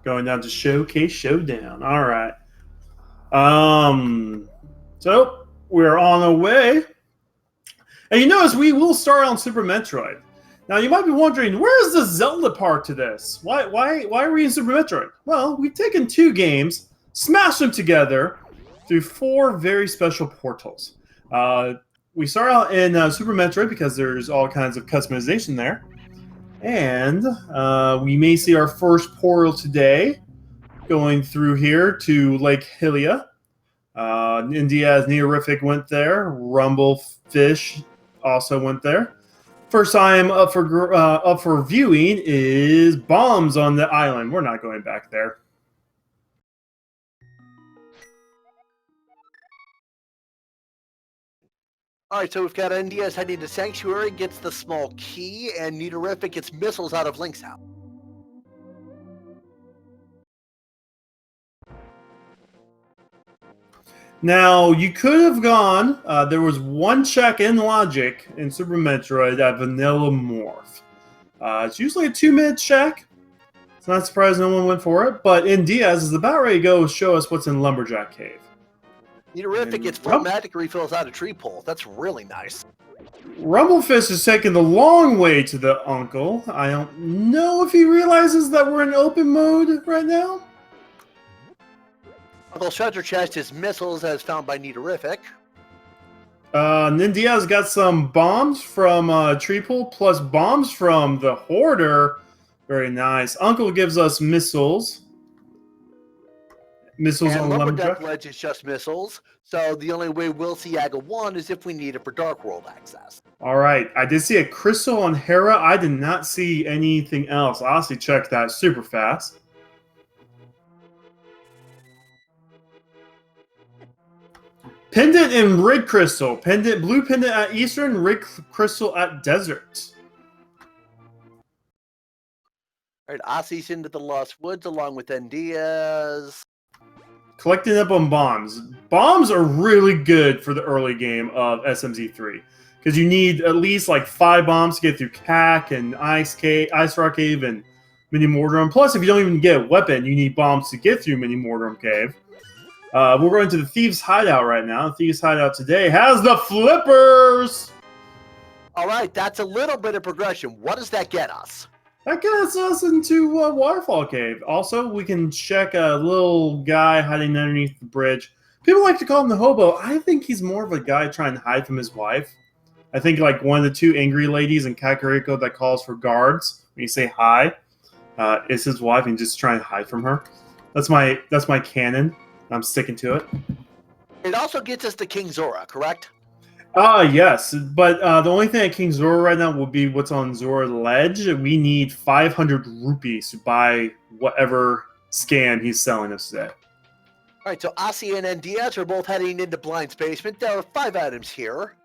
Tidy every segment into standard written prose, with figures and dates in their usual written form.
Going down to Showcase Showdown. All right. So we're on our way. And you notice we will start on Super Metroid. Now you might be wondering, where is the Zelda part to this? Why are we in Super Metroid? Well, we've taken two games, smashed them together through four very special portals. We start out in Super Metroid because there's all kinds of customization there. And we may see our first portal today going through here to Lake Hylia. India's Neorific went there. Rumblefish also went there. First time up for viewing is Bombs on the Island. We're not going back there. Alright, so we've got India's heading to Sanctuary, gets the small key, and Neorific gets missiles out of Link's house. Now, you could have gone, there was one check in logic in Super Metroid at Vanilla Morph. It's usually a 2-minute check. It's not surprising no one went for it, but in Diaz is about ready to go show us what's in Lumberjack Cave. Neorific gets full magic refills out of tree poles. That's really nice. Rumblefish is taking the long way to the uncle. I don't know if he realizes that we're in open mode right now. Uncle treasure chest is missiles as found by Neorific. Nindia's got some bombs from Treepool plus bombs from the Hoarder. Very nice. Uncle gives us missiles. Missiles and on Lumberjack Lumberjack. Ledge is just missiles, so the only way we'll see Aga 1 is if we need it for Dark World access. All right. I did see a crystal on Hera. I did not see anything else. I honestly checked that super fast. Pendant and Rig Crystal. Pendant, blue pendant at Eastern, Rig Crystal at Desert. Alright, Ossie's into the Lost Woods along with Endias. Collecting up on bombs. Bombs are really good for the early game of SMZ3. Because you need at least like 5 bombs to get through CAC and Ice Rock Cave and Mini Mordrum. Plus, if you don't even get a weapon, you need bombs to get through Mini Mordrum Cave. We're going to the Thieves' Hideout right now. The Thieves' Hideout today has the flippers! Alright, that's a little bit of progression. What does that get us? That gets us into Waterfall Cave. Also, we can check a little guy hiding underneath the bridge. People like to call him the hobo. I think he's more of a guy trying to hide from his wife. I think like one of the 2 angry ladies in Kakariko that calls for guards when you say hi is his wife and just trying to hide from her. That's my canon. I'm sticking to it. It also gets us to King Zora, correct? Yes, but the only thing at King Zora right now will be what's on Zora Ledge. We need 500 rupees to buy whatever scam he's selling us today. Alright, so Ossie and Endias are both heading into Blind's basement. There are 5 items here.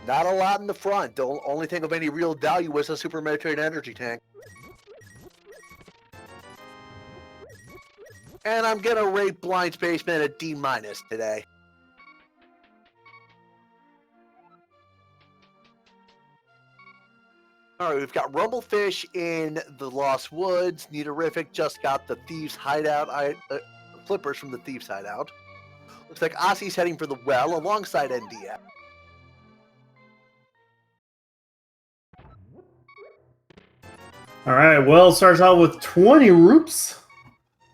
Not a lot in the front. The only thing of any real value was a Super Metroid energy tank. And I'm gonna rate Blind's basement a D- today. Alright, we've got Rumblefish in the Lost Woods. Neorific just got the Thieves' Hideout, flippers from the Thieves' Hideout. Looks like Ossie's heading for the well alongside NDF. All right, well, it starts out with 20 roops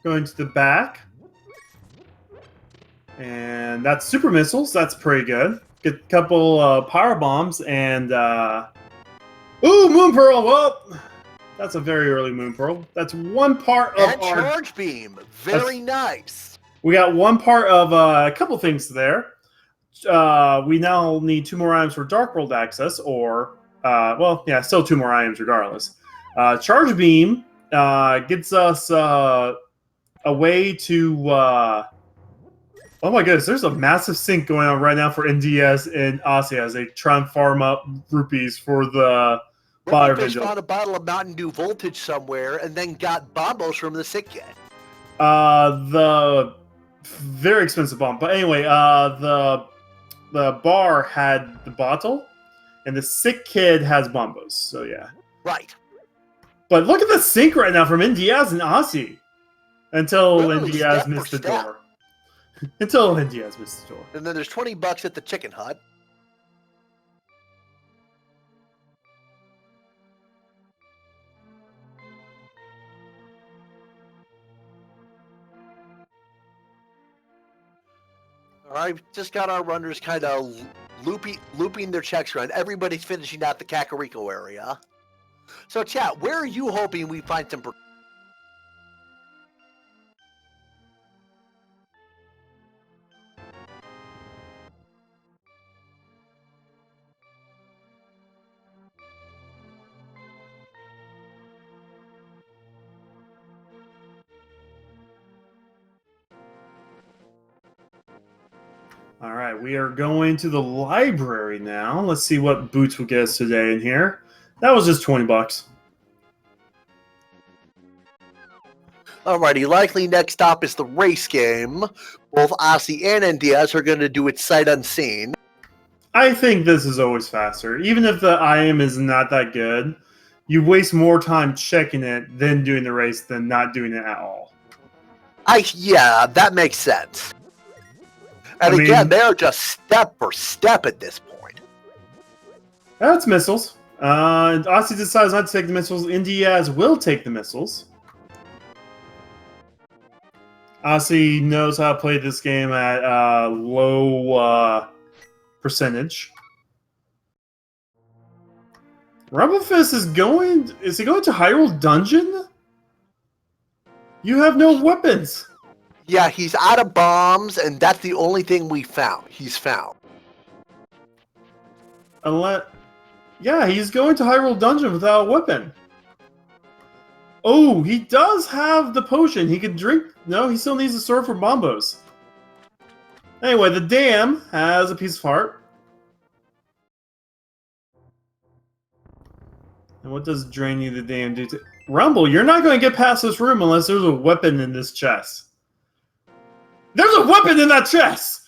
going to the back. And that's super missiles. That's pretty good. Get a couple power bombs and... Ooh, Moon Pearl! Well, that's a very early Moon Pearl. That's one part of and Charge Beam. Very nice. We got one part of a couple things there. We now need 2 more items for Dark World access, or... well, yeah, still 2 more items regardless. Charge Beam gets us a way to... oh my goodness, there's a massive sync going on right now for NDS and Ossie as they try and farm up rupees for the Fire Fish Vigil. found a bottle of Mountain Dew Voltage somewhere and then got bombos from the sick kid. The Very expensive bomb. But anyway, the bar had the bottle, and the sick kid has bombos. So yeah. Right. But look at the sync right now from Indiaz and Aussie. Until Literally Indiaz step missed for the step. door. Until Indiaz missed the door. And then there's $20 at the chicken hut. All right, just got our runners kind of looping their checks around. Everybody's finishing out the Kakariko area. So, chat, where are you hoping we find some? All right, we are going to the library now. Let's see what Boots will get us today in here. That was just $20. Alrighty, likely next stop is the race game. Both Aussie and NDS are going to do it sight unseen. I think this is always faster. Even if the IM is not that good, you waste more time checking it than doing the race than not doing it at all. Yeah, that makes sense. And again, they're just step for step at this point. That's missiles. Aussie decides not to take the missiles. Indiaz will take the missiles. Aussie knows how to play this game at low percentage. Rumblefist is going. Is he going to Hyrule Dungeon? You have no weapons. Yeah, he's out of bombs, and that's the only thing he's found. Yeah, he's going to Hyrule Dungeon without a weapon. Oh, he does have the potion. He could drink. No, he still needs a sword for bombos. Anyway, the dam has a piece of heart. And what does draining the dam do to... Rumble, you're not going to get past this room unless there's a weapon in this chest. There's a weapon in that chest!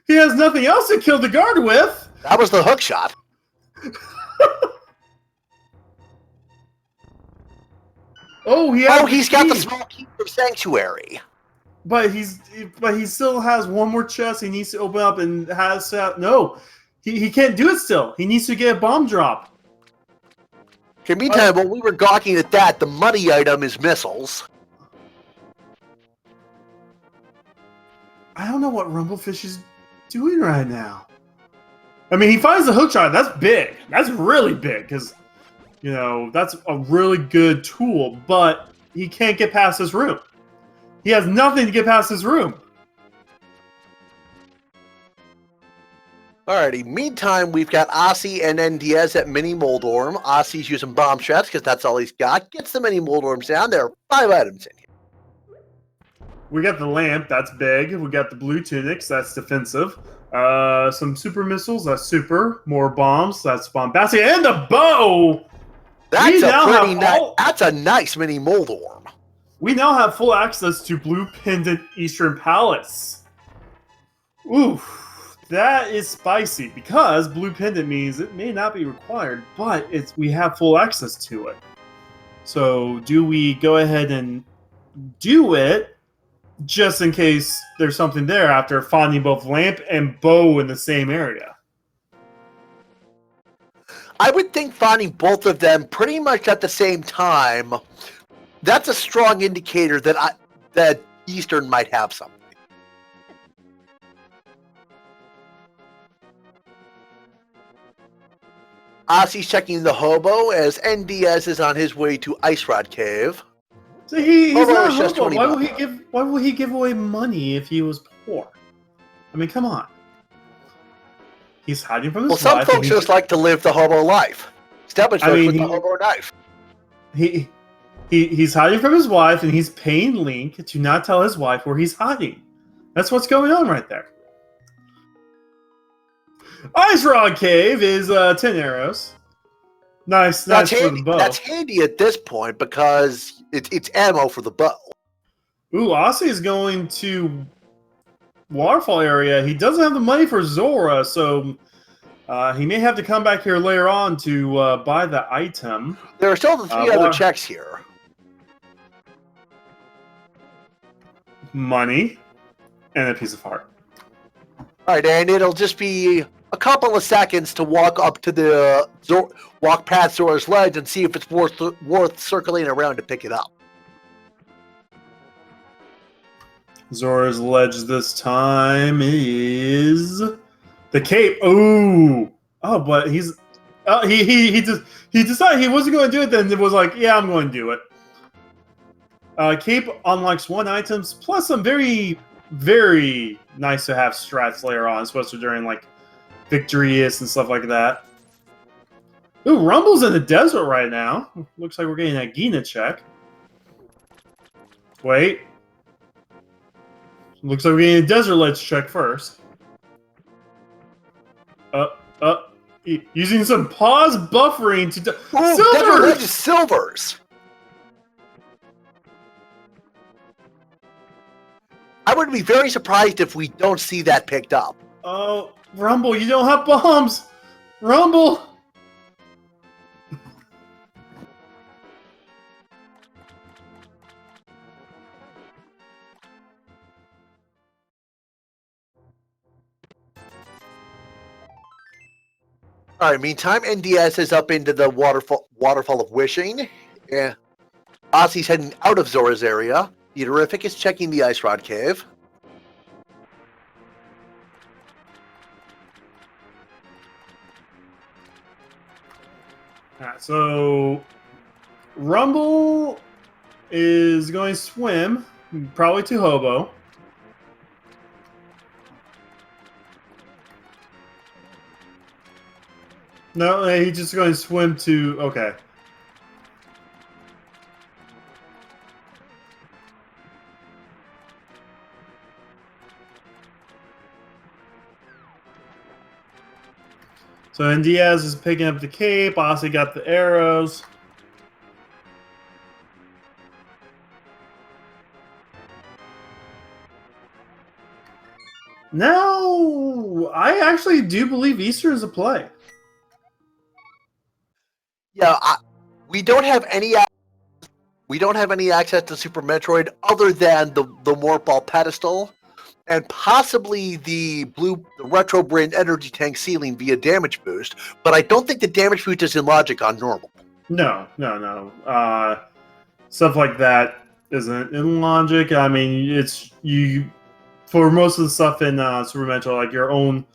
He has nothing else to kill the guard with! That was the hook shot. He's got the small key from Sanctuary. But he still has one more chest he needs to open up and has no. He can't do it still. He needs to get a bomb drop. Okay, meantime, while we were gawking at that, the money item is missiles. I don't know what Rumblefish is doing right now. I mean, he finds the hook shot. That's big. That's really big because, you know, that's a really good tool. But he can't get past this room. He has nothing to get past this room. Alrighty, meantime, we've got Aussie and NDS at Mini Moldorm. Aussie's using bomb traps because that's all he's got. Gets the Mini Moldorms down. There are 5 items in here. We got the lamp, that's big. We got the blue tunics, that's defensive. Some super missiles, that's super. More bombs, that's bombastic. And the bow! That's a nice Mini Moldorm. We now have full access to Blue Pendant Eastern Palace. Oof, that is spicy because Blue Pendant means it may not be required, but we have full access to it. So do we go ahead and do it just in case there's something there after finding both lamp and bow in the same area? I would think finding both of them pretty much at the same time, that's a strong indicator that Eastern might have something. Aussie's checking the hobo as NDS is on his way to Ice Rod Cave. So he's not a hobo. Why will he give away money if he was poor? I mean, come on. He's hiding from his wife. Well, some folks just like to live the hobo life. Stepping with the hobo knife. He's hiding from his wife, and he's paying Link to not tell his wife where he's hiding. That's what's going on right there. Ice Rod Cave is 10 arrows. Nice for the bow. That's handy at this point because it's ammo for the bow. Ooh, Aussie is going to waterfall area, he doesn't have the money for Zora, so he may have to come back here later on to buy the item. There are still the three other checks here. Money and a piece of heart. All right, and it'll just be a couple of seconds to walk up to the walk past Zora's ledge and see if it's worth circling around to pick it up. Zora's ledge this time is the cape. Ooh, but he decided he wasn't going to do it. Then it was like, yeah, I'm going to do it. Cape unlocks 1 items plus some very, very nice to have strats later on, especially during like Victorious and stuff like that. Ooh, Rumble's in the desert right now. Looks like we're getting a Gina check. Wait. Looks like we're getting a desert ledge check first. Using some pause buffering to Desert ledge is silvers. I would be very surprised if we don't see that picked up. Oh, Rumble, you don't have bombs! Rumble! All right, meantime, NDS is up into the waterfall of wishing. Yeah. Ozzie's heading out of Zora's area. Eaterific is checking the Ice Rod Cave. Alright, so Rumble is going to swim, probably to Hobo. No, he's just going to swim to... Okay. So then Diaz is picking up the cape. Ozzy got the arrows. No, I actually do believe Easter is a play. Yeah, we don't have any access to Super Metroid other than the Morph Ball pedestal, and possibly the Retro Brain Energy Tank ceiling via damage boost. But I don't think the damage boost is in logic on normal. No. Stuff like that isn't in logic. I mean, it's you for most of the stuff in Super Metroid, like your own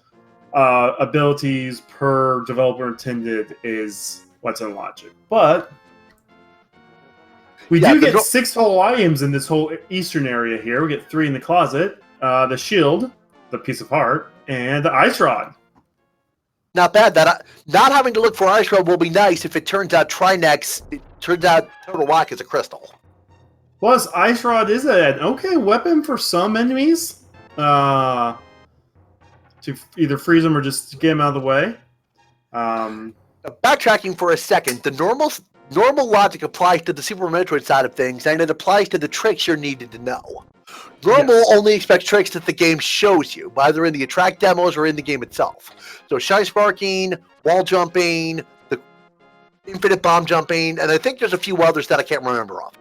abilities per developer intended is what's in logic. But we do get 6 whole items in this whole eastern area here. We get 3 in the closet, the shield, the piece of heart, and the ice rod. Not bad. That not having to look for ice rod will be nice if it turns out Total Rock is a crystal. Plus, ice rod is an okay weapon for some enemies. To either freeze them or just to get them out of the way. Backtracking for a second, the normal logic applies to the Super Metroid side of things, and it applies to the tricks you're needed to know. Normal only expects tricks that the game shows you, either in the attract demos or in the game itself. So shy sparking, wall jumping, the infinite bomb jumping, and I think there's a few others that I can't remember off.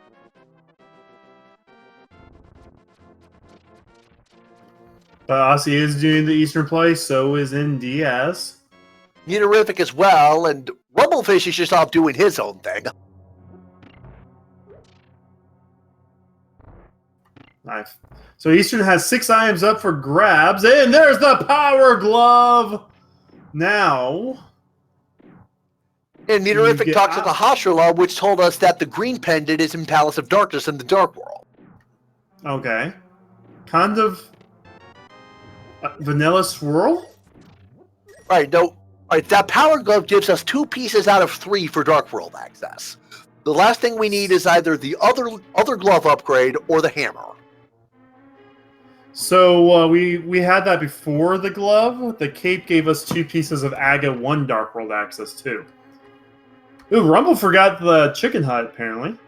Aussie is doing the Eastern play, so is NDS. Eaterific as well, and Rumblefish is just off doing his own thing. Nice. So Eastern has 6 items up for grabs, and there's the Power Glove! Now... And Eaterific talks to the Hashirla, which told us that the green pendant is in Palace of Darkness in the Dark World. Okay. Kind of... vanilla swirl? Right, no. Alright, that Power Glove gives us 2 pieces out of 3 for Dark World access. The last thing we need is either the other glove upgrade or the hammer. So we had that before the glove. The cape gave us 2 pieces of Aga 1 Dark World access too. Ooh, Rumble forgot the chicken hut apparently.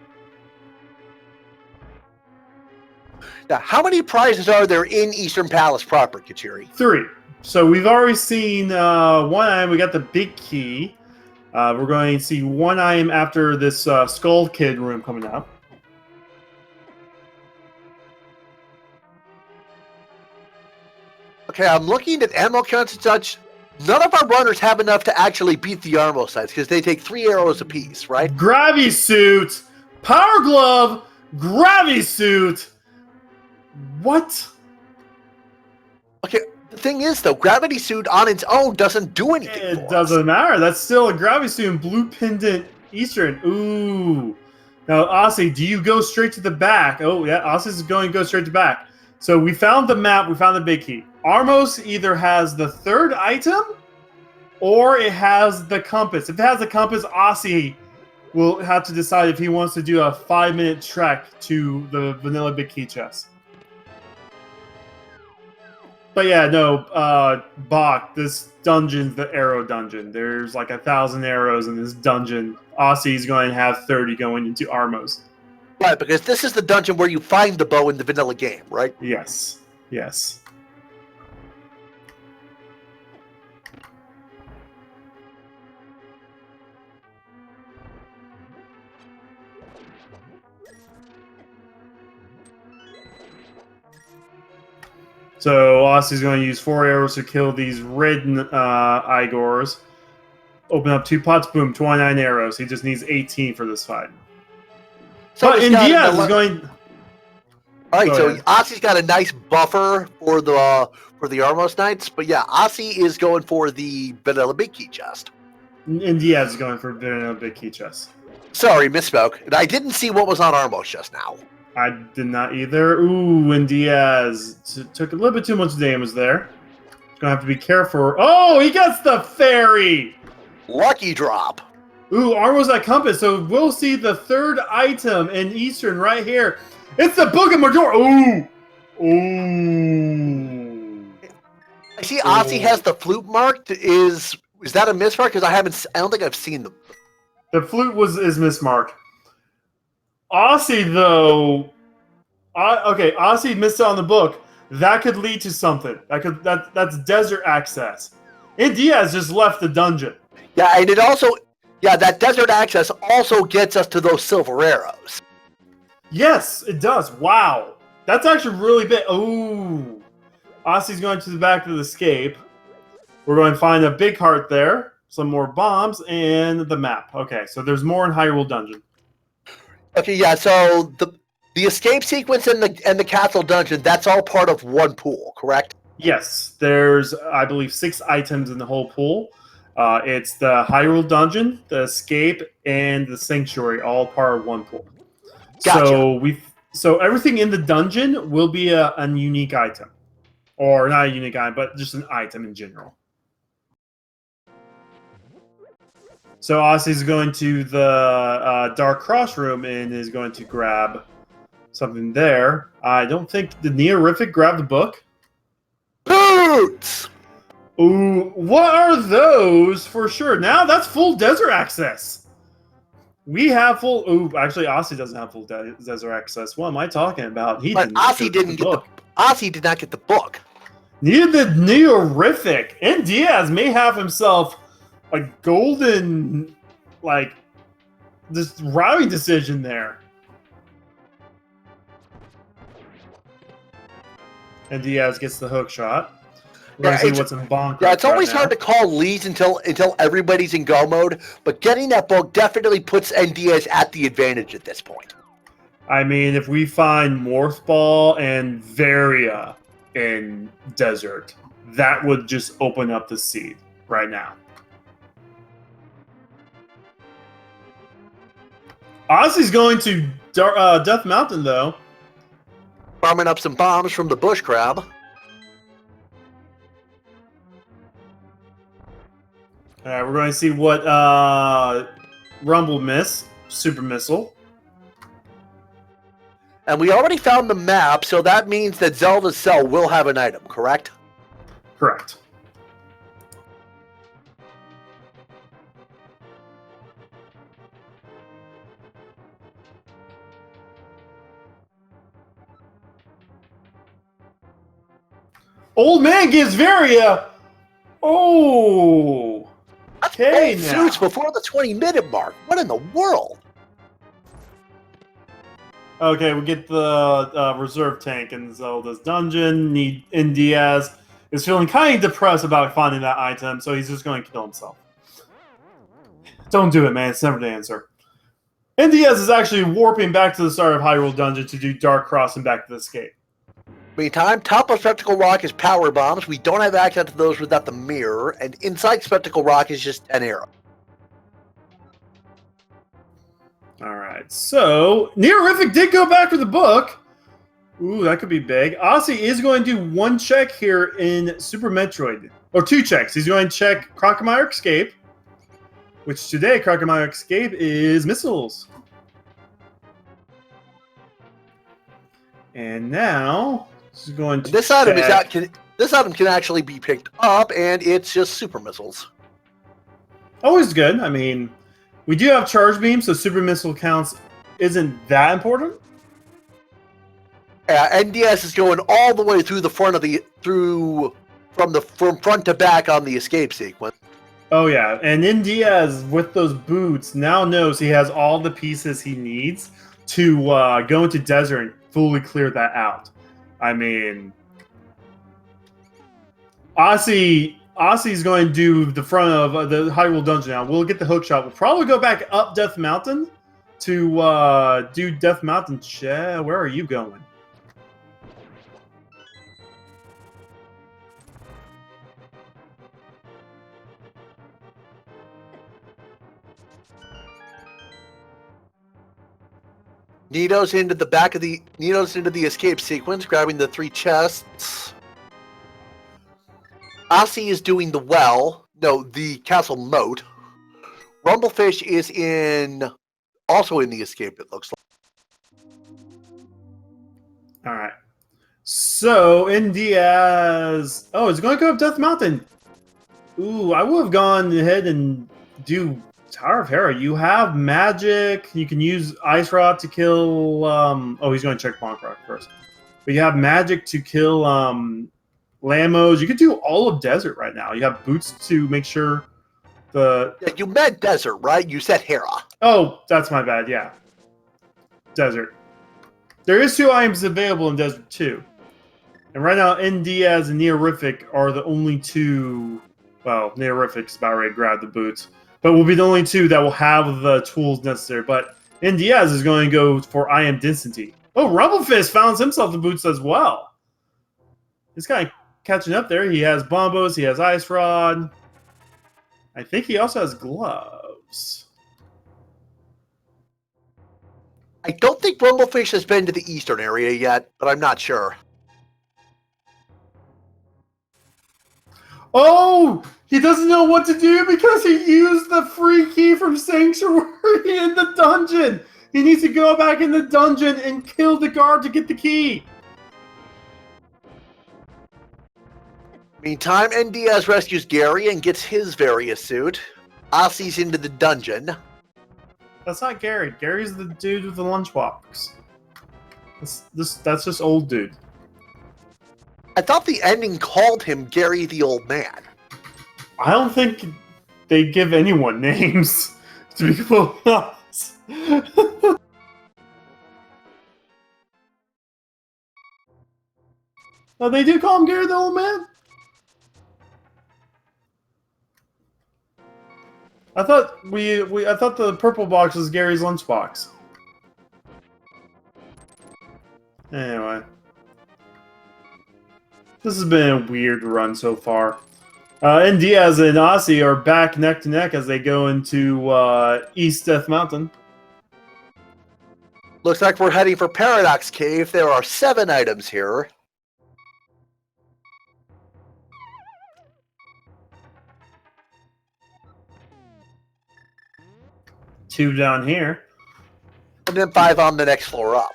Now, how many prizes are there in Eastern Palace proper, Kachiri? 3. So we've already seen one item. We got the big key. We're going to see one item after this Skull Kid room coming up. Okay, I'm looking at ammo counts and such. None of our runners have enough to actually beat the Armo sites because they take 3 arrows apiece, right? Gravity suit, power glove, gravity suit. What? Okay, the thing is, though, Gravity Suit on its own doesn't do anything for It doesn't matter. That's still a gravity suit in blue pendant Eastern. Ooh. Now, Aussie, do you go straight to the back? Oh, yeah, Aussie's going to go straight to back. So we found the map. We found the big key. Armos either has the 3rd item or it has the compass. If it has the compass, Aussie will have to decide if he wants to do a 5-minute trek to the vanilla big key chest. But yeah, no, Bach, this dungeon's the arrow dungeon. There's like 1,000 arrows in this dungeon. Aussie's going to have 30 going into Armos. Right, because this is the dungeon where you find the bow in the vanilla game, right? Yes. Yes. So Aussie's going to use 4 arrows to kill these red Igors. Open up 2 pots, boom, 29 arrows. He just needs 18 for this fight. So But Diaz is going... All right, Go so ahead. Aussie's got a nice buffer for the Armos Knights, but yeah, Aussie is going for the vanilla big key chest. And Diaz is going for vanilla big key chest. Sorry, misspoke. And I didn't see what was on Armos just now. I did not either. Ooh, and Diaz took a little bit too much damage there. He's going to have to be careful. Oh, he gets the fairy! Lucky drop. Ooh, Armos at compass. So we'll see the 3rd item in Eastern right here. It's the Book of Majora. Ooh! Ooh! I see Aussie has the flute marked. Is that a mismark? Because I don't think I've seen them. The flute is mismarked. Aussie, though... okay, Aussie missed it on the book. That could lead to something. That's desert access. And Diaz just left the dungeon. Yeah, and it also... Yeah, that desert access also gets us to those silver arrows. Yes, it does. Wow. That's actually really big. Ooh. Aussie's going to the back of the escape. We're going to find a big heart there, some more bombs, and the map. Okay, so there's more in Hyrule Dungeon. Okay, yeah, so the escape sequence and the castle dungeon, that's all part of one pool, correct? Yes, there's, I believe, 6 items in the whole pool. It's the Hyrule Dungeon, the escape, and the Sanctuary, all part of one pool. Gotcha. So everything in the dungeon will be a unique item. Or not a unique item, but just an item in general. So Aussie's going to the Dark Cross room and is going to grab something there. I don't think... Did Neorific grab the book? Boots! Ooh, what are those for sure? Now that's full desert access. We have full... Ooh, actually, Aussie doesn't have full desert access. What am I talking about? But Aussie didn't get the book. Aussie did not get the book. Neither did Neorific. And Diaz may have himself a golden, like, this routing decision there. And Diaz gets the hook shot. We're going to see what's in Bonk. Yeah, it's always hard to call leads until everybody's in go mode, but getting that book definitely puts Diaz at the advantage at this point. I mean, if we find Morph Ball and Varia in Desert, that would just open up the seed right now. Ozzy's going to Death Mountain, though. Farming up some bombs from the bush crab. All right, we're going to see what Rumble miss. Super Missile. And we already found the map, so that means that Zelda's cell will have an item, correct? Correct. Old man gives Varia. Oh. Okay, Both now. suits before the 20-minute mark. What in the world? Okay, we get the reserve tank in Zelda's dungeon. Diaz is feeling kind of depressed about finding that item, so he's just going to kill himself. Don't do it, man. It's never the answer. Diaz is actually warping back to the start of Hyrule Dungeon to do Dark Cross and back to the escape. Meantime, top of Spectacle Rock is power bombs. We don't have access to those without the mirror, and inside Spectacle Rock is just an arrow. Alright, so Neorific did go back for the book. Ooh, that could be big. Aussie is going to do one check here in Super Metroid. Or two checks. He's going to check Crocomire Escape, which today Crocomire Escape is missiles. And now he's going to This item is out. This item can actually be picked up, and it's just super missiles. Always good. I mean, we do have charge beams, so super missile counts isn't that important. NDS is going all the way through the front of the from front to back on the escape sequence. Oh yeah, and Diaz with those boots now knows he has all the pieces he needs to go into desert and fully clear that out. I mean, Aussie's going to do the front of the Hyrule Dungeon now. We'll get the hook shot. We'll probably go back up Death Mountain to do Death Mountain. Where are you going? Nito's into the escape sequence, grabbing the 3 chests. Aussie is doing the castle moat. Rumblefish is also in the escape, it looks like. All right. So, Diaz... Oh, it's going to go up Death Mountain. Ooh, I would have gone ahead and do Tower of Hera. You have magic. You can use Ice Rod to kill... Oh, he's going to check Bonk Rock first. But you have magic to kill Lamos. You could do all of Desert right now. You have boots to make sure the... Yeah, you meant Desert, right? You said Hera. Oh, that's my bad, yeah. Desert. There is 2 items available in Desert 2. And right now, Diaz and Neorific are the only 2... Well, Neorific's about ready to grab the boots. But will be the only 2 that will have the tools necessary. But Diaz is going to go for I Am Density. Oh, Rumblefist found himself the boots as well. He's kind of catching up there. He has Bombos. He has Ice Rod. I think he also has gloves. I don't think Rumblefish has been to the eastern area yet, but I'm not sure. Oh, he doesn't know what to do because he used the free key from Sanctuary in the dungeon. He needs to go back in the dungeon and kill the guard to get the key. Meantime, NDS rescues Gary and gets his Varia suit. Aussie's into the dungeon. That's not Gary. Gary's the dude with the lunchbox. That's just old dude. I thought the ending called him Gary the Old Man. I don't think they give anyone names, to be completely honest. Oh, they do call him Gary the Old Man? I thought I thought the purple box was Gary's lunchbox. Anyway. This has been a weird run so far. Diaz and Aussie are back neck to neck as they go into East Death Mountain. Looks like we're heading for Paradox Cave. There are 7 items here. Two down here. And then 5 on the next floor up.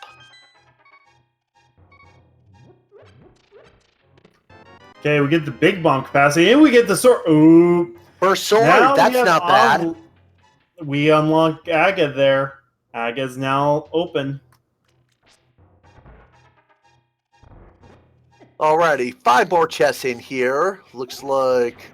Okay, we get the big bomb capacity, and we get the sword. Ooh. First sword, Now that's not bad. We unlock Aga there. Aga's now open. Alrighty, 5 more chests in here. Looks like...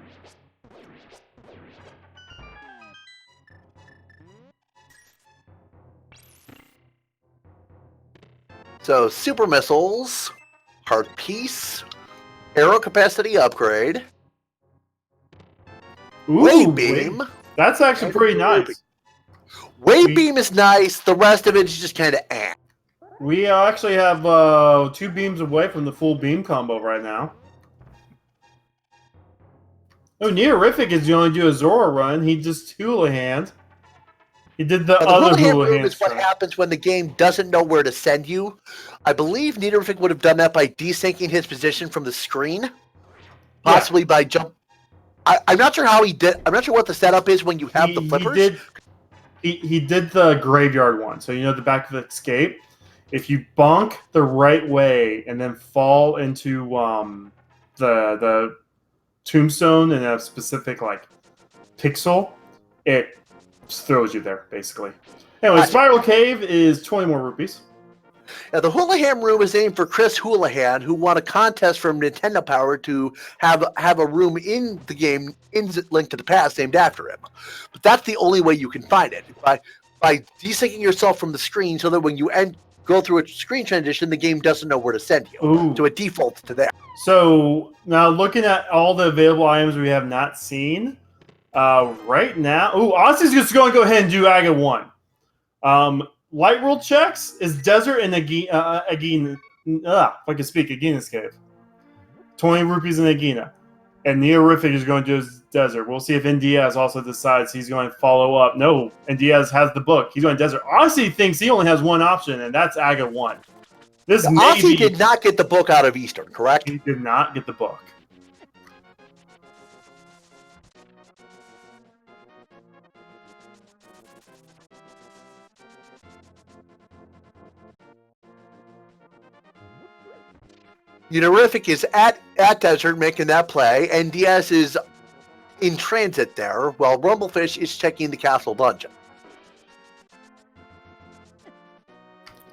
So, super missiles, heart piece, arrow capacity upgrade, wave beam. That's actually pretty nice. Wave beam is nice. The rest of it is just kind of eh. We actually have 2 beams away from the full beam combo right now. Oh, Neorific is the only do a Zora run. He just hula hand. He did the other hula hand. Is what happens when the game doesn't know where to send you. I believe Neorific would have done that by desyncing his position from the screen, possibly by jump. I'm not sure how he did. I'm not sure what the setup is when you have the flippers. He did the graveyard one. So you know the back of the escape. If you bonk the right way and then fall into the tombstone in a specific like pixel, it just throws you there basically. Anyway, Spiral Cave is 20 more rupees. Now, the Houlihan room is named for Chris Houlihan, who won a contest from Nintendo Power to have a room in the game in Link to the Past named after him. But that's the only way you can find it, by desyncing yourself from the screen so that when you go through a screen transition, the game doesn't know where to send you. Ooh. So it defaults to there. So now looking at all the available items we have not seen, right now, Aussie's just going to go ahead and do Aga 1. Light World checks is Desert and Agina. If I can speak, Agina's Cave. 20 rupees in Agina. And Neorific is going to do his Desert. We'll see if Diaz also decides he's going to follow up. No, Diaz has the book. He's going Desert. Aussie thinks he only has one option, and that's Aga 1. Aussie did not get the book out of Eastern, correct? He did not get the book. Neorific is at Desert making that play, and Diaz is in transit there, while Rumblefish is checking the castle dungeon.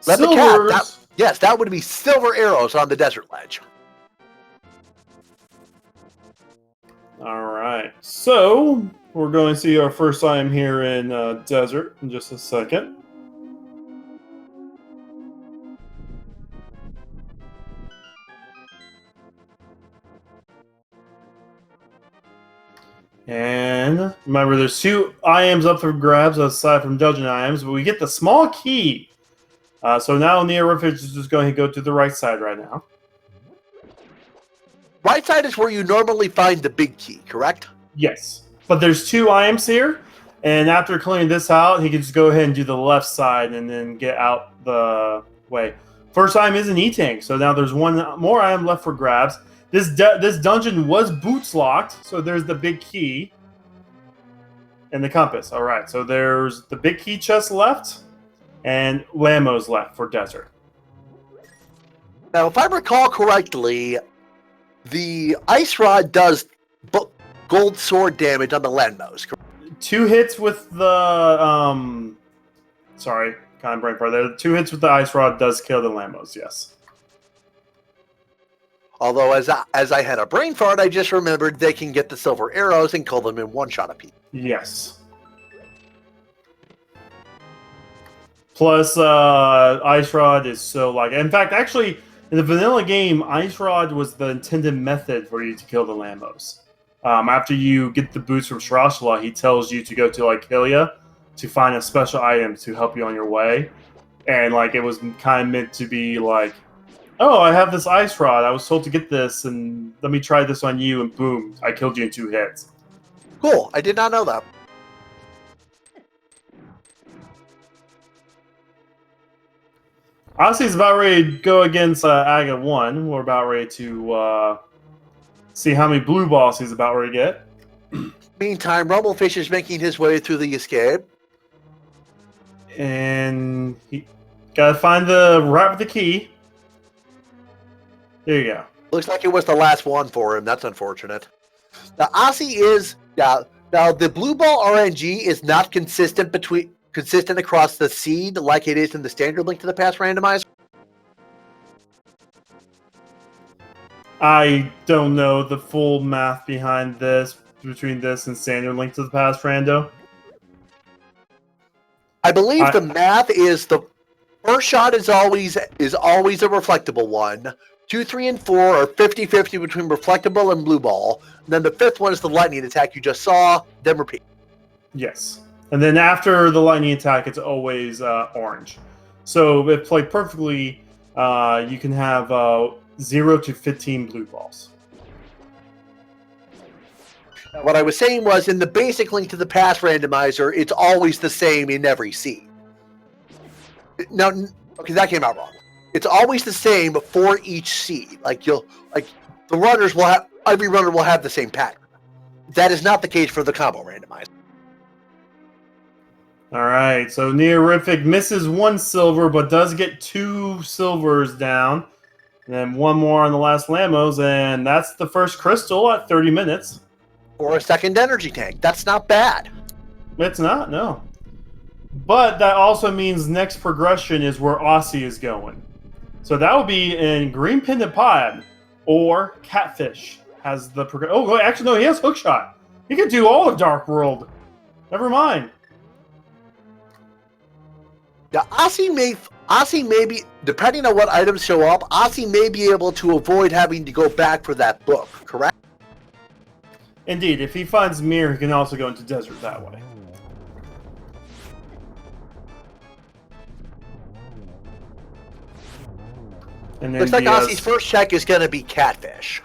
That would be silver arrows on the desert ledge. Alright, so we're going to see our first item here in Desert in just a second. And remember, there's 2 items up for grabs aside from dungeon items, but we get the small key. So now Neorific is just going to go to the right side right now. Right side is where you normally find the big key, correct? Yes. But there's 2 items here, and after clearing this out, he can just go ahead and do the left side and then get out the way. First item is an E-Tank, so now there's 1 more item left for grabs. This dungeon was boots locked, so there's the big key and the compass. All right, so there's the big key chest left and Lamos left for Desert. Now, if I recall correctly, the ice rod does gold sword damage on the Lamos. 2 hits with the sorry, kind of brain fart there. 2 hits with the ice rod does kill the Lamos. Yes. Although, as I had a brain fart, I just remembered they can get the silver arrows and kill them in 1 shot apiece. Yes. Plus, Ice Rod is so like... In fact, actually, in the vanilla game, Ice Rod was the intended method for you to kill the Lamos. After you get the boots from Shirashla, he tells you to go to Lycalia to find a special item to help you on your way. And like it was kind of meant to be like, oh, I have this Ice Rod. I was told to get this, and let me try this on you, and boom, I killed you in 2 hits. Cool. I did not know that. Aussie's about ready to go against Aga 1. We're about ready to see how many blue balls he's about ready to get. Meantime, Rumblefish is making his way through the escape. And he gotta find the right with the key. There you go. Looks like it was the last one for him. That's unfortunate. Now, Aussie is... Now, the blue ball RNG is not consistent across the seed like it is in the standard Link to the Past randomizer. I don't know the full math behind this, between this and Standard Link to the Past, Rando. I believe the math is the first shot is always a reflectable one. 2, 3, and 4 are 50-50 between reflectable and blue ball. And then the fifth one is the lightning attack you just saw, then repeat. Yes. And then after the lightning attack, it's always orange. So if played perfectly, you can have 0 to 15 blue balls. What I was saying was, in the basic Link to the Past randomizer, it's always the same in every seed. No, okay, that came out wrong. It's always the same for each seed. The runners will have, every runner will have the same pattern. That is not the case for the combo randomizer. All right, so Neorific misses 1 silver, but does get 2 silvers down. And then 1 more on the last Lamos, and that's the first crystal at 30 minutes. Or a second energy tank. That's not bad. It's not, no. But that also means next progression is where Aussie is going. So that would be in Green Pendant Pod or Catfish has the progression. Oh, actually, no, he has Hookshot. He could do all of Dark World. Never mind. Yeah, Aussie may be, depending on what items show up, Aussie may be able to avoid having to go back for that book, correct? Indeed, if he finds Mire, he can also go into Desert that way. And then looks like Aussie's first check is going to be Catfish.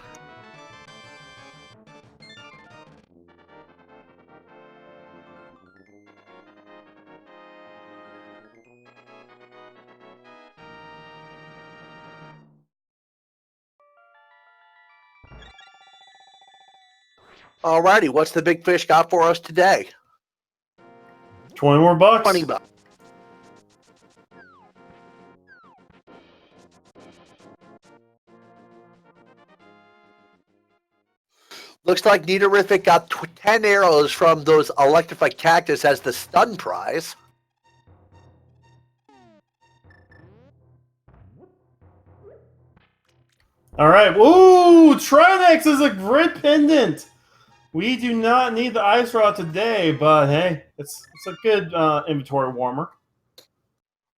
Alrighty, what's the big fish got for us today? 20 more bucks. 20 bucks. Looks like Neorific got 10 arrows from those electrified cactus as the stun prize. All right. Ooh, Trinex is a great pendant. We do not need the ice rod today, but hey, it's a good inventory warmer.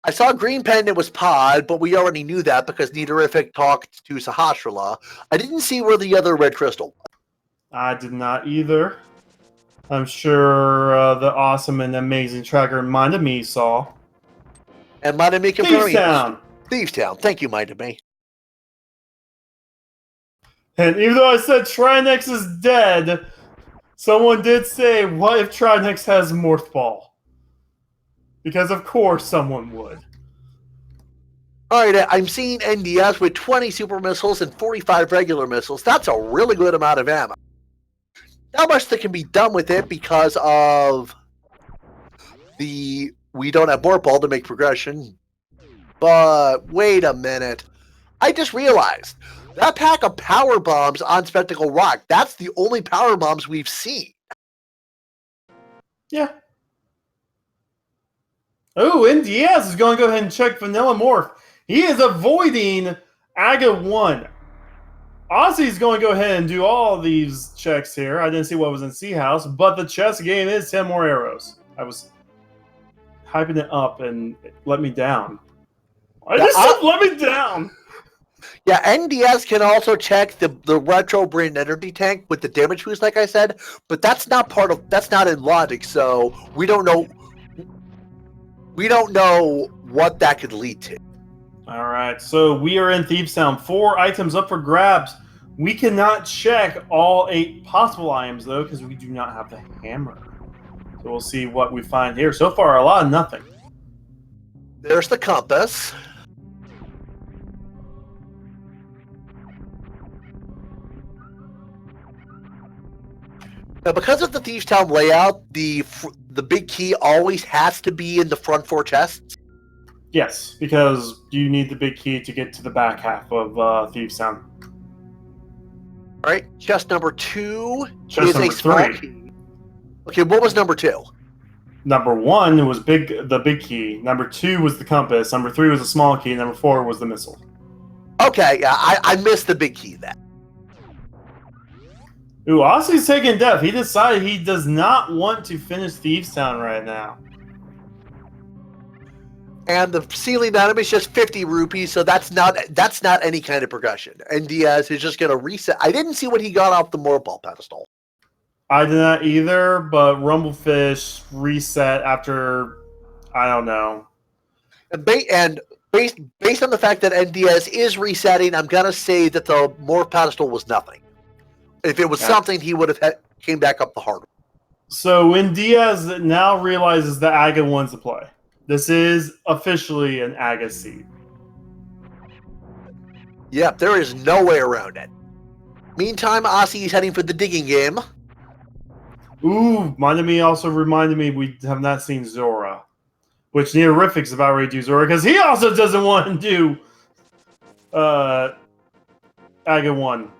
I saw Green Pendant was pod, but we already knew that because Neorific talked to Sahasrara. I didn't see where the other red crystal was. I did not either. I'm sure the awesome and amazing tracker Minded Me saw. And Minded Me confirming. Thievestown. Thievestown. Thank you, Minded Me. And even though I said Trinex is dead, someone did say, what if Trinex has Morph Ball? Because of course someone would. Alright, I'm seeing NDS with 20 super missiles and 45 regular missiles. That's a really good amount of ammo. Not much that can be done with it because of we don't have Morph Ball to make progression. But wait a minute. I just realized that pack of power bombs on Spectacle Rock, that's the only power bombs we've seen. Yeah. Oh, NDS is going to go ahead and check Vanilla Morph. He is avoiding Aga 1. Aussie's going to go ahead and do all these checks here. I didn't see what was in Sea House, but the chess game is 10 more arrows. I was hyping it up and it let me down. I just said let me down. Yeah, NDS can also check the retro brain energy tank with the damage boost, like I said, but that's not in logic, so we don't know what that could lead to. All right, so we are in Thievestown. 4 items up for grabs. We cannot check all 8 possible items, though, because we do not have the hammer. So we'll see what we find here. So far, a lot of nothing. There's the compass. Now, because of the Thievestown layout, the big key always has to be in the front 4 chests. Yes, because you need the big key to get to the back half of Thievestown. All right, chest number 2 Chest is number a small 3. key. Okay, what was number 2? Number 1 was the big key. Number 2 was the compass. Number 3 was a small key. Number 4 was the missile. Okay, yeah, I missed the big key then. Ooh, Aussie's taking death. He decided he does not want to finish Thieves Town right now. And the ceiling item is just 50 rupees, so that's not any kind of progression. And Diaz is just going to reset. I didn't see what he got off the Morball pedestal. I did not either, but Rumblefish reset after, I don't know. And based on the fact that NDS is resetting, I'm going to say that the Morph pedestal was nothing. If it was something, he would have came back up the hard way. So when Diaz now realizes that Aga wants to play, this is officially an Aga seed. Yep, there is no way around it. Meantime, Aussie is heading for the digging game. Ooh, reminded me we have not seen Zora. Which Neorific's about ready to do Zora, because he also doesn't want to do Aga 1.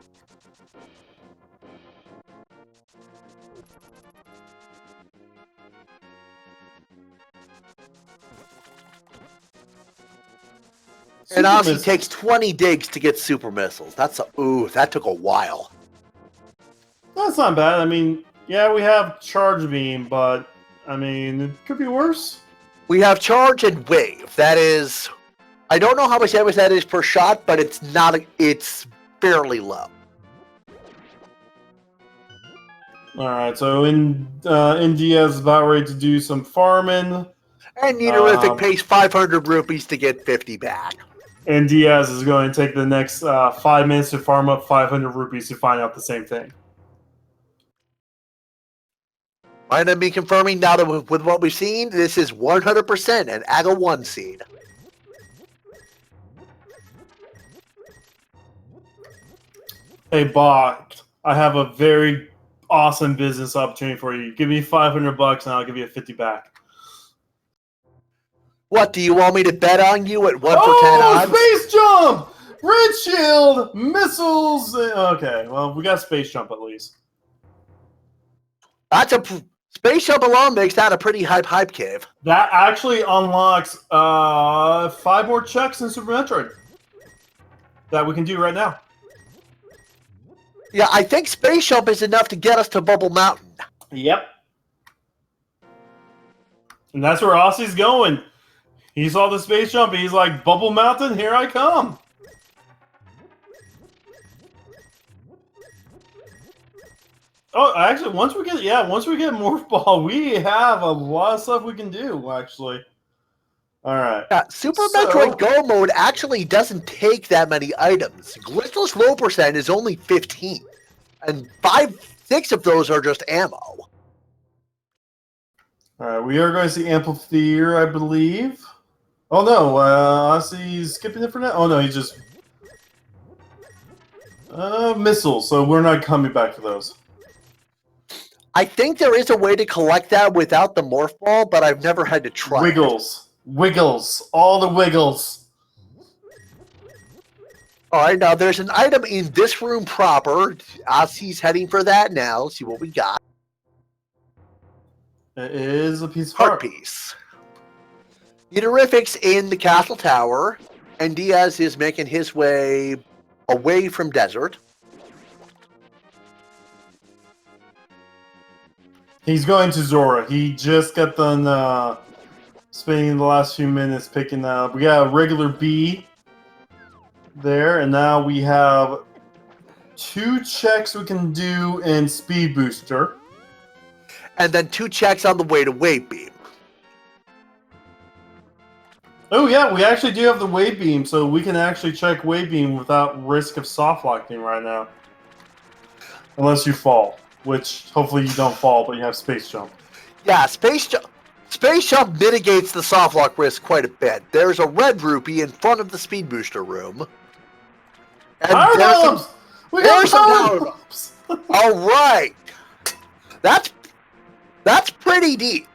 And Aussie takes 20 digs to get super missiles. That took a while. That's not bad. I mean, yeah, we have Charge Beam, but I mean, it could be worse. We have Charge and Wave. That is, I don't know how much damage that is per shot, but it's fairly low. Alright, so India is about ready to do some farming. And Neorific pays 500 rupees to get 50 back. And Diaz is going to take the next 5 minutes to farm up 500 rupees to find out the same thing. Might I be confirming now that with what we've seen, this is 100% an AGA 1 seed. Hey, Bot, I have a very awesome business opportunity for you. Give me $500 and I'll give you a 50 back. What, do you want me to bet on you at 1 for 10 odds? Space jump! Red shield! Missiles! Okay, well, we got space jump at least. Space jump alone makes that a pretty hype cave. That actually unlocks 5 more checks in Super Metroid that we can do right now. Yeah, I think space jump is enough to get us to Bubble Mountain. Yep. And that's where Aussie's going. He saw the space jump and he's like, Bubble Mountain, here I come. Oh, actually, once we get Morph Ball, we have a lot of stuff we can do, actually. Alright. Yeah, Super Metroid Go mode actually doesn't take that many items. Glitchless low percent is only 15. And 6 of those are just ammo. Alright, we are going to see Amphitheater, I believe. Oh no, Aussie's skipping it for now? Oh no, he's just... missiles, so we're not coming back to those. I think there is a way to collect that without the Morph Ball, but I've never had to try Wiggles. Wiggles. All the wiggles. Alright, now there's an item in this room proper. Aussie's heading for that now. Let's see what we got. It is a piece of Heart piece. Eaterific's in the castle tower, and Diaz is making his way away from desert. He's going to Zora. He just got done spending the last few minutes picking up. We got a regular B there, and now we have 2 checks we can do in Speed Booster. And then 2 checks on the way to Wave Beam. Oh yeah, we actually do have the Wave Beam, so we can actually check Wave Beam without risk of soft locking right now. Unless you fall, which hopefully you don't fall, but you have Space Jump. Yeah, Space Jump mitigates the soft lock risk quite a bit. There's a red rupee in front of the Speed Booster room. And Power bombs! We got power bombs! Alright! That's pretty deep.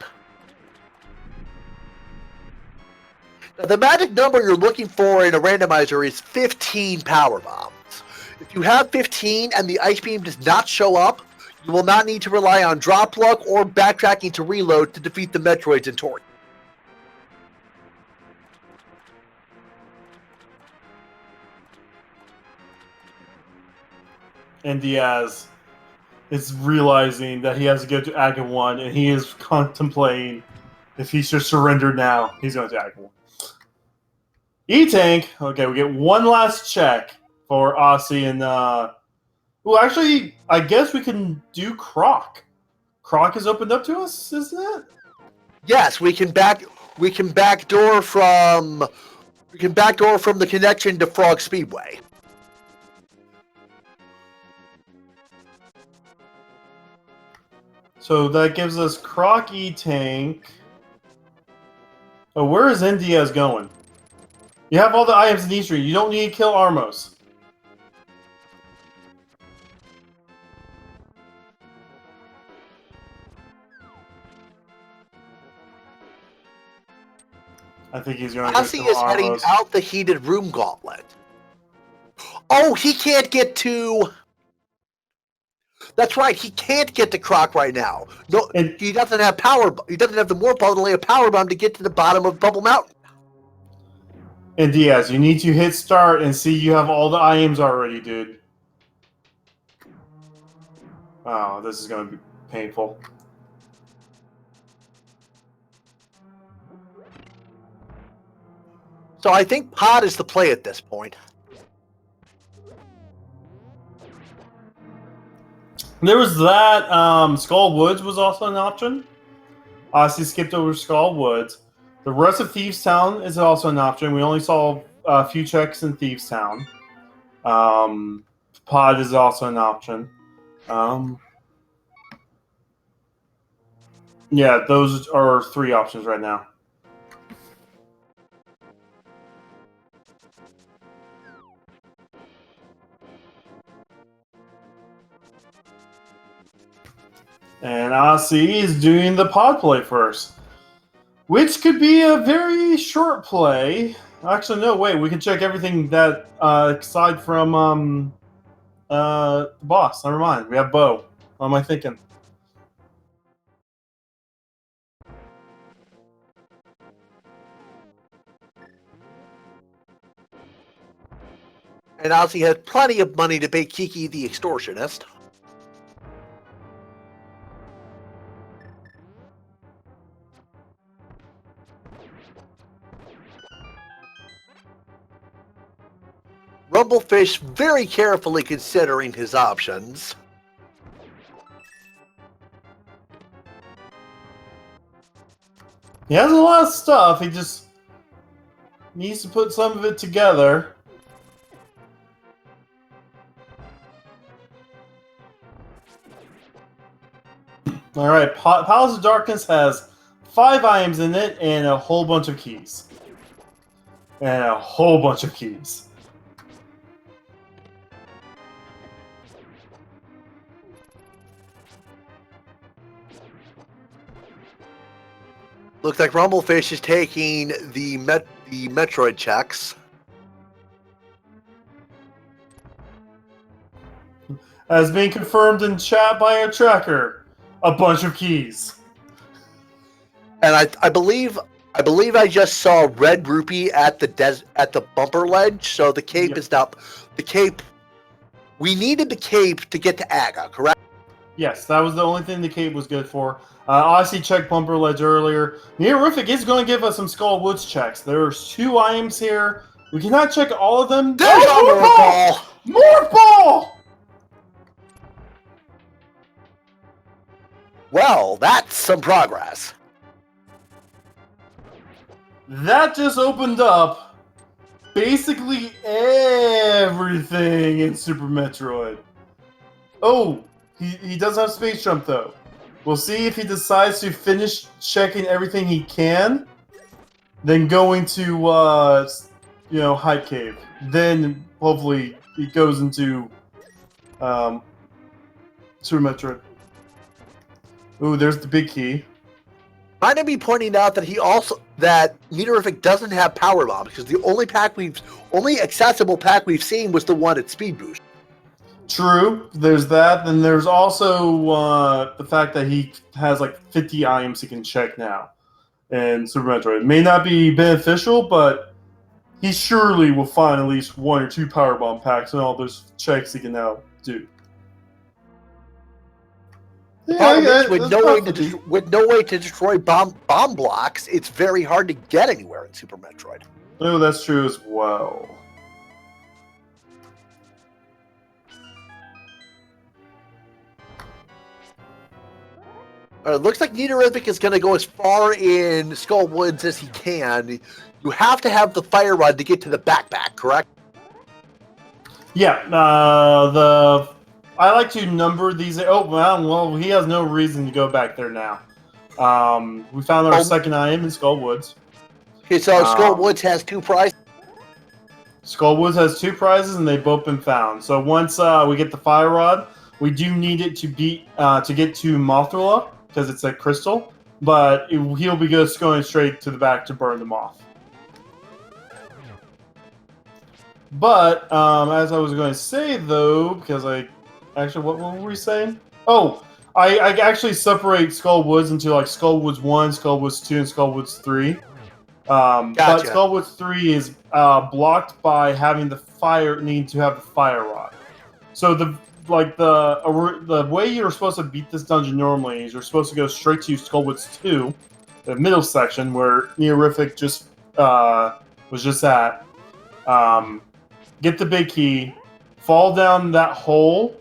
Now, the magic number you're looking for in a randomizer is 15 power bombs. If you have 15 and the ice beam does not show up, you will not need to rely on drop luck or backtracking to reload to defeat the Metroids in Tori. And Diaz is realizing that he has to go to Agate 1, and he is contemplating if he should surrender now. He's going to Agate 1. E-Tank. Okay, we get one last check for Aussie and... well, actually, I guess we can do Croc. Croc is opened up to us, isn't it? Yes, we can backdoor from the connection to Frog Speedway. So that gives us Croc, E-Tank. Oh, where is NDS going? You have all the items in Eastern. You don't need to kill Armos. I think he's going to go Ozzy is Armos. heading out the heated room gauntlet. Oh, he can't get to... That's right, he can't get to Croc right now. No, And- he doesn't have power. He doesn't have the Morph Ball to lay a power bomb to get to the bottom of Bubble Mountain. And Diaz, you need to hit start and see you have all the items already, dude. Oh, this is going to be painful. So I think Pod is the play at this point. There was that. Skull Woods was also an option. Aussie skipped over Skull Woods. The rest of Thieves Town is also an option. We only saw a few checks in Thieves Town. Pod is also an option. Yeah, those are 3 options right now. And Aussie is doing the pod play first, which could be a very short play. Actually, no, wait. We can check everything that aside from the boss. Never mind. We have Bo. What am I thinking? And Ozzy has plenty of money to pay Kiki the extortionist. Rumblefish very carefully considering his options. He has a lot of stuff. He just needs to put some of it together. All right, Palace of Darkness has 5 items in it and a whole bunch of keys. And a whole bunch of keys. Looks like Rumblefish is taking the Metroid checks. As being confirmed in chat by a tracker, a bunch of keys. And I believe I just saw Red Rupee at the bumper ledge. So the cape is now the cape. We needed the cape to get to Aga, correct? Yes, that was the only thing the cape was good for. Aussie checked bumper ledge earlier. Neorific is going to give us some Skull Woods checks. There's 2 items here. We cannot check all of them. There's a Morph Ball! Morph Ball! Well, that's some progress. That just opened up basically everything in Super Metroid. Oh, he does have Space Jump, though. We'll see if he decides to finish checking everything he can, then going to, Hype Cave. Then, hopefully, he goes into Super Metroid. Ooh, there's the big key. Might I be pointing out that Meteorific doesn't have Power Bomb because the only accessible pack we've seen was the one at Speed Boost. True, there's that. Then there's also the fact that he has like 50 items he can check now in Super Metroid. It may not be beneficial, but he surely will find at least 1 or 2 Power Bomb packs and all those checks he can now do. The problem is, that's with no way to destroy bomb blocks, it's very hard to get anywhere in Super Metroid. Oh, that's true as well. It looks like Nidovic is going to go as far in Skull Woods as he can. You have to have the fire rod to get to the backpack, correct? Yeah, I like to number these. Oh, well, he has no reason to go back there now. We found our second item in Skull Woods. Okay, so Skull Woods has 2 prizes. Skull Woods has 2 prizes, and they've both been found. So once we get the fire rod, we do need it to beat to get to Mothra because it's a crystal. But he'll be just going straight to the back to burn them off. But as I was going to say though, because what were we saying? Oh, I actually separate Skull Woods into like Skull Woods 1, Skull Woods 2, and Skull Woods 3. Gotcha. But Skull Woods 3 is blocked by having need to have the fire rod. So the way you're supposed to beat this dungeon normally is you're supposed to go straight to Skull Woods 2, the middle section where Neorific just was just at. Get the big key, fall down that hole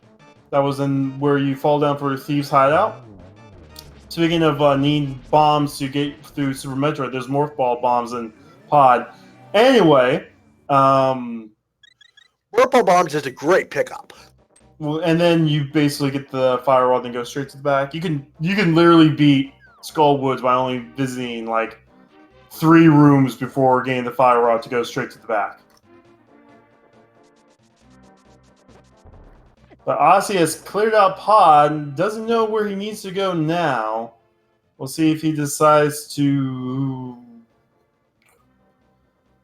that was in where you fall down for a Thieves' Hideout. Speaking of need bombs to get through Super Metroid, there's Morph Ball bombs in Pod. Anyway, Morph Ball bombs is a great pickup. Well, and then you basically get the fire rod and go straight to the back. You can literally beat Skull Woods by only visiting like 3 rooms before getting the fire rod to go straight to the back. But Ozzy has cleared out Pod and doesn't know where he needs to go now. We'll see if he decides to...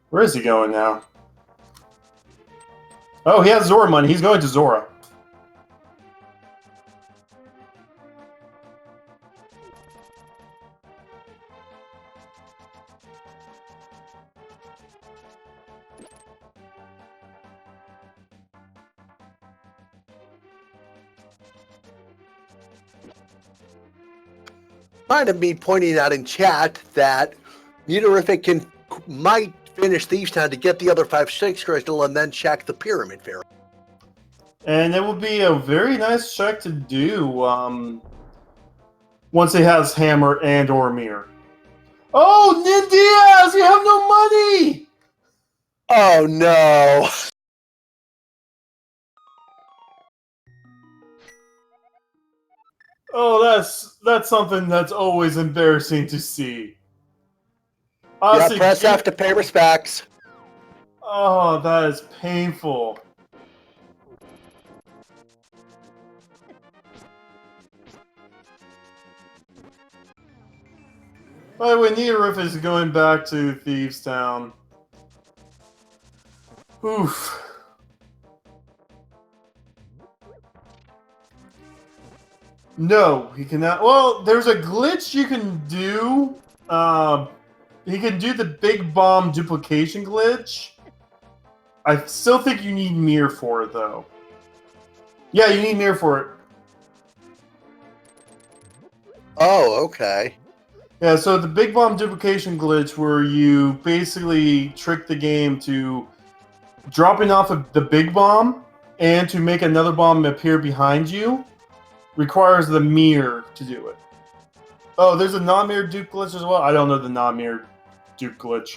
Where is he going now? Oh, he has Zora money. He's going to Zora. Mind of me pointing out in chat that Nidovic might finish Thieves Town to get the other 5-6 crystal and then check the Pyramid Fairy. And it would be a very nice check to do once he has Hammer and or Mire. Oh, Nin Diaz, you have no money! Oh no! Oh, that's something that's always embarrassing to see. Honestly, yeah, press F to pay respects. Oh, that is painful. By the way, Nidovic is going back to Thieves Town. Oof. No, he cannot. Well, there's a glitch you can do. He can do the big bomb duplication glitch. I still think you need Mire for it, though. Yeah, you need Mire for it. Oh, okay. Yeah, so the big bomb duplication glitch where you basically trick the game to dropping off of the big bomb and to make another bomb appear behind you requires the Mire to do it. Oh, there's a non-Mire dupe glitch as well? I don't know the non-Mire dupe glitch.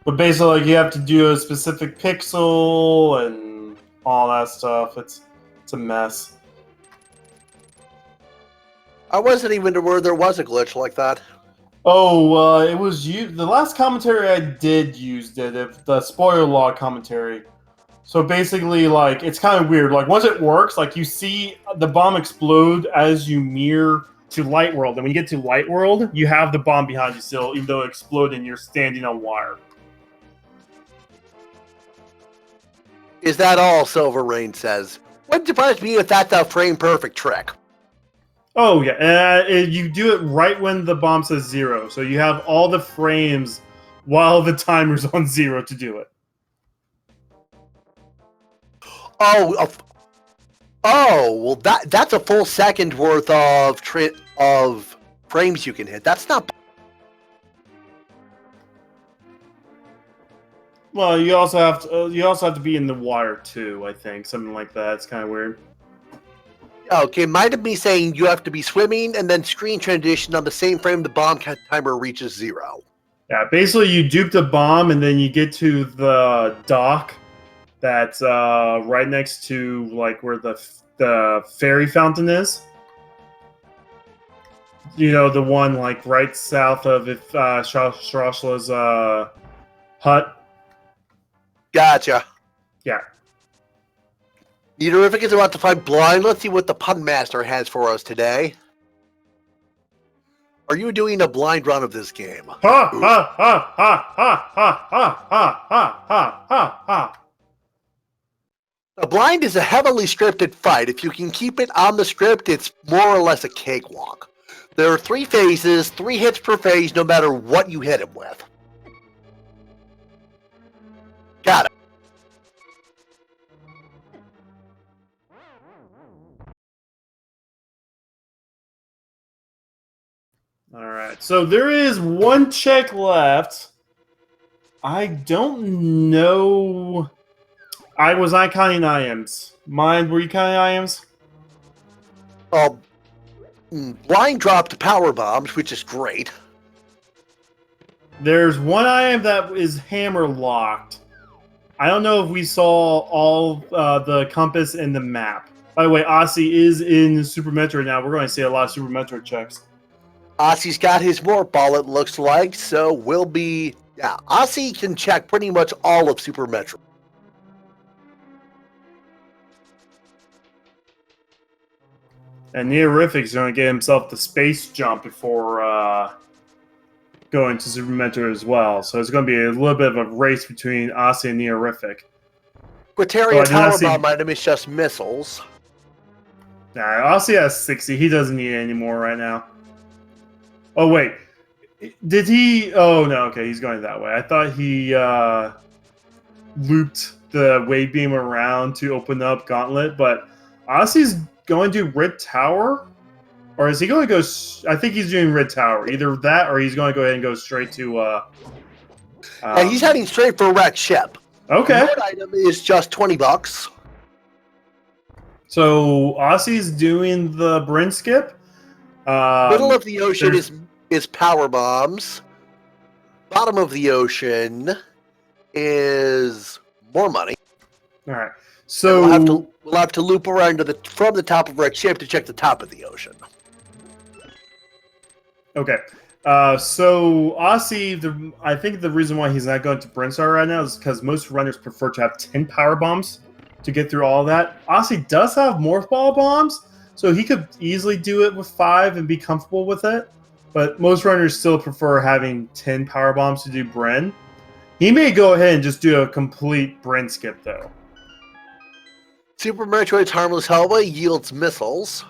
But basically, like, you have to do a specific pixel and all that stuff. It's a mess. I wasn't even aware there was a glitch like that. Oh, it was the last commentary I did use the spoiler log commentary. So basically, like, it's kind of weird. Like, once it works, like, you see the bomb explode as you mirror to Light World. And when you get to Light World, you have the bomb behind you still, even though it exploded and you're standing on wire. Is that all, Silver Rain says? Wouldn't surprise me if that's a frame-perfect trick. Oh, yeah. You do it right when the bomb says 0. So you have all the frames while the timer's on 0 to do it. Oh, Oh, well, that's a full second worth of frames you can hit. That's not. Well, you also have to be in the water too. I think something like that. It's kind of weird. Okay, might be saying you have to be swimming and then screen transition on the same frame the bomb timer reaches 0. Yeah, basically you dupe the bomb and then you get to the dock that's right next to like where the fairy fountain is. You know, the one like right south of Shroshala's hut. Gotcha. Yeah. Neaterific is about to find blind. Let's see what the pun master has for us today. Are you doing a blind run of this game? Ha ha ha ha ha ha ha ha ha ha ha ha. A blind is a heavily scripted fight. If you can keep it on the script, it's more or less a cakewalk. There are 3 phases, 3 hits per phase, no matter what you hit him with. Got it. All right. So there is one check left. I don't know. Was I counting IMs? Mine, were you counting IMs? Blind dropped power bombs, which is great. There's one IM that is hammer locked. I don't know if we saw all the compass and the map. By the way, Aussie is in Super Metroid now. We're going to see a lot of Super Metroid checks. Ossie's got his morph ball, it looks like, so we'll be... Yeah, Ossie can check pretty much all of Super Metroid. And Neorific's going to get himself the space jump before going to Super Metroid as well. So it's going to be a little bit of a race between Aussie and Neorific. Quaterian power bomb item is just missiles. Nah, Aussie has 60. He doesn't need it anymore right now. Oh, wait. Did he... Oh, no. Okay, he's going that way. I thought he looped the wave beam around to open up Gauntlet, but Aussie's going to Red Tower? Or is he going to go... I think he's doing Red Tower. Either that or he's going to go ahead and go straight to... and he's heading straight for a wrecked ship. Okay. The item is just $20. So Aussie's doing the Bryn skip. Middle of the ocean is power bombs. Bottom of the ocean is more money. All right. So we'll have to loop around from the top of wrecked ship to check the top of the ocean. Okay. So Aussie, I think the reason why he's not going to Brinstar right now is because most runners prefer to have 10 power bombs to get through all of that. Aussie does have morph ball bombs, so he could easily do it with 5 and be comfortable with it. But most runners still prefer having 10 power bombs to do Bryn. He may go ahead and just do a complete Bryn skip though. Super Metroid's harmless Helva yields missiles.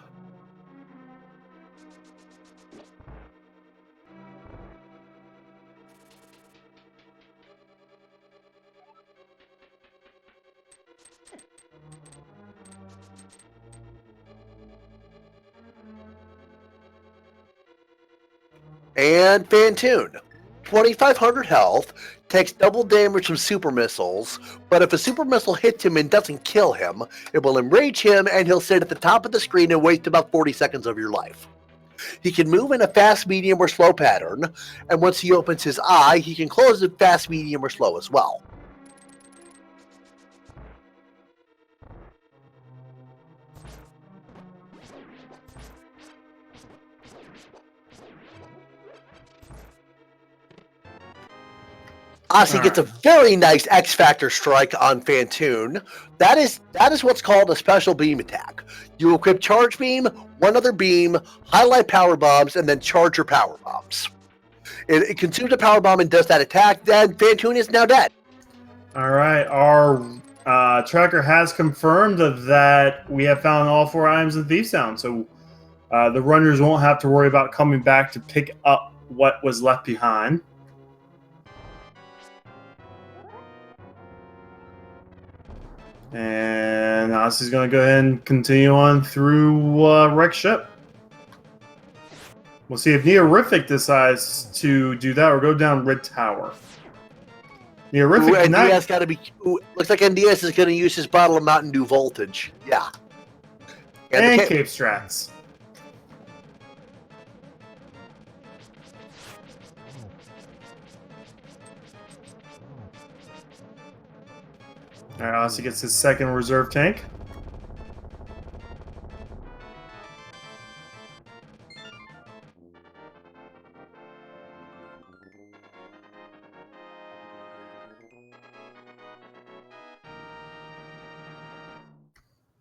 And Phantoon, 2,500 health, takes double damage from super missiles, but if a super missile hits him and doesn't kill him, it will enrage him and he'll sit at the top of the screen and waste about 40 seconds of your life. He can move in a fast, medium, or slow pattern, and once he opens his eye, he can close it fast, medium, or slow as well. Aussie gets a very nice X Factor strike on Phantoon. That is what's called a special beam attack. You equip charge beam, one other beam, highlight power bombs, and then charge your power bombs. It consumes a power bomb and does that attack. Then Phantoon is now dead. All right, our tracker has confirmed that we have found all 4 items in Thief Sound, so the runners won't have to worry about coming back to pick up what was left behind. And Ossie's going to go ahead and continue on through Wreck Ship. We'll see if Neorific decides to do that or go down Red Tower. Neorific NDS got to be. Looks like NDS is going to use his bottle of Mountain Dew Voltage. Yeah. And Cape Strats. Alright, Ossie gets his second reserve tank.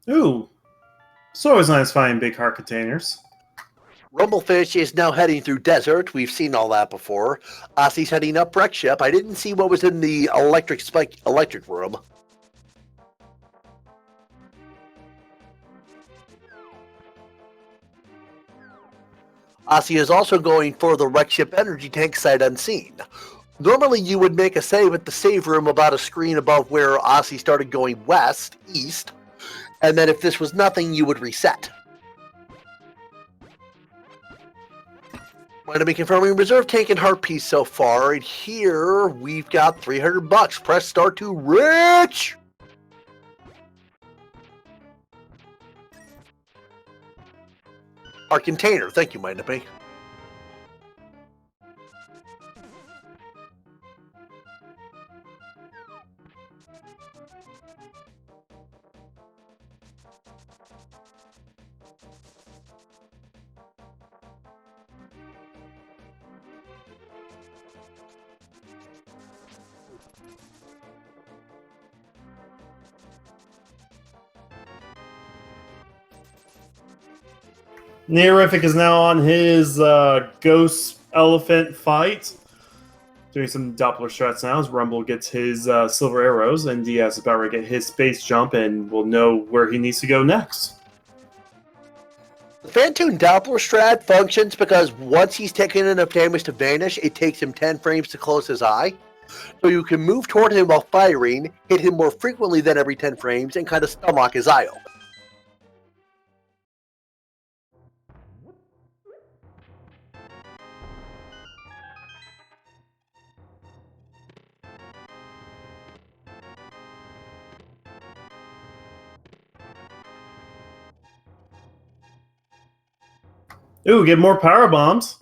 Ooh. It's always nice finding big heart containers. Rumblefish is now heading through desert. We've seen all that before. Ossie's heading up Wreck Ship. I didn't see what was in the electric room. Ossie is also going for the Wreck Ship energy tank sight unseen. Normally you would make a save at the save room about a screen above where Ossie started going east, and then if this was nothing, you would reset. I'm going to be confirming reserve tank and heart piece so far, and here we've got $300. Press start to rich! Our container, thank you, Mindapy. Neorific is now on his ghost elephant fight. Doing some Doppler strats now as Rumble gets his silver arrows, and Diaz is about to get his space jump and will know where he needs to go next. The Phantoon Doppler strat functions because once he's taken enough damage to vanish, it takes him 10 frames to close his eye. So you can move toward him while firing, hit him more frequently than every 10 frames, and kind of stomach his eye open. Ooh, get more power bombs.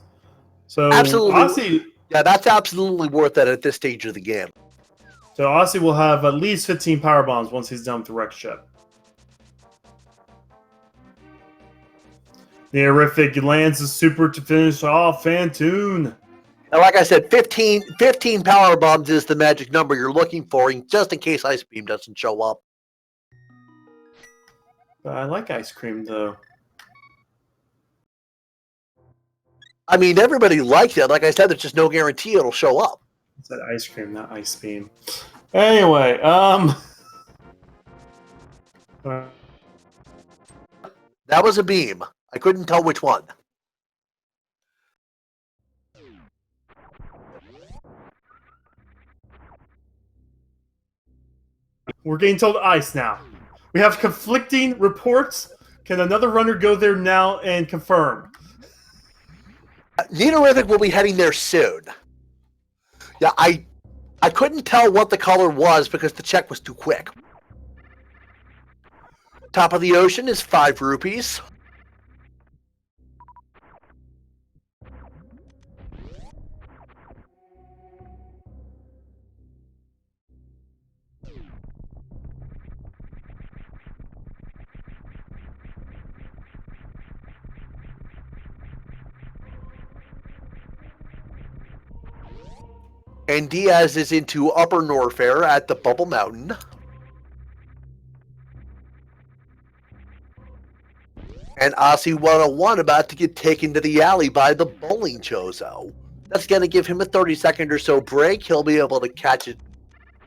So Absolutely. Ossie, yeah, that's absolutely worth it at this stage of the game. So Ossie will have at least 15 power bombs once he's done with the Wreck Ship. Neorific lands the super to finish off Phantoon. And like I said, 15 power bombs is the magic number you're looking for, just in case Ice Beam doesn't show up. But I like ice cream, though. I mean, everybody likes it. Like I said, there's just no guarantee it'll show up. I said ice cream, not ice beam. Anyway, That was a beam. I couldn't tell which one. We're getting told ice now. We have conflicting reports. Can another runner go there now and confirm? Neorific will be heading there soon. Yeah, I couldn't tell what the color was because the check was too quick. Top of the ocean is 5 rupees. And Diaz is into Upper Norfair at the Bubble Mountain. And Ossie 101 about to get taken to the alley by the bowling chozo. That's going to give him a 30-second or so break. He'll be able to catch it,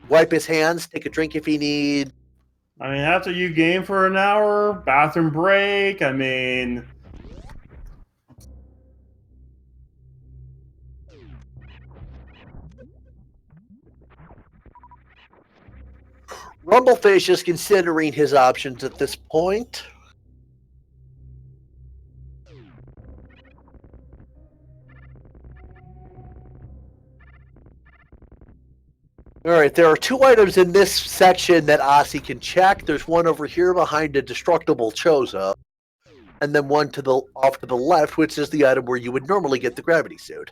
wipe his hands, take a drink if he needs. I mean, after you game for an hour, bathroom break, I mean... Rumblefish is considering his options at this point. Alright, there are 2 items in this section that Aussie can check. There's one over here behind a destructible Chozo, and then one off to the left, which is the item where you would normally get the gravity suit.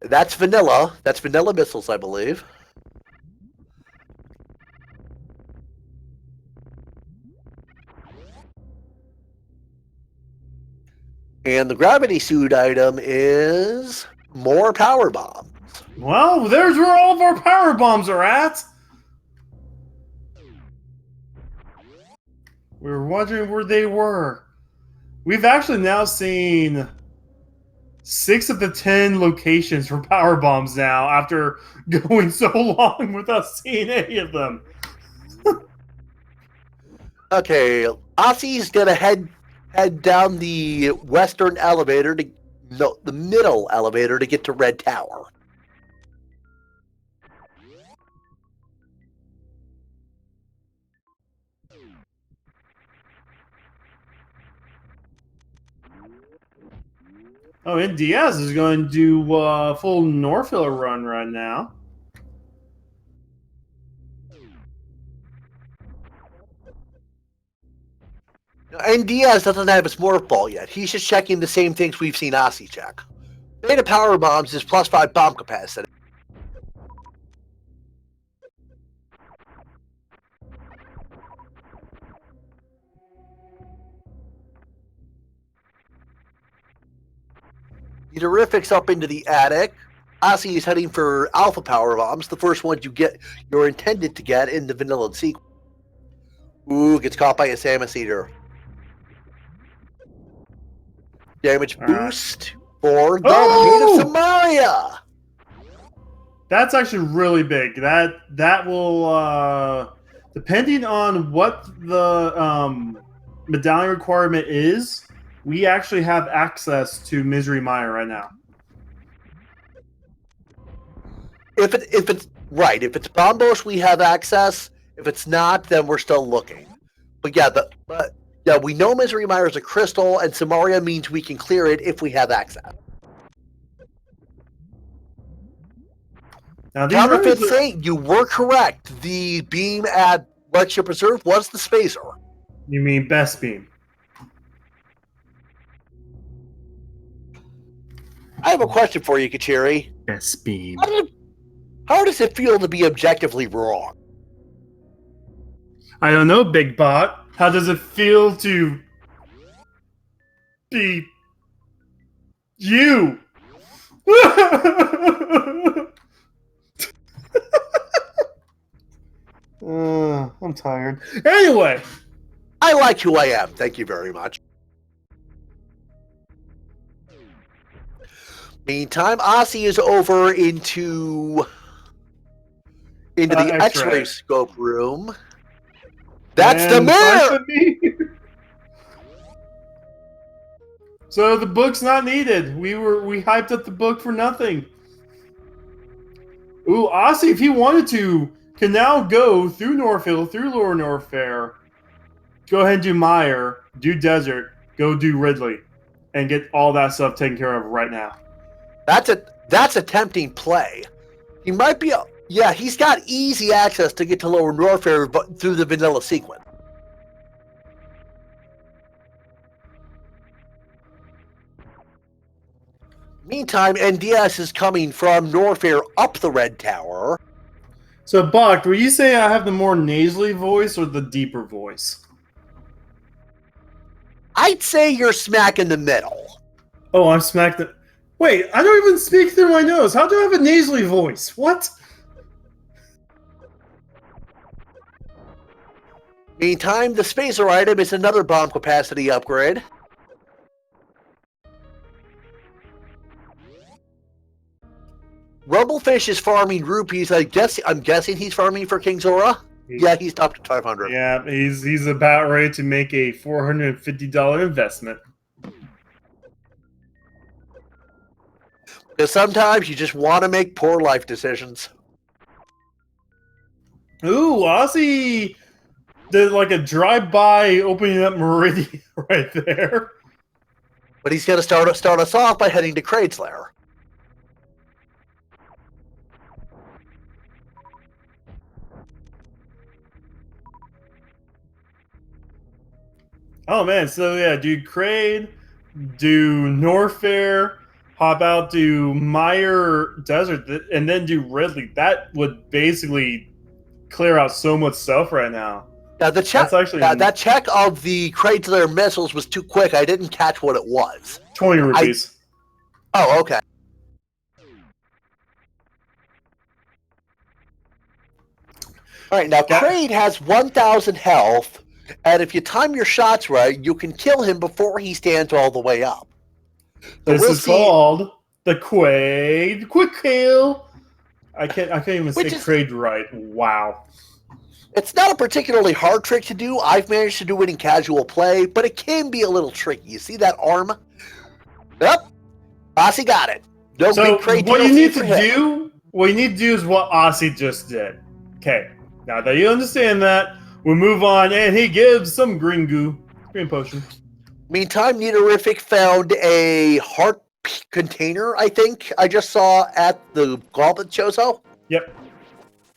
That's vanilla. That's vanilla missiles, I believe. And the gravity suit item is more power bombs. Well, there's where all of our power bombs are at. We were wondering where they were. We've actually now seen 6 of the 10 locations for power bombs now after going so long without seeing any of them. Okay, Aussie's gonna head down the western elevator the middle elevator to get to Red Tower. Oh, and Diaz is going to do full Norfair run right now. And Diaz doesn't have his morph ball yet. He's just checking the same things we've seen Aussie check. Beta power bombs is +5 bomb capacity. Terrific's up into the attic. Aussie is heading for alpha power bombs, the first ones you're intended to get in the vanilla sequence. Ooh, gets caught by a Samus Eater. Damage boost for the Gate of Samaria. That's actually really big. That will depending on what the medallion requirement is, we actually have access to Misery Mire right now. If it's Bombos, we have access. If it's not, then we're still looking. But yeah, we know Misery Mire is a crystal, and Samaria means we can clear it if we have access. Now, Counterfeit Saint, you were correct. The beam at Redship Reserve was the spacer. You mean Best Beam? I have a question for you, Kachiri. Best Beam. How does it feel to be objectively wrong? I don't know, Big Bot. How does it feel to be you? I'm tired. Anyway. I like who I am. Thank you very much. Meantime, Aussie is over into the X-ray scope room. That's the Mire! So the book's not needed. We hyped up the book for nothing. Ooh, Aussie, if he wanted to, can now go through Norfair, through Lower Norfair, go ahead and do Mire, do Desert, go do Ridley, and get all that stuff taken care of right now. That's a tempting play. He might be he's got easy access to get to Lower Norfair but through the vanilla sequence. Meantime, NDS is coming from Norfair up the Red Tower. So, Buck, were you saying I have the more nasally voice or the deeper voice? I'd say you're smack in the middle. Oh, I'm smack the... Wait, I don't even speak through my nose. How do I have a nasally voice? What? Meantime, the spacer item is another bomb capacity upgrade. Rumblefish is farming rupees. I'm guessing he's farming for King Zora. Yeah, he's up to 500. Yeah, he's about ready to make a $450 investment. Because sometimes you just want to make poor life decisions. Ooh, Aussie did like a drive-by opening up Meridian right there. But he's going to start us off by heading to Kraid's lair. Oh man, so yeah, do Kraid, do Norfair, hop out, do Mire Desert, and then do Ridley. That would basically clear out so much stuff right now. Now the check, That's actually that check of the Kraid's lair missiles was too quick. I didn't catch what it was. 20 rupees. Oh, okay. All right, now Kraid has 1,000 health, and if you time your shots right, you can kill him before he stands all the way up. So this is called the Kraid Quick Kill. I can't even say Kraid right. Wow. It's not a particularly hard trick to do. I've managed to do it in casual play, but it can be a little tricky. You see that arm? Yep. Aussie got it. No so big Kraid what you need to do is what Aussie just did. Okay. Now that you understand that, we'll move on, and he gives some green goo. Green potion. Meantime, Nitorific found a heart container, I think I just saw at the Gauntlet Chozo. Yep.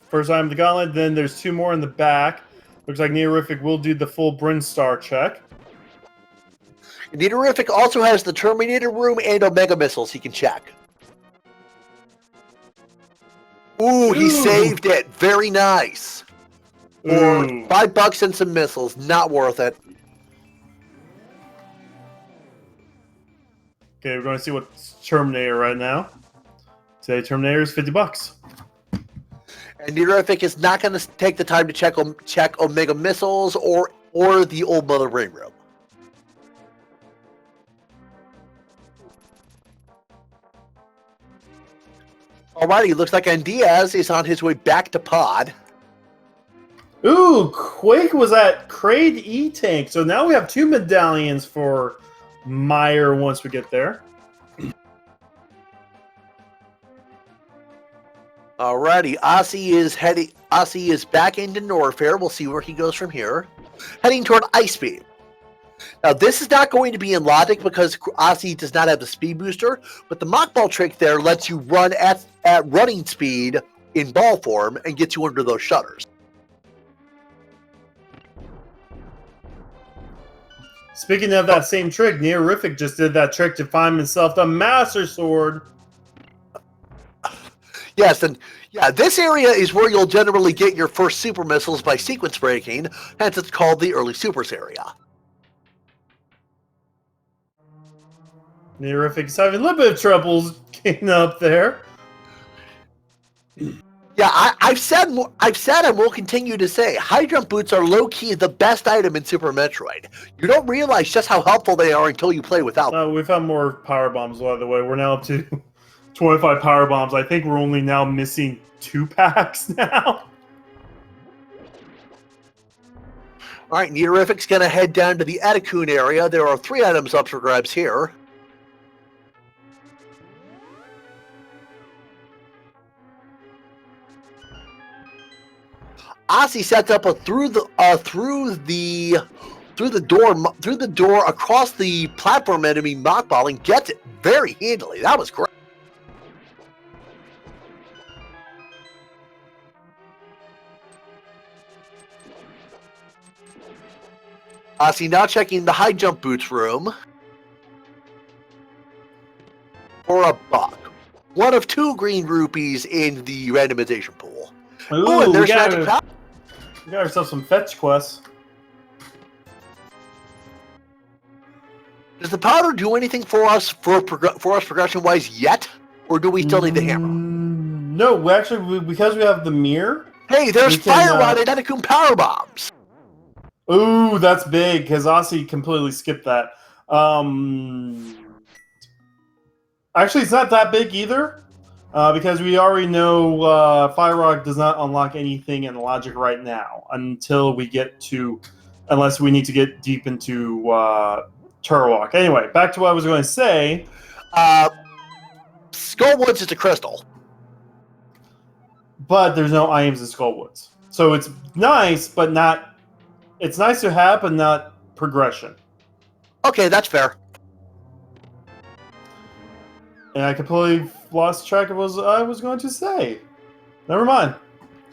First item of the Gauntlet, then there's 2 more in the back. Looks like Nitorific will do the full Bryn Star check. Nitorific also has the Terminator room and Omega missiles he can check. Ooh, he saved it. Very nice. For $5 and some missiles. Not worth it. Okay, we're going to see what's Terminator right now. Today, Terminator is $50. And Nitorific is not going to take the time to check Omega missiles or the Old Mother Ring room. Alrighty, looks like Diaz is on his way back to Pod. Ooh, Quake was at Kraid E-Tank. So now we have 2 medallions for Mire once we get there. Alrighty, Aussie is back into Norfair. We'll see where he goes from here. Heading toward Ice Beam. Now, this is not going to be in logic because Aussie does not have the speed booster, but the mock ball trick there lets you run at running speed in ball form and gets you under those shutters. Speaking of that same trick, Nitorific just did that trick to find himself the Master Sword. Yes, and yeah, this area is where you'll generally get your first super missiles by sequence breaking, hence it's called the early supers area. Nitorific is having a little bit of troubles getting up there. Yeah, I've said and will continue to say, high jump boots are low-key the best item in Super Metroid. You don't realize just how helpful they are until you play without them. We've had more power bombs, by the way. We're now up to 25 power bombs. I think we're only now missing 2 packs now. All right, Nitorific's going to head down to the Etikun area. There are 3 items up for grabs here. Aussie sets up through the door across the platform enemy mockball and gets it very handily. That was great. Aussie now checking the high jump boots room for $1. 1 of 2 green rupees in the randomization pool. Ooh, and there's we got ourselves some fetch quests. Does the powder do anything for us progression-wise yet, or do we still need the hammer? No, because we have the Mire. Hey, there's Fire Rod and Etikun power bombs. Ooh, that's big because Aussie completely skipped that. Actually, it's not that big either. Because we already know Fire Rock does not unlock anything in logic right now until we get to, unless we need to get deep into Turlock. Anyway, back to what I was going to say. Skullwoods is a crystal. But there's no items in Skullwoods. So it's nice, but not... It's nice to have, but not progression. Okay, that's fair. And I completely lost track of what I was going to say. Never mind.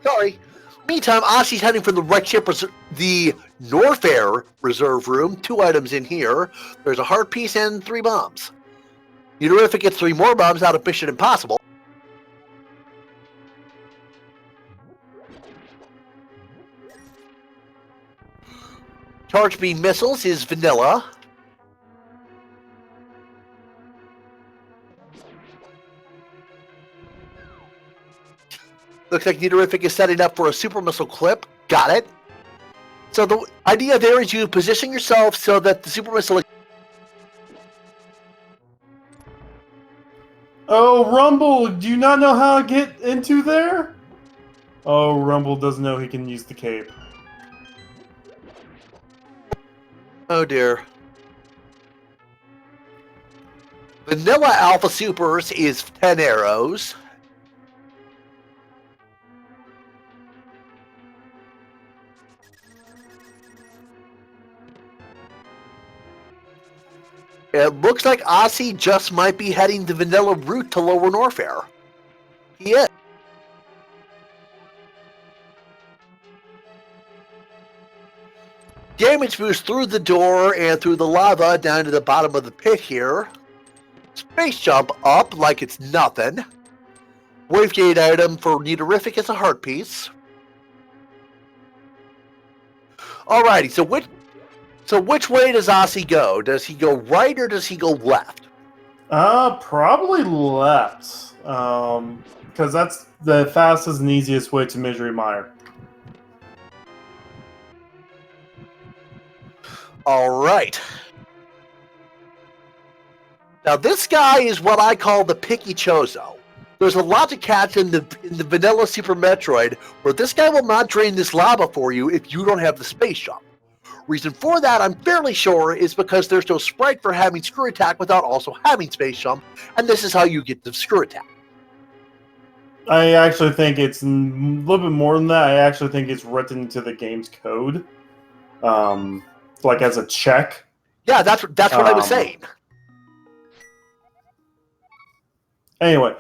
Sorry. Meantime, Ossie's heading for the wreck ship, the Norfair reserve room. 2 items in here. There's a heart piece and 3 bombs. Neaterific gets 3 more bombs out of Mission Impossible. Charge beam missiles is vanilla. Looks like Neaterific is setting up for a super missile clip. Got it. So the idea there is you position yourself so that the super missile... Oh, Rumble, do you not know how to get into there? Oh, Rumble doesn't know he can use the cape. Oh dear. Vanilla Alpha Supers is 10 arrows. It looks like Ossie just might be heading the vanilla route to Lower Norfair. He is. Damage boost through the door and through the lava down to the bottom of the pit here. Space jump up like it's nothing. Wavegate item for Neaterific is a heart piece. Alrighty, so which way does Ossie go? Does he go right or does he go left? Probably left. Because that's the fastest and easiest way to measure Mire. Alright. Now this guy is what I call the picky chozo. There's a lot to catch in the vanilla Super Metroid where this guy will not drain this lava for you if you don't have the space jump. Reason for that, I'm fairly sure, is because there's no sprite for having screw attack without also having space jump, and this is how you get the screw attack. I actually think it's a little bit more than that. I actually think it's written into the game's code, like as a check. Yeah, that's what I was saying. Anyway,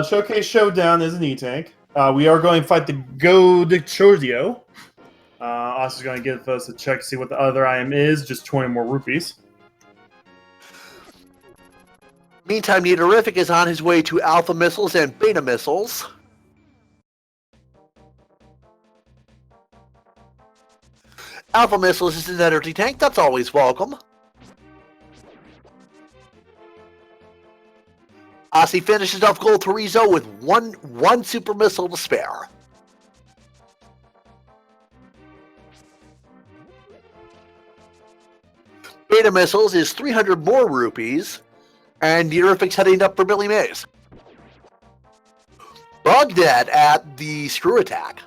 Showcase Showdown is an E-Tank. We are going to fight the Godicchordio. Ossie's going to give us a check to see what the other item is. Just 20 more rupees. Meantime, Neaterific is on his way to Alpha Missiles and Beta Missiles. Alpha Missiles is an energy tank. That's always welcome. Ossie finishes off Gold Torizo with one super missile to spare. Beta Missiles is 300 more rupees, and Neaterific's heading up for Billy Mays. Bugnet at the screw attack.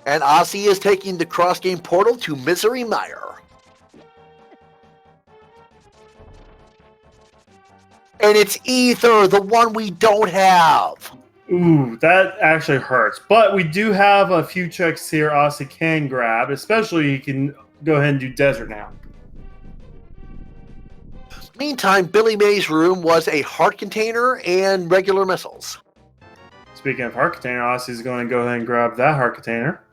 And Ossie is taking the cross-game portal to Misery Mire. And it's Ether, the one we don't have. Ooh, that actually hurts. But we do have a few checks here Ossie can grab. Especially he can go ahead and do Desert now. Meantime, Billy May's room was a heart container and regular missiles. Speaking of heart container, Ossie's going to go ahead and grab that heart container.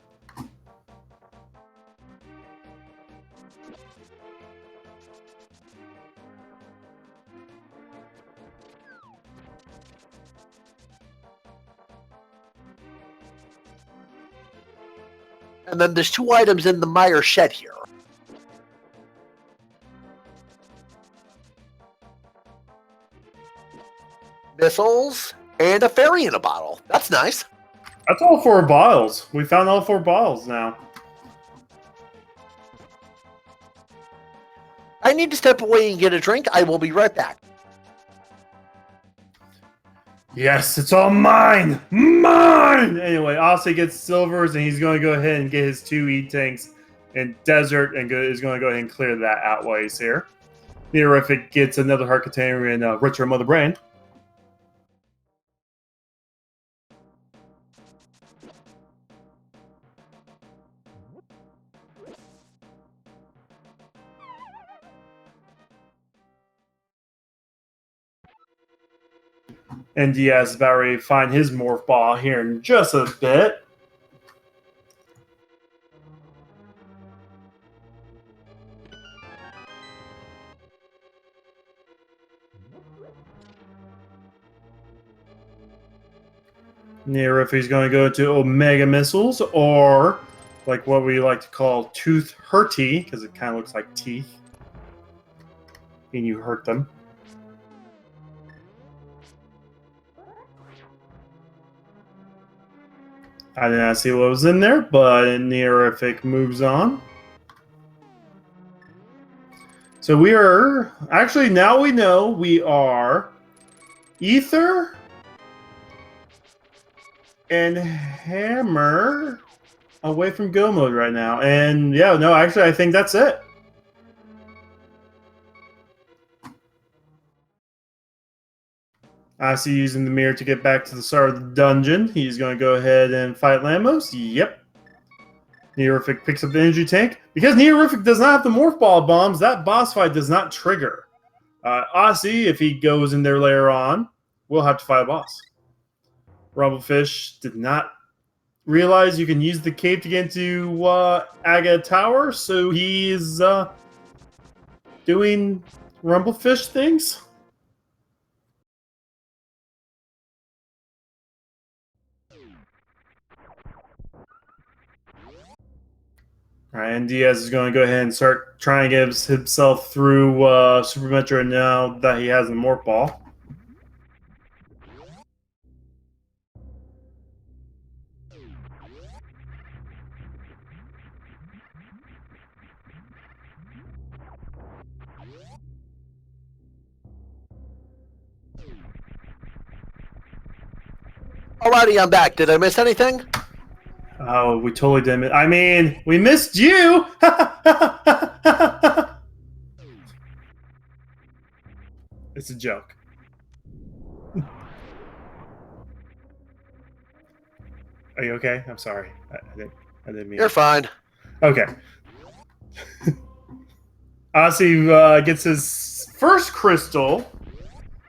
And then there's 2 items in the Mire shed here. Missiles and a fairy in a bottle. That's nice. That's all 4 bottles. We found all 4 bottles now. I need to step away and get a drink. I will be right back. Yes, it's all mine! Mine! Anyway, Ossie gets silvers, and he's going to go ahead and get his 2 E-Tanks in desert and is going to go ahead and clear that out while he's here. Neorific gets another heart container in Retro Mother Brain. And Diaz is about ready to find his morph ball here in just a bit. Neorific's going to go to Omega Missiles, or like what we like to call Tooth Hurty, because it kind of looks like teeth. And you hurt them. I did not see what was in there, but Neorific moves on. So we are... Actually, now we know we are Ether and Hammer away from Go mode right now. And yeah, no, actually, I think that's it. I see using the mirror to get back to the start of the dungeon. He's going to go ahead and fight Lamos. Yep. Neorific picks up the energy tank. Because Neorific does not have the Morph Ball bombs, that boss fight does not trigger. Aussie, if he goes in there later on, will have to fight a boss. Rumblefish did not realize you can use the cape to get into Aga Tower, so he's doing Rumblefish things. All right, and Diaz is going to go ahead and start trying to get himself through Super Metroid now that he has the Morph Ball. Alrighty, I'm back. Did I miss anything? Oh, we totally didn't. I mean, we missed you! It's a joke. Are you okay? I'm sorry. I didn't mean You're fine. Okay. Aussie gets his first crystal.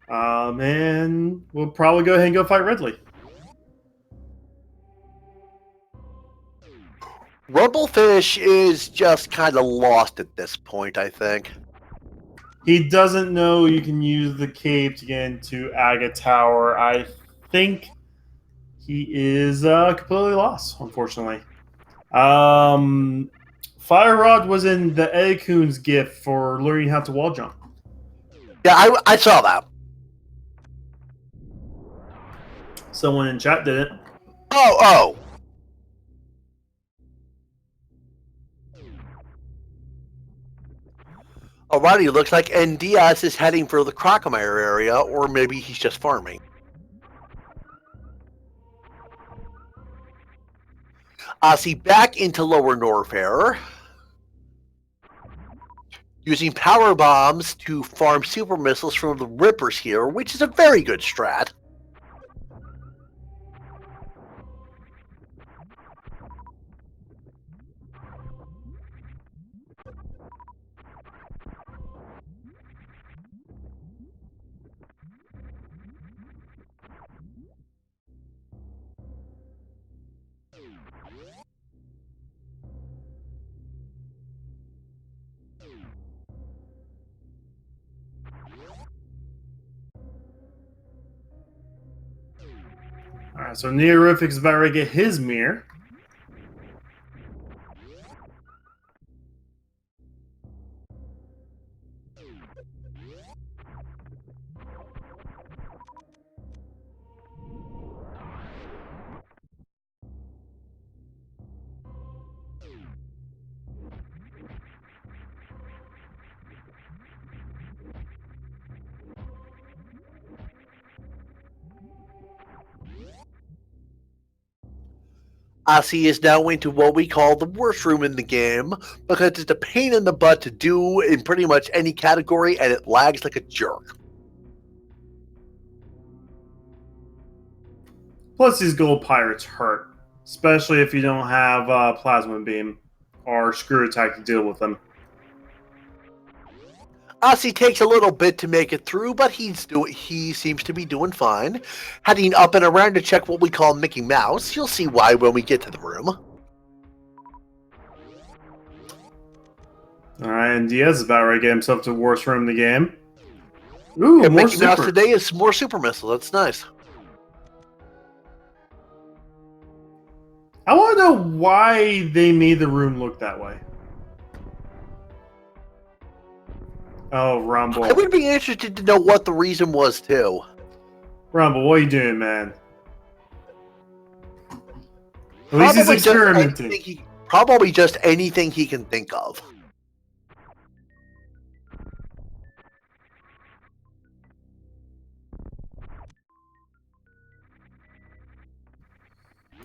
And we'll probably go ahead and go fight Ridley. Rumblefish is just kind of lost at this point, I think. He doesn't know you can use the cape to get into Aga Tower. I think he is completely lost, unfortunately. Fire Rod was in the Eddie gift for learning how to wall jump. Yeah, I saw that. Someone in chat did it. Oh. Alrighty, looks like NDS is heading for the Crocomire area, or maybe he's just farming. See, back into Lower Norfair. Using power bombs to farm super missiles from the Rippers here, which is a very good strat. Alright, so Neorific's about to get his mirror. Asi is now into what we call the worst room in the game because it's a pain in the butt to do in pretty much any category and it lags like a jerk. Plus, these gold pirates hurt, especially if you don't have plasma beam or screw attack to deal with them. Asi takes a little bit to make it through, but he seems to be doing fine. Heading up and around to check what we call Mickey Mouse. You'll see why when we get to the room. Alright, and Diaz is about ready to get himself to the worst room in the game. Ooh, Yeah, more Mickey Mouse super. today is more super missile. That's nice. I want to know why they made the room look that way. Oh, Rumble. I would be interested to know what the reason was, too. Rumble, what are you doing, man? At least he's experimenting. Probably just anything he can think of.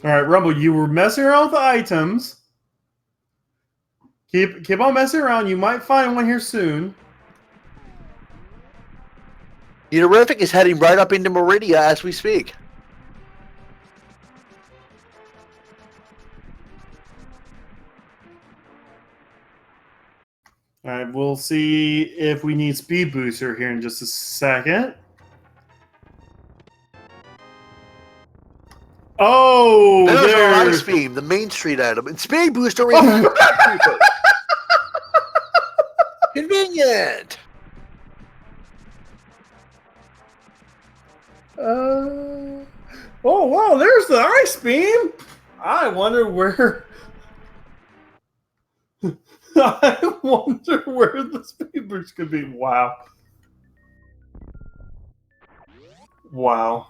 Alright, Rumble, you were messing around with the items. Keep on messing around. You might find one here soon. Uniterific is heading right up into Meridia as we speak. Alright, we'll see if we need speed booster here in just a second. Oh, There's our there's... ice beam, the Main Street item, and speed booster is convenient. Oh wow, there's the ice beam. I wonder where. I wonder where the speed boost could be. Wow. Wow.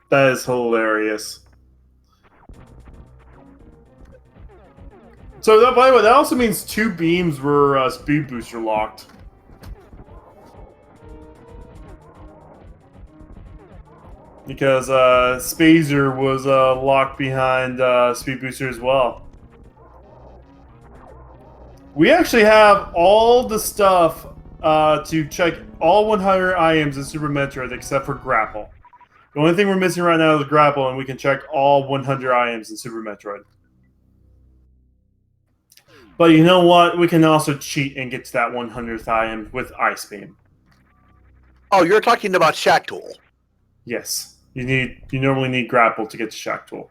That is hilarious. So, that, by the way, that also means 2 beams were speed booster locked. Because Spazer was locked behind speed booster as well. We actually have all the stuff to check all 100 items in Super Metroid except for Grapple. The only thing we're missing right now is Grapple, and we can check all 100 items in Super Metroid. But you know what? We can also cheat and get to that 100th item with Ice Beam. Oh, you're talking about Shack Tool. Yes. You normally need Grapple to get to Shack Tool.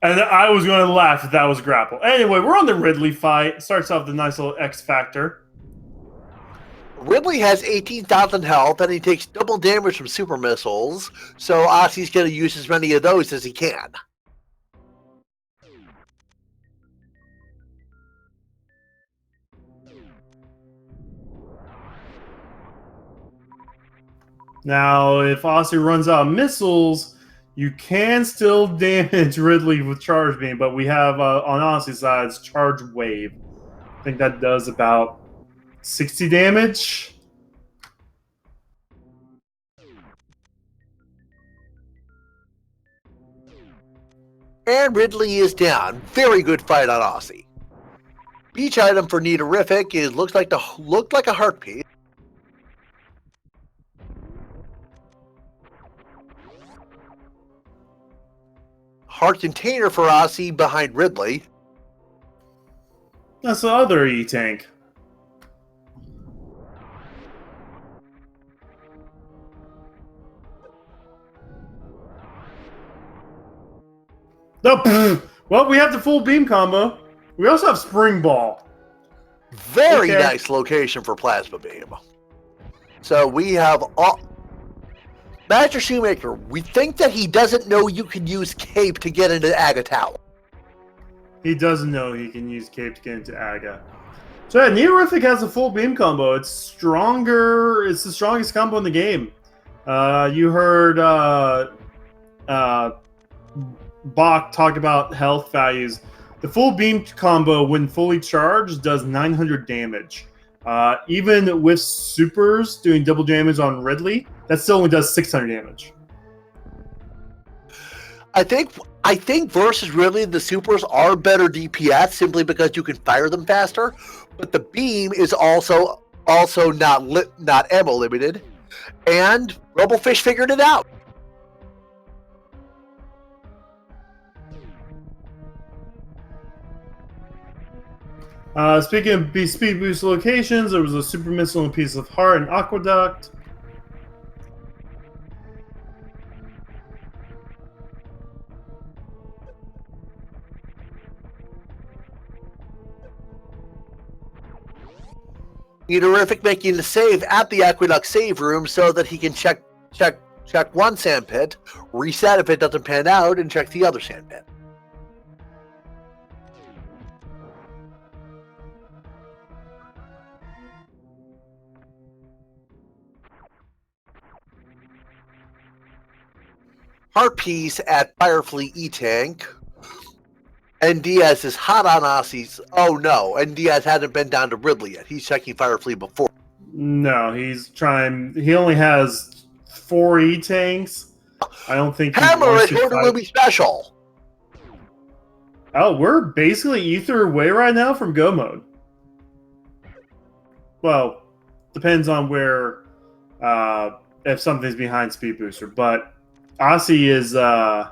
And I was going to laugh if that was Grapple. Anyway, we're on the Ridley fight. Starts off with a nice little X Factor. Ridley has 18,000 health, and he takes double damage from super missiles, so Asi's going to use as many of those as he can. Now, if Aussie runs out of missiles, you can still damage Ridley with Charge Beam, but we have, on Aussie's side, Charge Wave. I think that does about 60 damage. And Ridley is down. Very good fight on Aussie. Beach item for Niterific is looked like a heart piece. Heart container for Aussie behind Ridley. That's the other E-Tank. Oh, well, we have the full beam combo. We also have Spring Ball. Very nice location for Plasma Beam. So we have all... Master Shoemaker, we think that he doesn't know you can use Cape to get into Aga Tower. He doesn't know he can use Cape to get into Aga. So yeah, Neorific has a full beam combo. It's stronger. It's the strongest combo in the game. You heard Bach talk about health values. The full beam combo, when fully charged, does 900 damage. Even with supers doing double damage on Ridley, that still only does 600 damage. I think versus Ridley, the supers are better DPS simply because you can fire them faster, but the beam is also not ammo limited, and Robofish figured it out. Speaking of speed boost locations, there was a super missile and a piece of heart and aqueduct. Uniterific making the save at the aqueduct save room so that he can check one sandpit, reset if it doesn't pan out, and check the other sandpit. Heart piece at Firefly E-Tank. And Diaz is hot on Aussies. Oh no, and Diaz hasn't been down to Ridley yet. He's checking Firefly before. No, he's trying. He only has 4 E-Tanks. I don't think Hammer is going to be special. Oh, we're basically ether away right now from go mode. Well, depends on where, if something's behind speed booster, but Aussie is, there's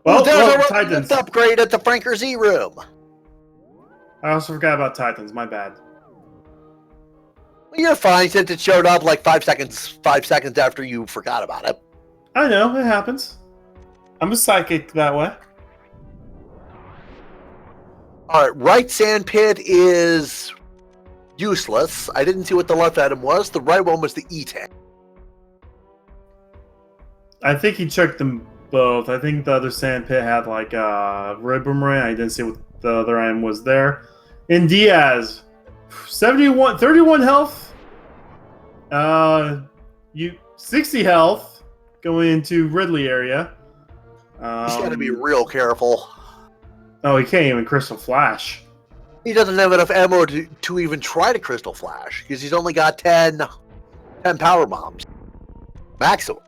a Titans upgrade at the Franker Z room. I also forgot about Titans, my bad. Well, you're fine since it showed up like 5 seconds after you forgot about it. I know, it happens. I'm a psychic that way. Alright, right sandpit is useless. I didn't see what the left item was. The right one was the E-Tank. I think he checked them both. I think the other sandpit had like a red boomerang. I didn't see what the other item was there. And Diaz, 31 health. 60 health going into Ridley area. He's got to be real careful. Oh, he can't even Crystal Flash. He doesn't have enough ammo to even try to Crystal Flash because he's only got 10 power bombs maximum.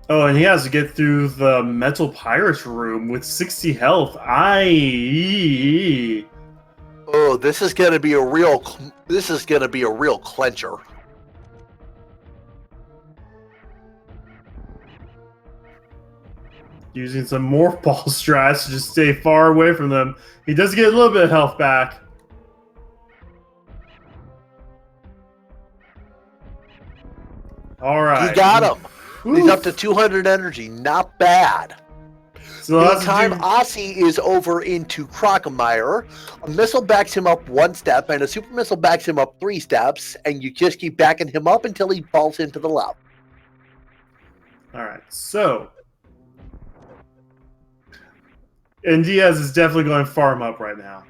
Oh, and he has to get through the Metal Pirates room with 60 health. Oh, this is gonna be a real clencher. Using some morph ball strats to just stay far away from them. He does get a little bit of health back. All right, he got him. Oof. He's up to 200 energy. Not bad. So meantime, Aussie is over into Crocomire. A missile backs him up 1 step, and a super missile backs him up 3 steps, and you just keep backing him up until he falls into the lava. All right, so and Diaz is definitely going farm up right now.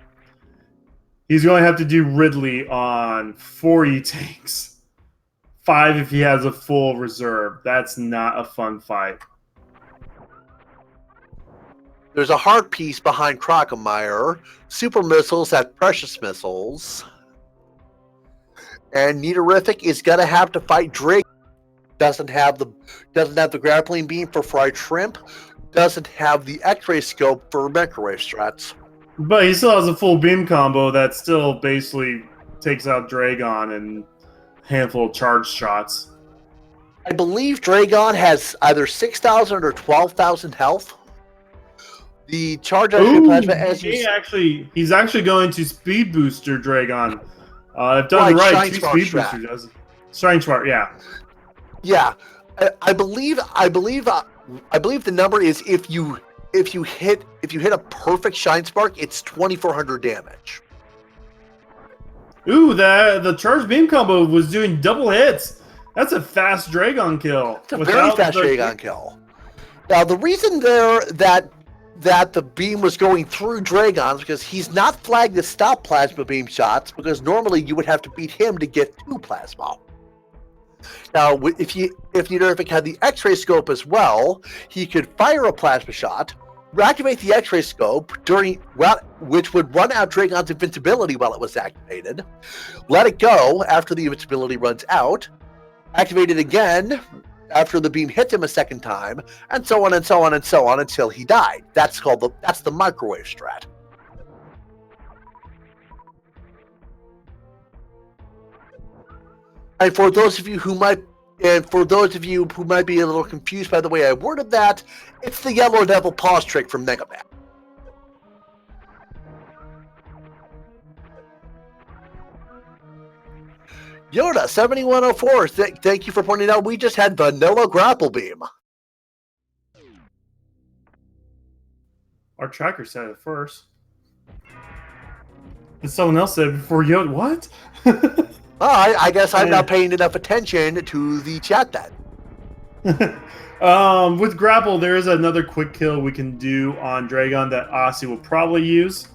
He's going to have to do Ridley on 4 E-Tanks. 5 if he has a full reserve. That's not a fun fight. There's a heart piece behind Crocomire. Super missiles at precious missiles. And Niterific is gonna have to fight Drake. Doesn't have the grappling beam for fried shrimp. Doesn't have the X-ray scope for microwave strats. But he still has a full beam combo that still basically takes out Dragon and handful of charge shots. I believe Dragon has either 6,000 or 12,000 health. The charge plasma he's actually going to speed booster Dragon. If done right, 2 speed booster does. Shine Smart, yeah. Yeah, I believe the number is if you hit a perfect Shine Spark, it's 2,400 damage. Ooh, the charge beam combo was doing double hits. That's a fast Dragon kill. It's a very fast Dragon kill. Now, the reason that the beam was going through Dragon is because he's not flagged to stop plasma beam shots, because normally you would have to beat him to get to plasma. Now, if Niterific had the X-ray scope as well, he could fire a plasma shot, Reactivate the X-ray scope which would run out Dragon's invincibility while it was activated. Let it go after the invincibility runs out. Activate it again after the beam hits him a second time, and so on and so on and so on until he died. That's the microwave strat. And for those of you who might be a little confused by the way I worded that, it's the Yellow Devil pause trick from Mega Man. Yoda 7104, thank you for pointing out we just had vanilla grapple beam. Our tracker said it first. And someone else said it before Yoda. What? I guess I'm not paying enough attention to the chat then. With grapple, there is another quick kill we can do on Dragon that Aussie will probably use.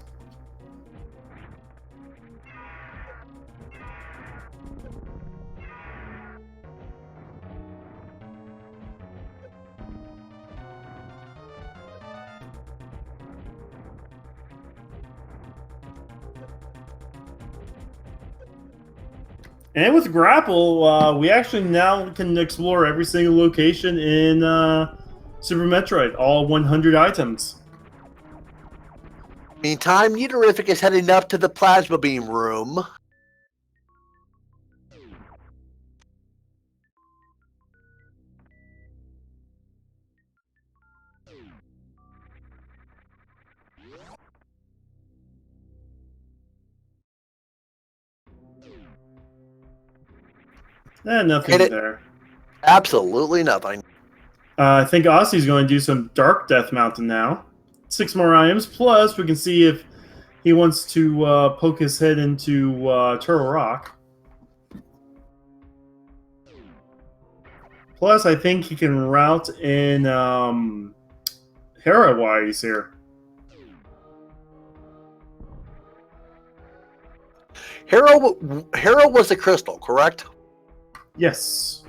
And with grapple, we actually now can explore every single location in Super Metroid, all 100 items. Meantime, Nitorific is heading up to the plasma beam room. Nothing there. Absolutely nothing. I think Aussie's going to do some Dark Death Mountain now. 6 more items, plus we can see if he wants to poke his head into Turtle Rock. Plus, I think he can route in Hera while he's here. Hera was a crystal, correct? Yes.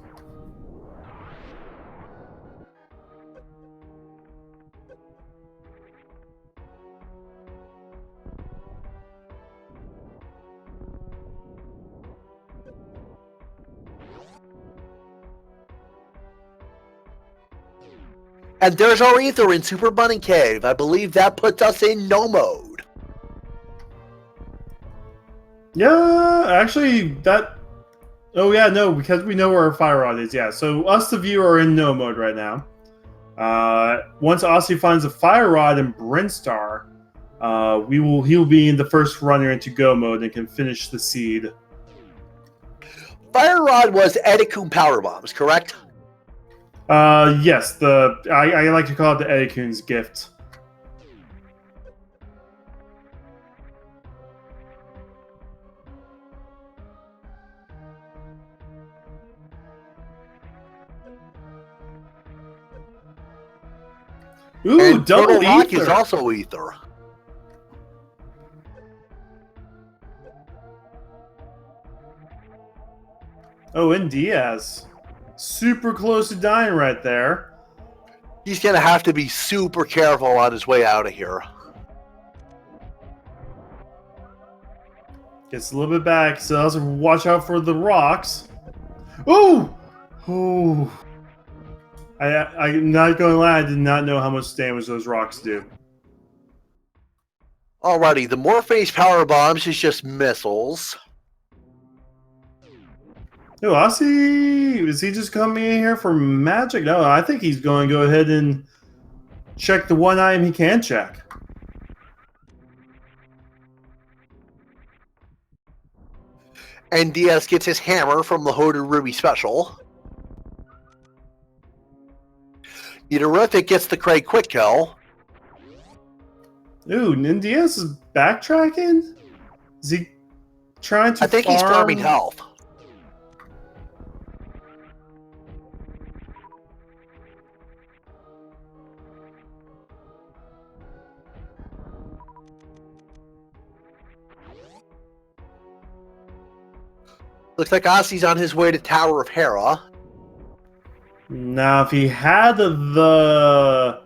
And there's our ether in Super Bunny Cave. I believe that puts us in no mode. Yeah, actually, that... Oh, yeah, no, because we know where our fire rod is, yeah. So us, the viewer, are in no mode right now. Once Aussie finds a fire rod in Brinstar, he'll be in the first runner into go mode and can finish the seed. Fire rod was Edikun power bombs, correct? Yes, I like to call it the Edikun's gift. Ooh, and double Turtle Rock ether. is also ether. Oh, and Diaz. Super close to dying right there. He's going to have to be super careful on his way out of here. Gets a little bit back, so also watch out for the rocks. Ooh! Ooh. I'm not going to lie, I did not know how much damage those rocks do. Alrighty, the Morpheus power bombs is just missiles. No, Aussie, is he just coming in here for magic? No, I think he's going to go ahead and check the one item he can check. And Diaz gets his hammer from the Hooded Ruby Special. Nitorific gets the Kraid quick kill. Ooh, Diaz is backtracking? Is he trying to I think he's farming health. Looks like Aussie's on his way to Tower of Hera. Now, if he had the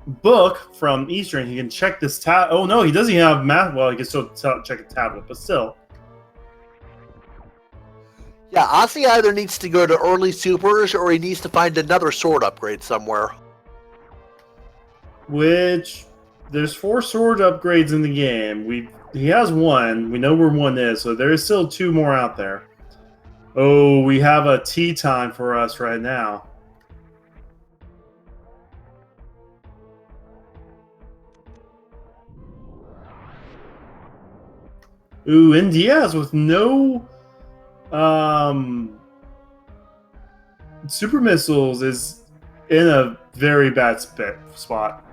book from Eastern. He can check this tab. Oh no, he doesn't even have math. Well, he can still check a tablet, but still. Yeah, Ozzy either needs to go to early supers or he needs to find another sword upgrade somewhere. Which there's 4 sword upgrades in the game. He has 1. We know where 1 is, so there is still 2 more out there. Oh, we have a tea time for us right now. Ooh, and Diaz with no super missiles is in a very bad spot.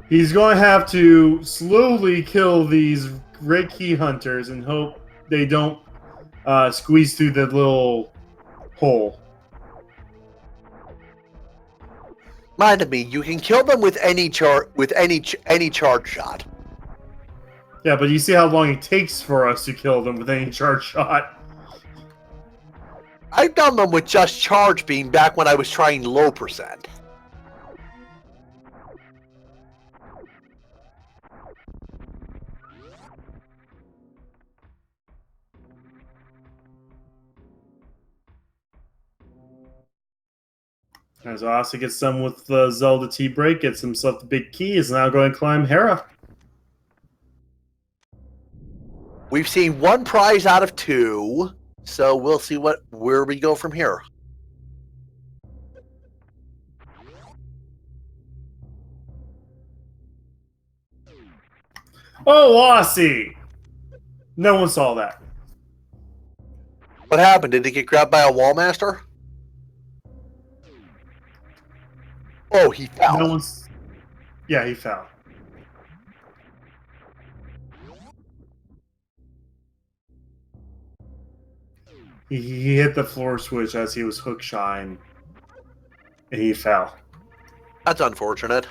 He's going to have to slowly kill these great key hunters and hope they don't squeeze through the little hole. Mind me, you can kill them with any charge shot. Yeah, but you see how long it takes for us to kill them with any charge shot. I've done them with just charge beam back when I was trying low percent. As Asa gets done with the Zelda tea break, gets himself the big key, is now going to climb Hera. We've seen 1 prize out of 2, so we'll see where we go from here. Oh, Aussie! No one saw that. What happened? Did he get grabbed by a wall master? Oh, he fell. No one's. Yeah, he fell. He hit the floor switch as he was hook shy, and he fell. That's unfortunate.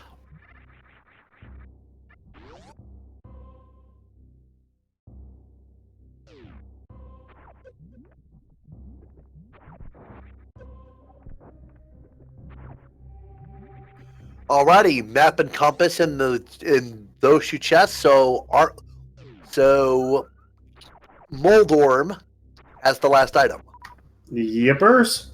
Alrighty, map and compass in those 2 chests. So Moldorm as the last item. Yippers.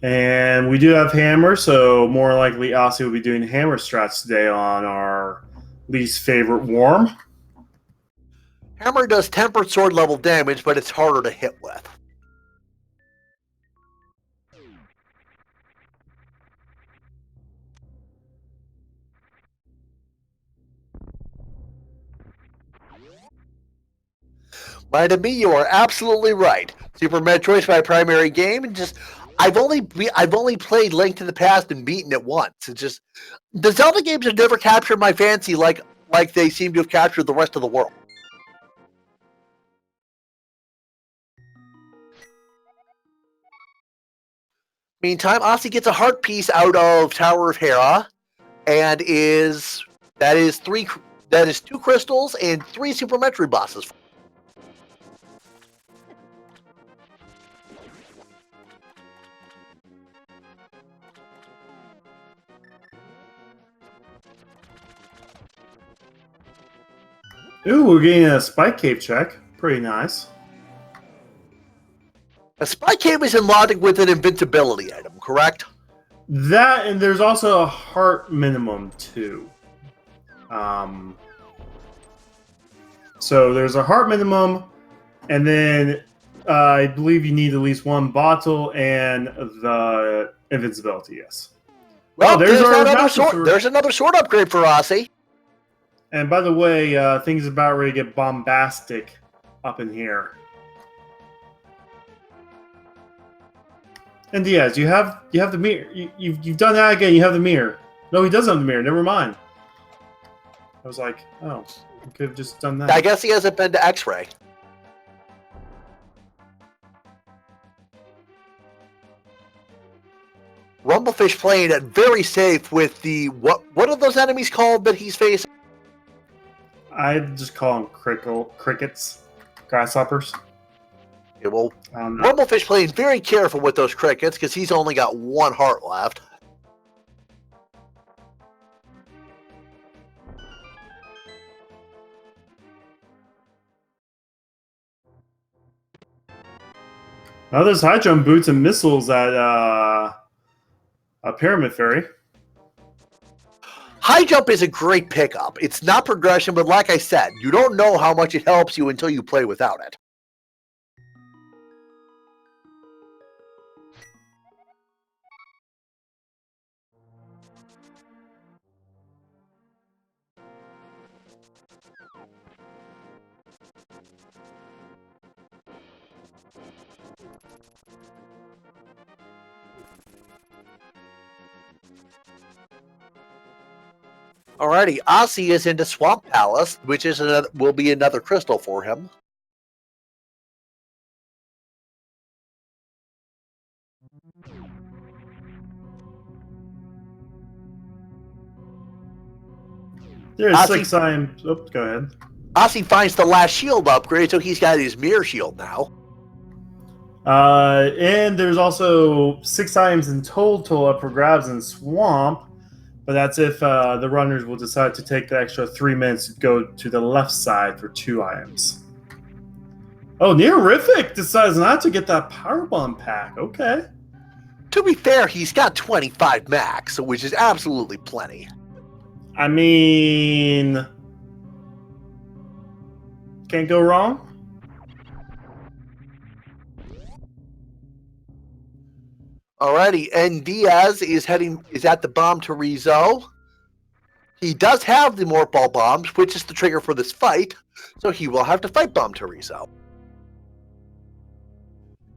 And we do have hammer, so more likely Aussie will be doing hammer strats today on our least favorite worm. Hammer does tempered sword level damage, but it's harder to hit with. Mind me, you are absolutely right. Super Metroid is my primary game, and I've only played Link to the Past and beaten it once. It's just the Zelda games have never captured my fancy like they seem to have captured the rest of the world. Meantime, Ozzy gets a heart piece out of Tower of Hera, and that is 2 crystals and 3 Super Metroid bosses. Ooh, we're getting a Spike Cave check. Pretty nice. A Spike Cave is unlocked with an invincibility item, correct? That, and there's also a heart minimum, too. So there's a heart minimum, and then I believe you need at least 1 bottle and the invincibility, yes. Well, there's another sword upgrade for Ozzy. And by the way, things are about ready to get bombastic up in here. And Diaz, you have the mirror. You've done that again. You have the mirror. No, he doesn't have the mirror. Never mind. I was like, oh, we could have just done that. I guess he hasn't been to X-Ray. Rumblefish playing it very safe with the what are those enemies called that he's facing? I just call them crickets, grasshoppers. Okay, well, No. Rumblefish playing very careful with those crickets because he's only got 1 heart left. Now there's high jump boots and missiles at a Pyramid Fairy. High jump is a great pickup. It's not progression, but like I said, you don't know how much it helps you until you play without it. Alrighty, Aussie is into Swamp Palace, which is will be another crystal for him. There's Aussie- 6 items. Oh, go ahead. Aussie finds the last shield upgrade, so he's got his Mire shield now. And there's also 6 items in total up for grabs in Swamp, but that's if the runners will decide to take the extra 3 minutes to go to the left side for 2 items. Oh, Neorific decides not to get that Powerbomb pack. Okay. To be fair, he's got 25 max, which is absolutely plenty. I mean, can't go wrong. Alrighty, and Diaz is at the bomb to Rizzo. He does have the Morph Ball bombs, which is the trigger for this fight, so he will have to fight Bomb Rizzo.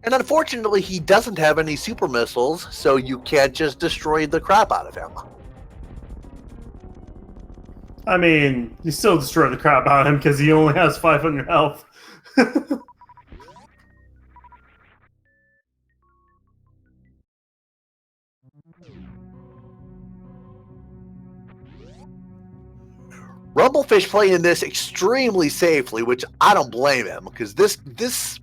And unfortunately, he doesn't have any super missiles, so you can't just destroy the crap out of him. I mean, you still destroy the crap out of him because he only has 500 health. Rumblefish playing this extremely safely, which I don't blame him, because this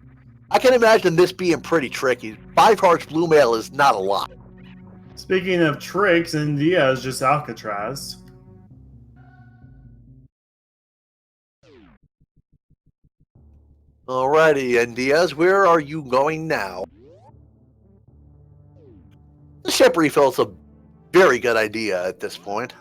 I can imagine this being pretty tricky. 5 hearts blue mail is not a lot. Speaking of tricks, and Diaz just Alcatraz. Alrighty, and Diaz, where are you going now? The ship refill is a very good idea at this point.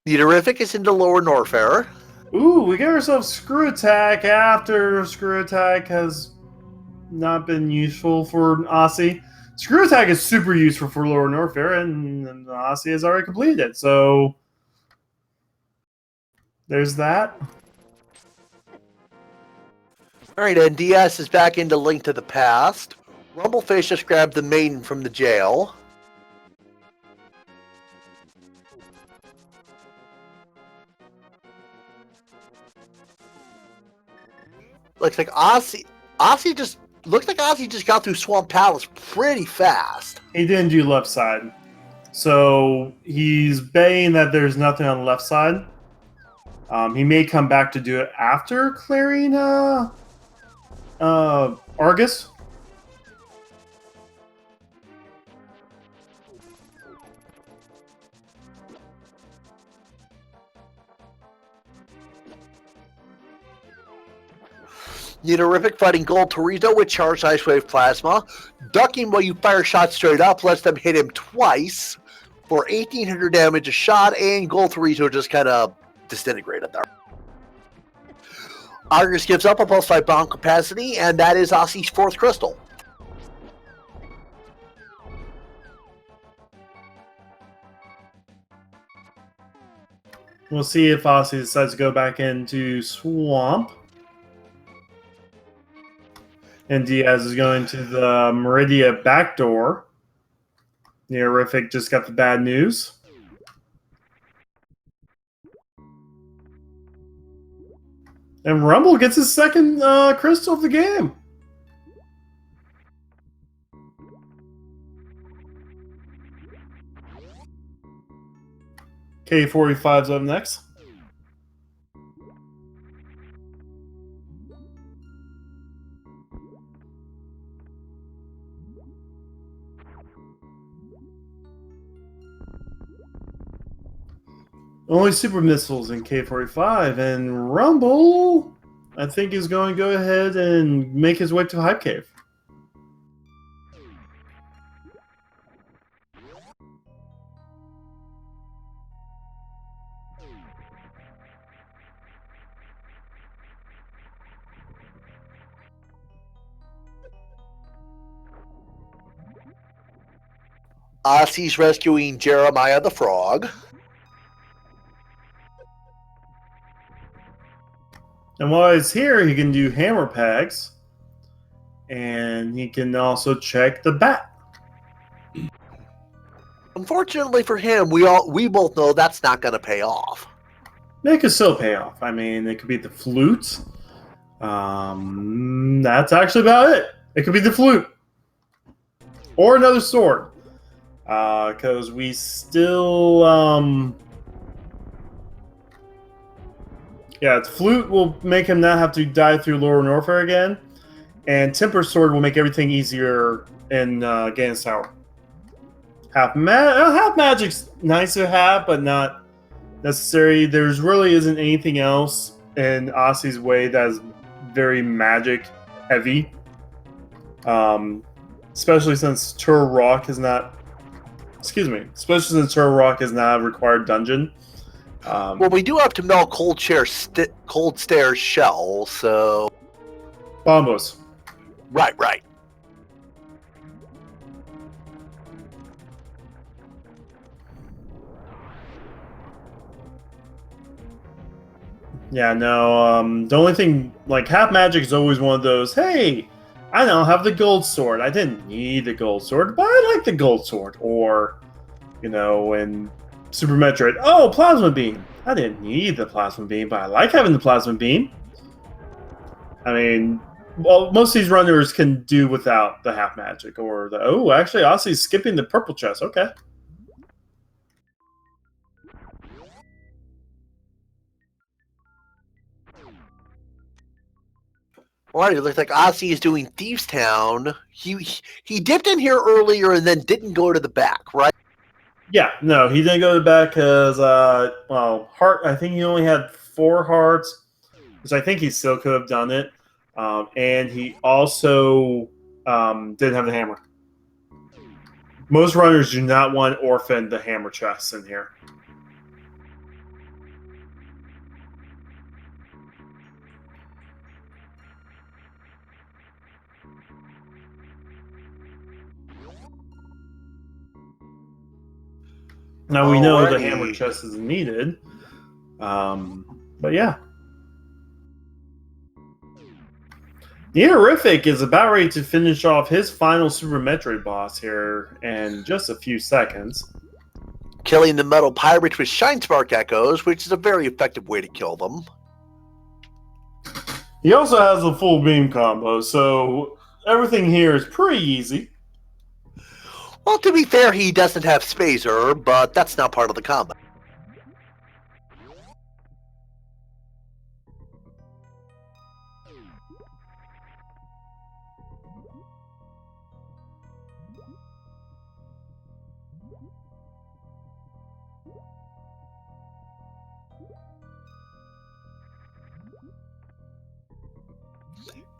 Nidoриfic is into lower Norfair. Ooh, we get ourselves Screw Attack after Screw Attack has not been useful for Aussie. Screw Attack is super useful for lower Norfair, and Aussie has already completed it, so there's that. Alright, and DS is back into Link to the Past. Rumblefish just grabbed the maiden from the jail. Looks like Aussie just got through Swamp Palace pretty fast. He didn't do left side. So he's baying that there's nothing on the left side. He may come back to do it after clearing Argus. Nidoриfic fighting Gold Torito with Charged Ice Wave Plasma. Ducking while you fire shots straight up lets them hit him twice for 1800 damage a shot, and Gold Torito just kind of disintegrated there. Argus gives up a pulse fight bomb capacity, and that is Aussie's 4th crystal. We'll see if Aussie decides to go back into Swamp. And Diaz is going to the Meridia back door. Neorific just got the bad news. And Rumble gets his 2nd crystal of the game. K45's up next. Only super missiles in K45, and Rumble, I think, is going to go ahead and make his way to Hype Cave. Ossie's rescuing Jeremiah the Frog. And while he's here, he can do hammer packs, and he can also check the bat. Unfortunately for him, we both know that's not going to pay off. It could still pay off. I mean, it could be the flute. That's actually about it. It could be the flute. Or another sword. Because we still... yeah, the flute will make him not have to die through Lower Norfair again. And Temper Sword will make everything easier in Ganon's Tower. Half Magic's nice to have, but not necessary. There's really isn't anything else in Ossie's way that is very magic heavy. Especially since Tur Rock is not... Especially since Tur Rock is not a required dungeon. Well, we do have to melt Cold Stare's shell, so... Bombos. Right. Yeah, no, the only thing, like, Half Magic is always one of those, hey, I now have the gold sword. I didn't need the gold sword, but I like the gold sword. Or, you know, in Super Metroid, oh, Plasma Beam. I didn't need the Plasma Beam, but I like having the Plasma Beam. I mean, well, most of these runners can do without the Half Magic. Or the, oh, actually, Ossie's skipping the purple chest. Okay. Alright, it looks like Ossie is doing Thieves Town. He dipped in here earlier and then didn't go to the back, right? Yeah, no, he didn't go to the back because, well, heart. I think he only had 4 hearts, which I think he still could have done it. And he also didn't have the hammer. Most runners do not want to orphan the hammer chests in here. Now we know the hammer chest is needed, but yeah. Neorific is about ready to finish off his final Super Metroid boss here in just a few seconds. Killing the metal pirates with Shine Spark Echoes, which is a very effective way to kill them. He also has a full beam combo, so everything here is pretty easy. Well, to be fair, he doesn't have Spazer, but that's not part of the combat.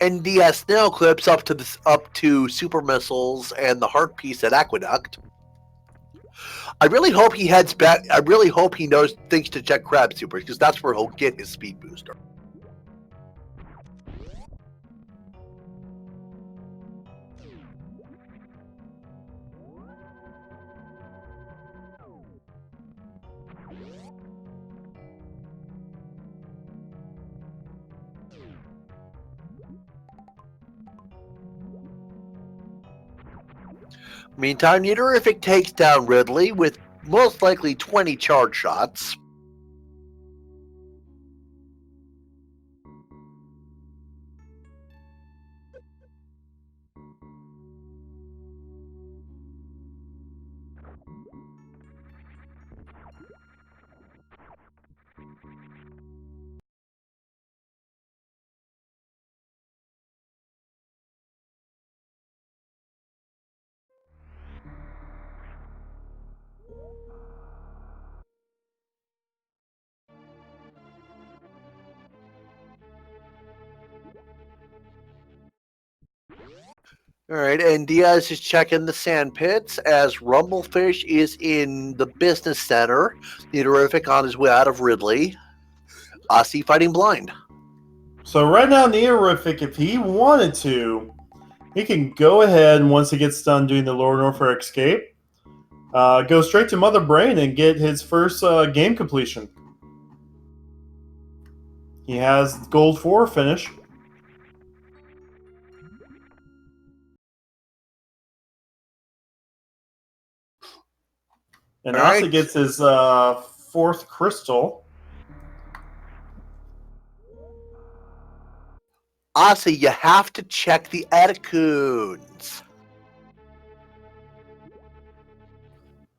NDS now clips up to super missiles and the heart piece at Aqueduct. I really hope he heads back. I really hope he thinks to check Crab Supers, because that's where he'll get his speed booster. Meantime, Neorific takes down Ridley with most likely 20 charge shots. All right, and Diaz is checking the sand pits as Rumblefish is in the business center. Neaterific on his way out of Ridley. Aussie fighting blind. So right now, Neorific, if he wanted to, he can go ahead and once he gets done doing the Lower Norfair escape, go straight to Mother Brain and get his first game completion. He has gold 4 finish. And All also right. gets his 4th crystal. Aussie, you have to check the Eticoons.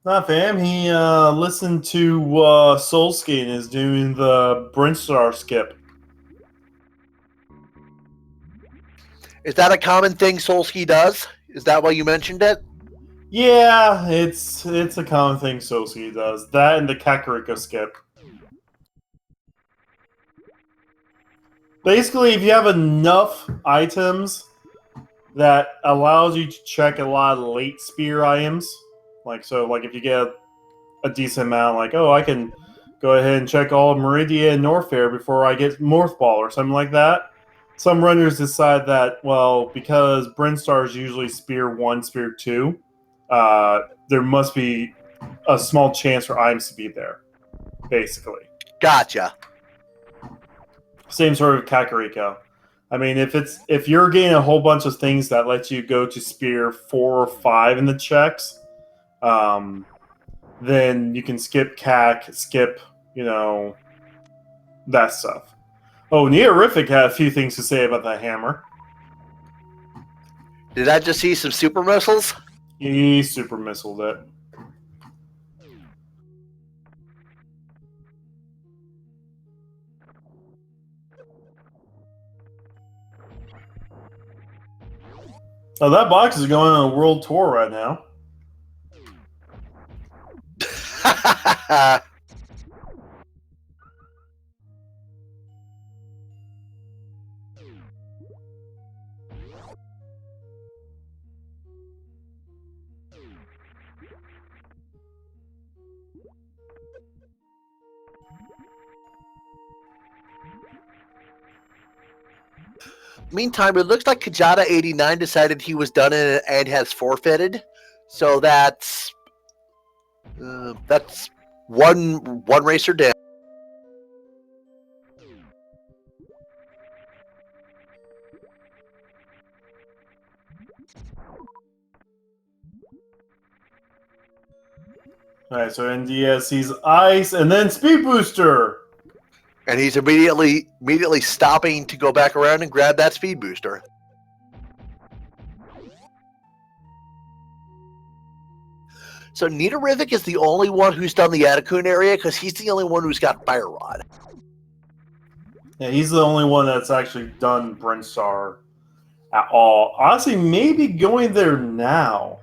Not fam. He listened to Soulski and is doing the Brinstar skip. Is that a common thing Solski does? Is that why you mentioned it? Yeah, it's a common thing Soulski does. That and the Kakariko skip. Basically, if you have enough items that allows you to check a lot of late spear items, like if you get a decent amount, like, oh, I can go ahead and check all of Meridia and Norfair before I get Morph Ball or something like that. Some runners decide that, well, because Brinstars usually spear 1, spear 2, there must be a small chance for items to be there, basically. Gotcha. Same sort of Kakariko. I mean, if you're getting a whole bunch of things that let you go to spear 4 or 5 in the checks, then you can skip CAC, skip, that stuff. Oh, Neorific had a few things to say about that hammer. Did I just see some super missiles? He super missiled it. Oh, that box is going on a world tour right now. Meantime, it looks like Kajada89 decided he was done in it and has forfeited. So that's one racer down. Alright, so NDS sees Ice and then Speed Booster! And he's immediately stopping to go back around and grab that speed booster. So Neaterific is the only one who's done the Eticoon area because he's the only one who's got Fire Rod. Yeah, he's the only one that's actually done Brinstar at all. Honestly, maybe going there now.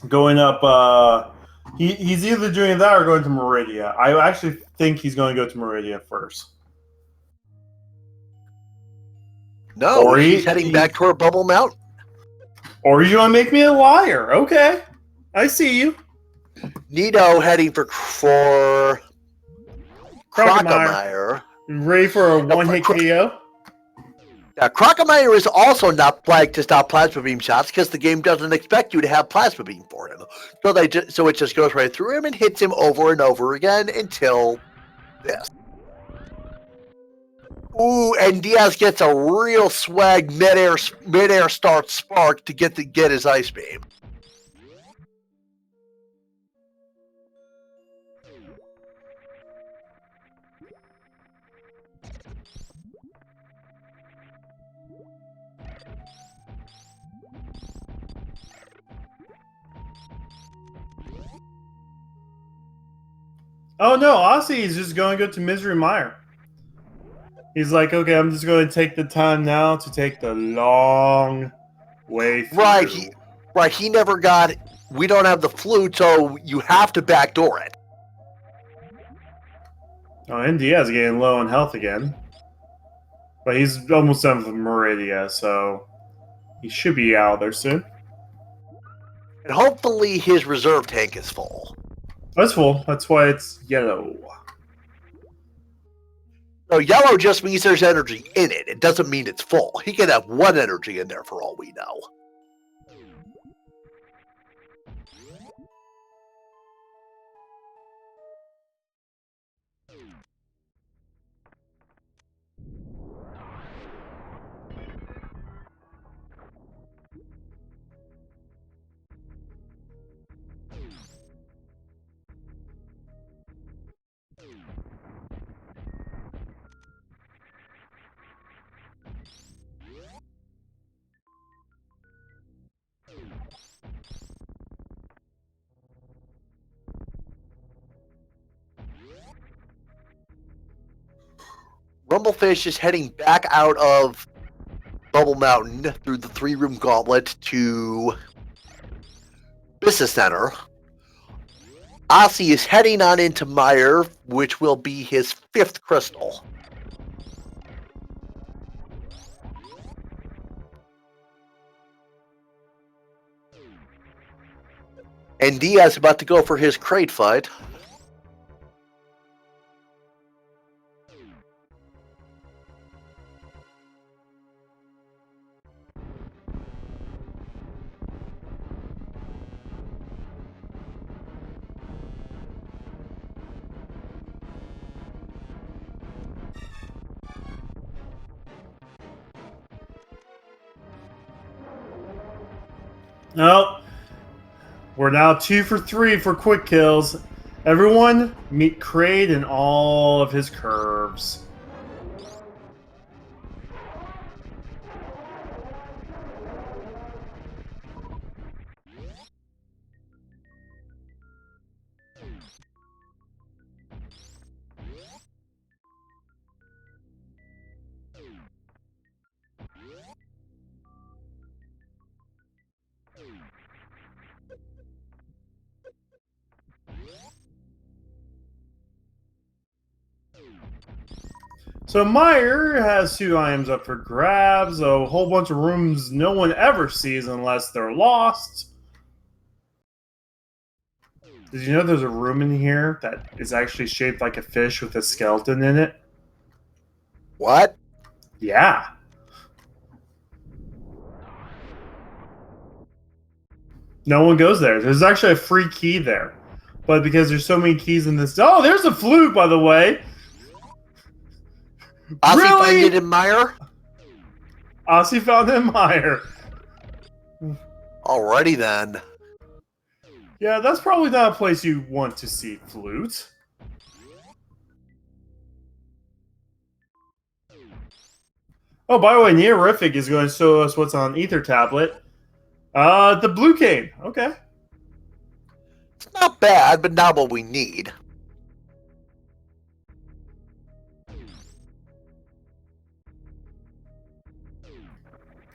Going up, he's either doing that or going to Meridia. I actually think he's going to go to Meridia first. No, Or he's heading back toward Bubble Mountain. Or you want to make me a liar? Okay, I see you. Nito heading for Crocomire. Ready for a one-hit KO? Now, Crocomire is also not flagged to stop plasma beam shots because the game doesn't expect you to have plasma beam for him. So it just goes right through him and hits him over and over again until this. Ooh, and Diaz gets a real swag mid-air start spark to get his ice beam. Oh no, Aussie is just going to go to Misery Mire. He's like, okay, I'm just going to take the time now to take the long way through. Right, he never got it. We don't have the flute, so you have to backdoor it. Oh, and Diaz getting low on health again. But he's almost done with Meridia, so he should be out there soon. And hopefully his reserve tank is full. That's full. That's why it's yellow. No, yellow just means there's energy in it. It doesn't mean it's full. He could have 1 energy in there for all we know. Rumblefish is heading back out of Bubble Mountain through the 3-room gauntlet to Business Center. Aussie is heading on into Mire, which will be his 5th crystal. And Diaz about to go for his Kraid fight. Nope. We're now 2 for 3 for quick kills. Everyone meet Kraid in all of his curves. So Mire has 2 items up for grabs, a whole bunch of rooms no one ever sees unless they're lost. Did you know there's a room in here that is actually shaped like a fish with a skeleton in it? What? Yeah. No one goes there. There's actually a free key there. But because there's so many keys in this... Oh, there's a flute, by the way! Aussie Really? find it in Mire? Aussie found it in Mire. Alrighty then. Yeah, that's probably not a place you want to see flute. Oh, by the way, Neorific is going to show us what's on Ether Tablet. The blue cane. Okay. It's not bad, but not what we need.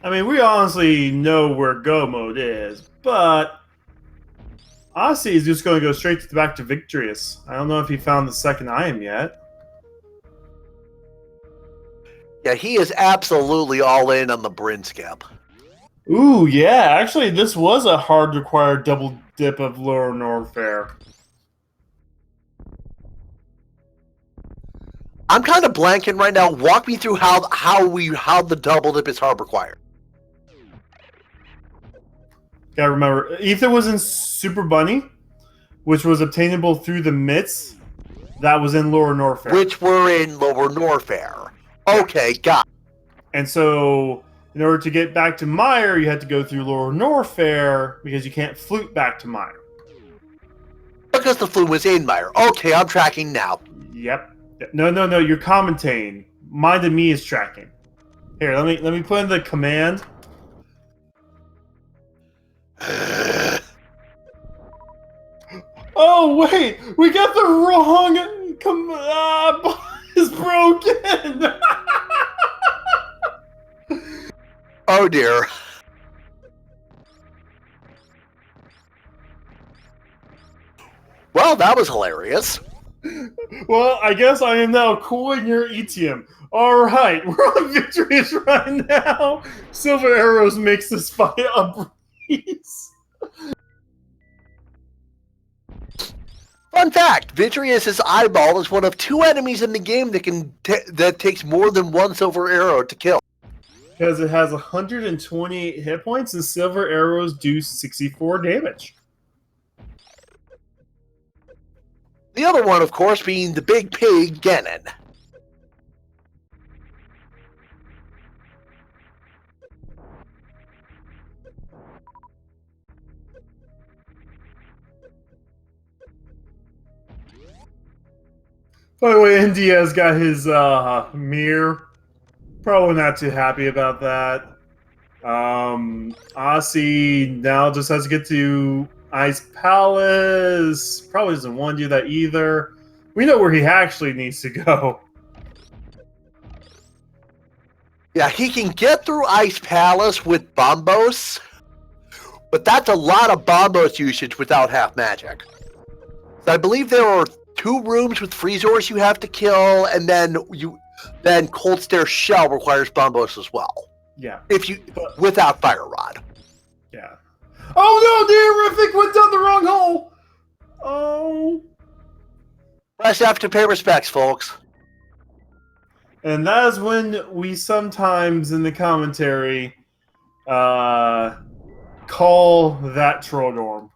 I mean, we honestly know where go mode is, but Aussie is just going to go straight to the back to Victorious. I don't know if he found the second item yet. Yeah, he is absolutely all in on the Bryn skip. Ooh, yeah. Actually, this was a hard required double dip of Lower Norfair. I'm kind of blanking right now. Walk me through how the double dip is hard required. Gotta remember, Ether was in Super Bunny, which was obtainable through the myths. That was in Lower Norfair. Which were in Lower Norfair. Okay, got it. And so, in order to get back to Mire, you had to go through Lower Norfair because you can't flute back to Mire. Because the flume was in Mire. Okay, I'm tracking now. Yep. No, you're commentating. Mind of me is tracking. Here, let me put in the command. Oh wait, we got the wrong is broken. Oh dear. Well, that was hilarious. Well, I guess I am now cooling your ETM. All right, we're on victorious right now. Silver Arrows makes this fight a breeze. Fun fact: Vitreous' eyeball is one of 2 enemies in the game that takes more than 1 silver arrow to kill. Because it has 128 hit points and Silver Arrows do 64 damage. The other one, of course, being the big pig, Ganon. By the way, India's got his Mire. Probably not too happy about that. Aussie now just has to get to Ice Palace. Probably doesn't want to do that either. We know where he actually needs to go. Yeah, he can get through Ice Palace with Bombos, but that's a lot of Bombos usage without half magic. So I believe there are 2 rooms with Freezors you have to kill, and then Cold Stare Shell requires Bombos as well. Yeah. Without Fire Rod. Yeah. Oh no, Terrific went down the wrong hole! Oh. Press F to pay respects, folks. And that is when we sometimes in the commentary call that Troll Dorm.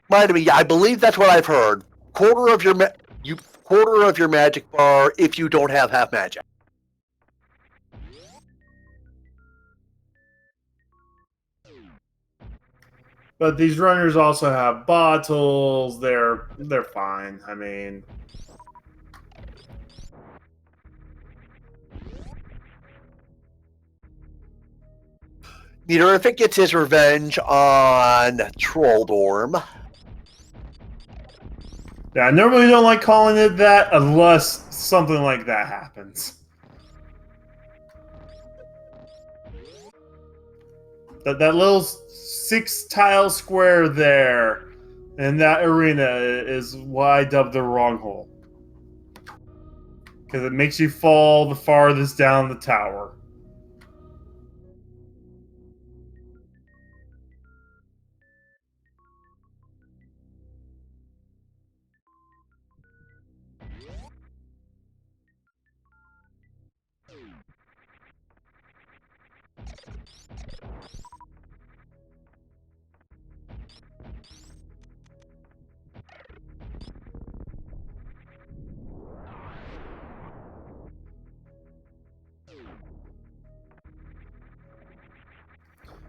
Mind me, I believe that's what I've heard. Quarter of your magic bar if you don't have half magic. But these runners also have bottles. They're fine. I mean, Meteorific gets his revenge on Trolldorm. yeah, I normally don't like calling it that unless something like that happens. That little 6-tile square there in that arena is why I dubbed the wrong hole. Because it makes you fall the farthest down the tower.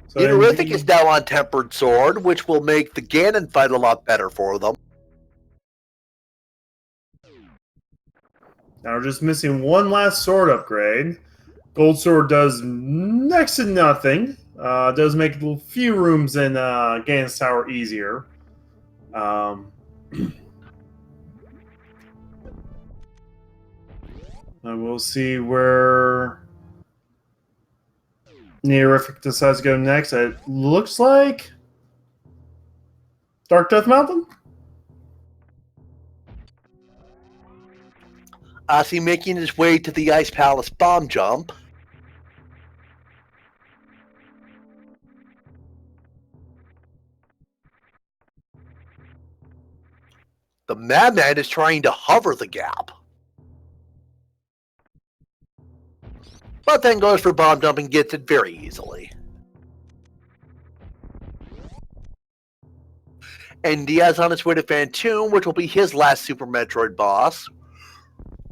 So Meteorific is now on Tempered Sword, which will make the Ganon fight a lot better for them. Now we're just missing one last sword upgrade. Gold Sword does next to nothing. Does make a few rooms in Ganon's Tower easier. And we'll see where Neorific decides to go next. It looks like Dark Death Mountain? Ozzy making his way to the Ice Palace bomb jump. The Madman is trying to hover the gap. But then goes for bomb jump and gets it very easily. And Diaz on his way to Phantoon, which will be his last Super Metroid boss.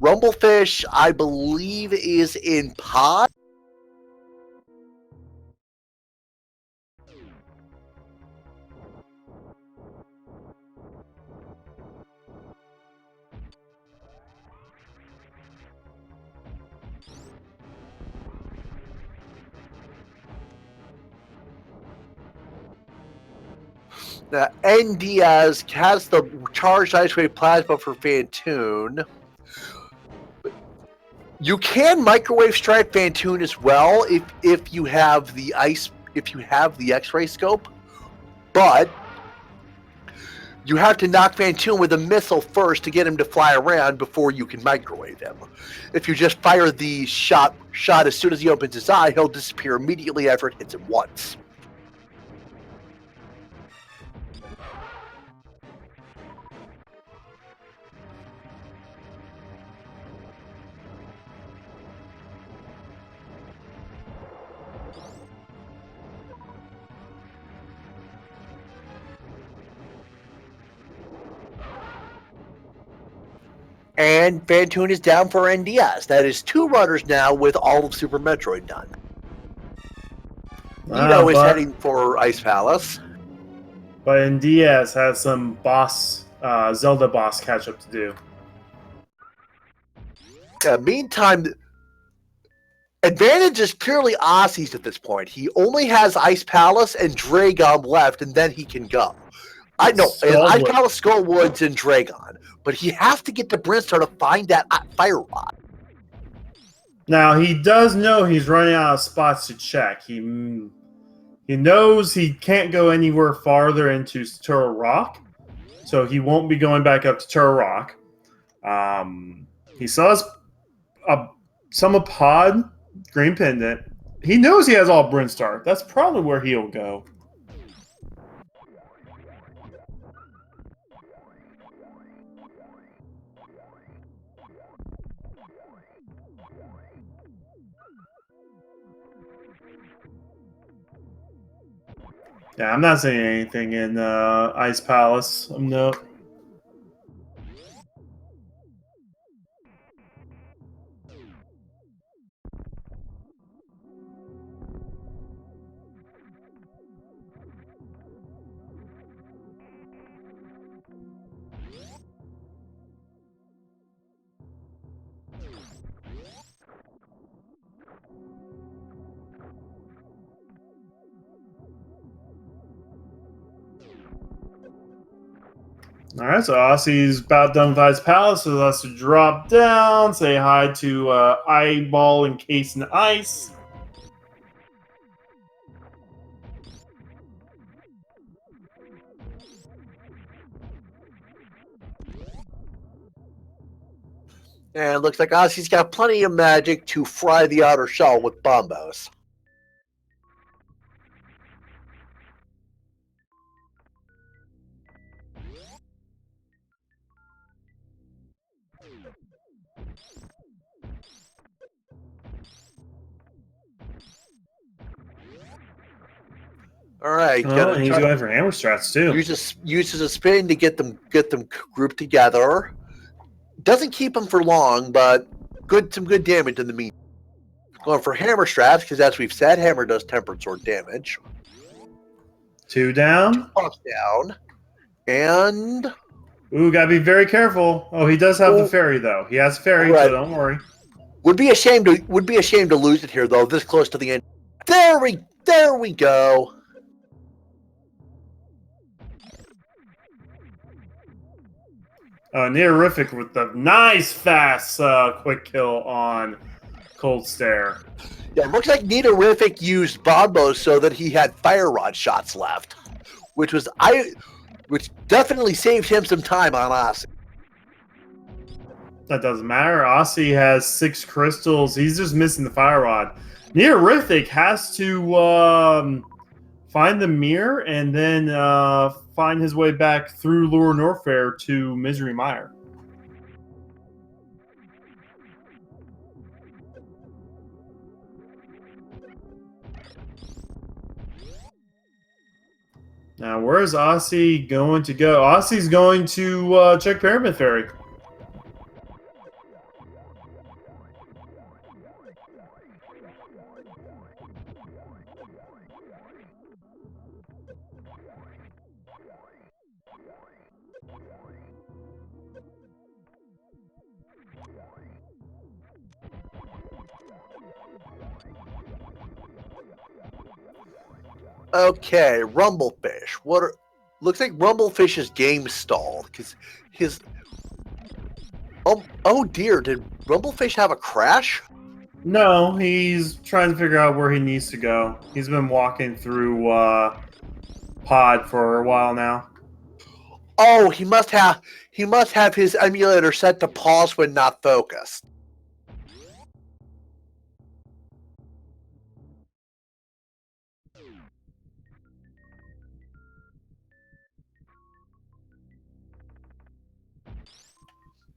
Rumblefish, I believe, is in pod. N. Diaz has the charged Ice Wave Plasma for Phantoon. You can microwave strike Phantoon as well if you have the X-ray scope, but You have to knock Phantoon with a missile first to get him to fly around before you can microwave him. If you just fire the shot as soon as he opens his eye, he'll disappear immediately after it hits him once. And Phantoon is down for NDS. That is 2 runners now with all of Super Metroid done. Nito is heading for Ice Palace. But NDS has some Zelda boss catch up to do. Meantime, advantage is clearly Ossie's at this point. He only has Ice Palace and Dragon left, and then he can go. Ice Palace, Skullwoods, and Dragon. But he has to get to Brinstar to find that fire rod. Now, he does know he's running out of spots to check. He knows he can't go anywhere farther into Turtle Rock, so he won't be going back up to Turtle Rock. He saw some pod, Green Pendant. He knows he has all Brinstar. That's probably where he'll go. Yeah, I'm not saying anything in Ice Palace. No. All right, so Ossie's about done with Ice Palace, so that's to drop down, say hi to Eyeball encased in ice. And it looks like Ossie's got plenty of magic to fry the outer shell with bombos. All right, he's going for hammer strats too. Uses a spin to get them grouped together. Doesn't keep them for long, but some good damage in the meantime. Going for hammer strats because, as we've said, hammer does tempered sword damage. 2 down. 2 pops down, and ooh, gotta be very careful. Oh, he does have the fairy though. He has fairy, so don't worry. Would be a shame to lose it here though. This close to the end. There we go. Neorific with the nice, fast, quick kill on Cold Stare. Yeah, it looks like Neorific used bombos so that he had fire rod shots left, which definitely saved him some time on Ossie. That doesn't matter. Ossie has 6 crystals. He's just missing the fire rod. Neorific has to find the Mire and then find his way back through Lure Norfair to Misery Mire. Now, where is Ossie going to go? Ossie's going to check Pyramid Fairy. Okay, Rumblefish. Looks like Rumblefish's game stalled because his. Oh dear! Did Rumblefish have a crash? No, he's trying to figure out where he needs to go. He's been walking through Pod for a while now. Oh, he must have his emulator set to pause when not focused.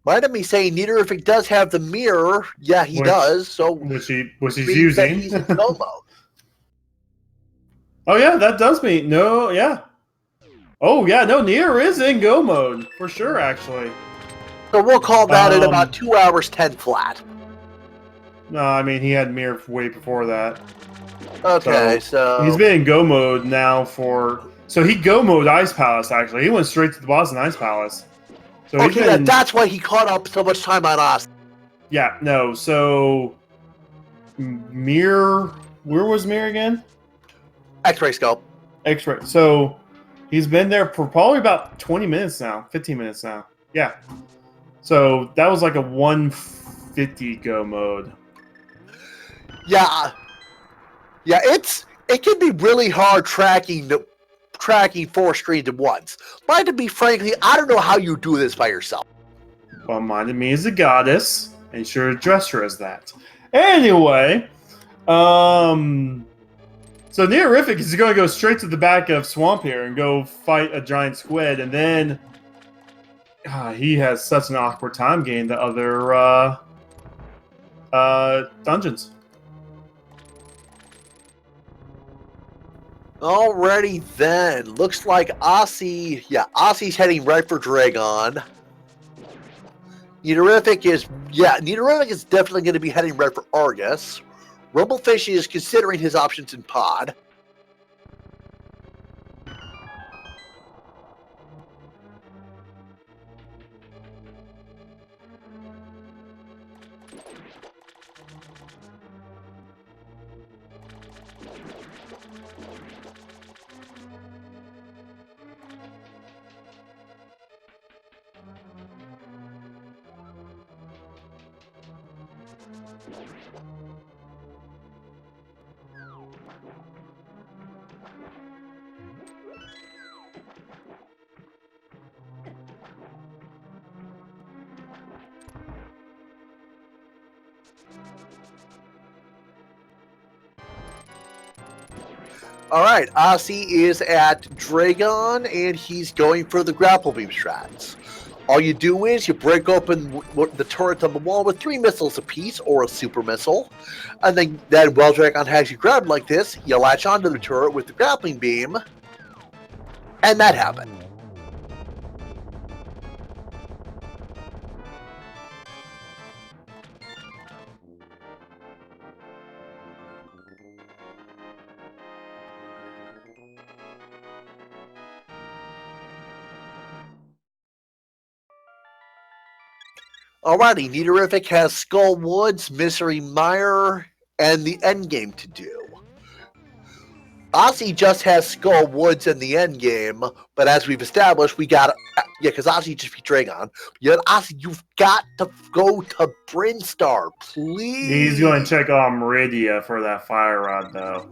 Mind me saying, Nidorufic does have the mirror. Yeah, he does. So which he's means that using. he's in go mode. Oh yeah, that does mean no. Yeah. Oh yeah, no. Nier is in go mode for sure. Actually. So we'll call that at about 2 hours 10 flat. No, I mean he had mirror way before that. Okay, so he's been in go mode now for. So he go mode Ice Palace. Actually, he went straight to the boss in Ice Palace. So okay, yeah, that's why he caught up so much time on us. Yeah, no. So Mire, where was Mire again? X-ray scope. X-ray. So he's been there for probably about 20 minutes now, 15 minutes now. Yeah. So that was like a 150 go mode. Yeah. Yeah, it can be really hard tracking 4 screens at once. But to be frankly, I don't know how you do this by yourself. Well, minded me as a goddess, and you should address her as that. Anyway, so Neorific is going to go straight to the back of Swamp here and go fight a giant squid, and then he has such an awkward time getting the other dungeons. Alrighty then. Looks like Aussie... Yeah, Aussie's heading right for Dragon. Nidorufic is definitely going to be heading right for Argus. Rumblefish is considering his options in Pod. Alright, Aussie is at Dragon, and he's going for the grapple beam strats. All you do is you break open the turret on the wall with 3 missiles apiece, or a super missile, and then while Dragon has you grabbed like this, you latch onto the turret with the grappling beam, and that happened. Alrighty, Nidorufic has Skull Woods, Misery Mire, and the endgame to do. Aussie just has Skull Woods and the endgame, but as we've established, because Aussie just beat Dragon. Yet Aussie, you've got to go to Brinstar, please. He's going to check on Meridia for that fire rod, though.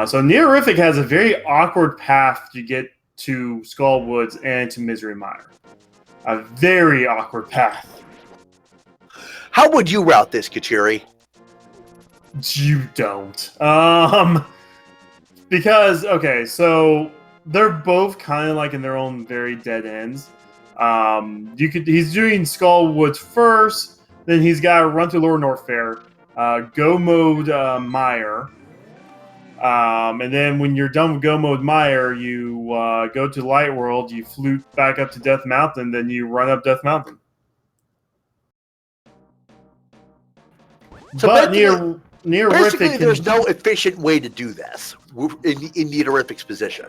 So Neorific has a very awkward path to get to Skull Woods and to Misery Mire. A very awkward path. How would you route this, Kachiri? You don't. Because, okay, so they're both kind of like in their own very dead ends. He's doing Skull Woods first, then he's got to run to Lower Norfair, go mode Mire, and then when you're done with go mode Mire, you go to Light World, you flute back up to Death Mountain, then you run up Death Mountain. So but basically, there's no efficient way to do this in Nidorufic's position.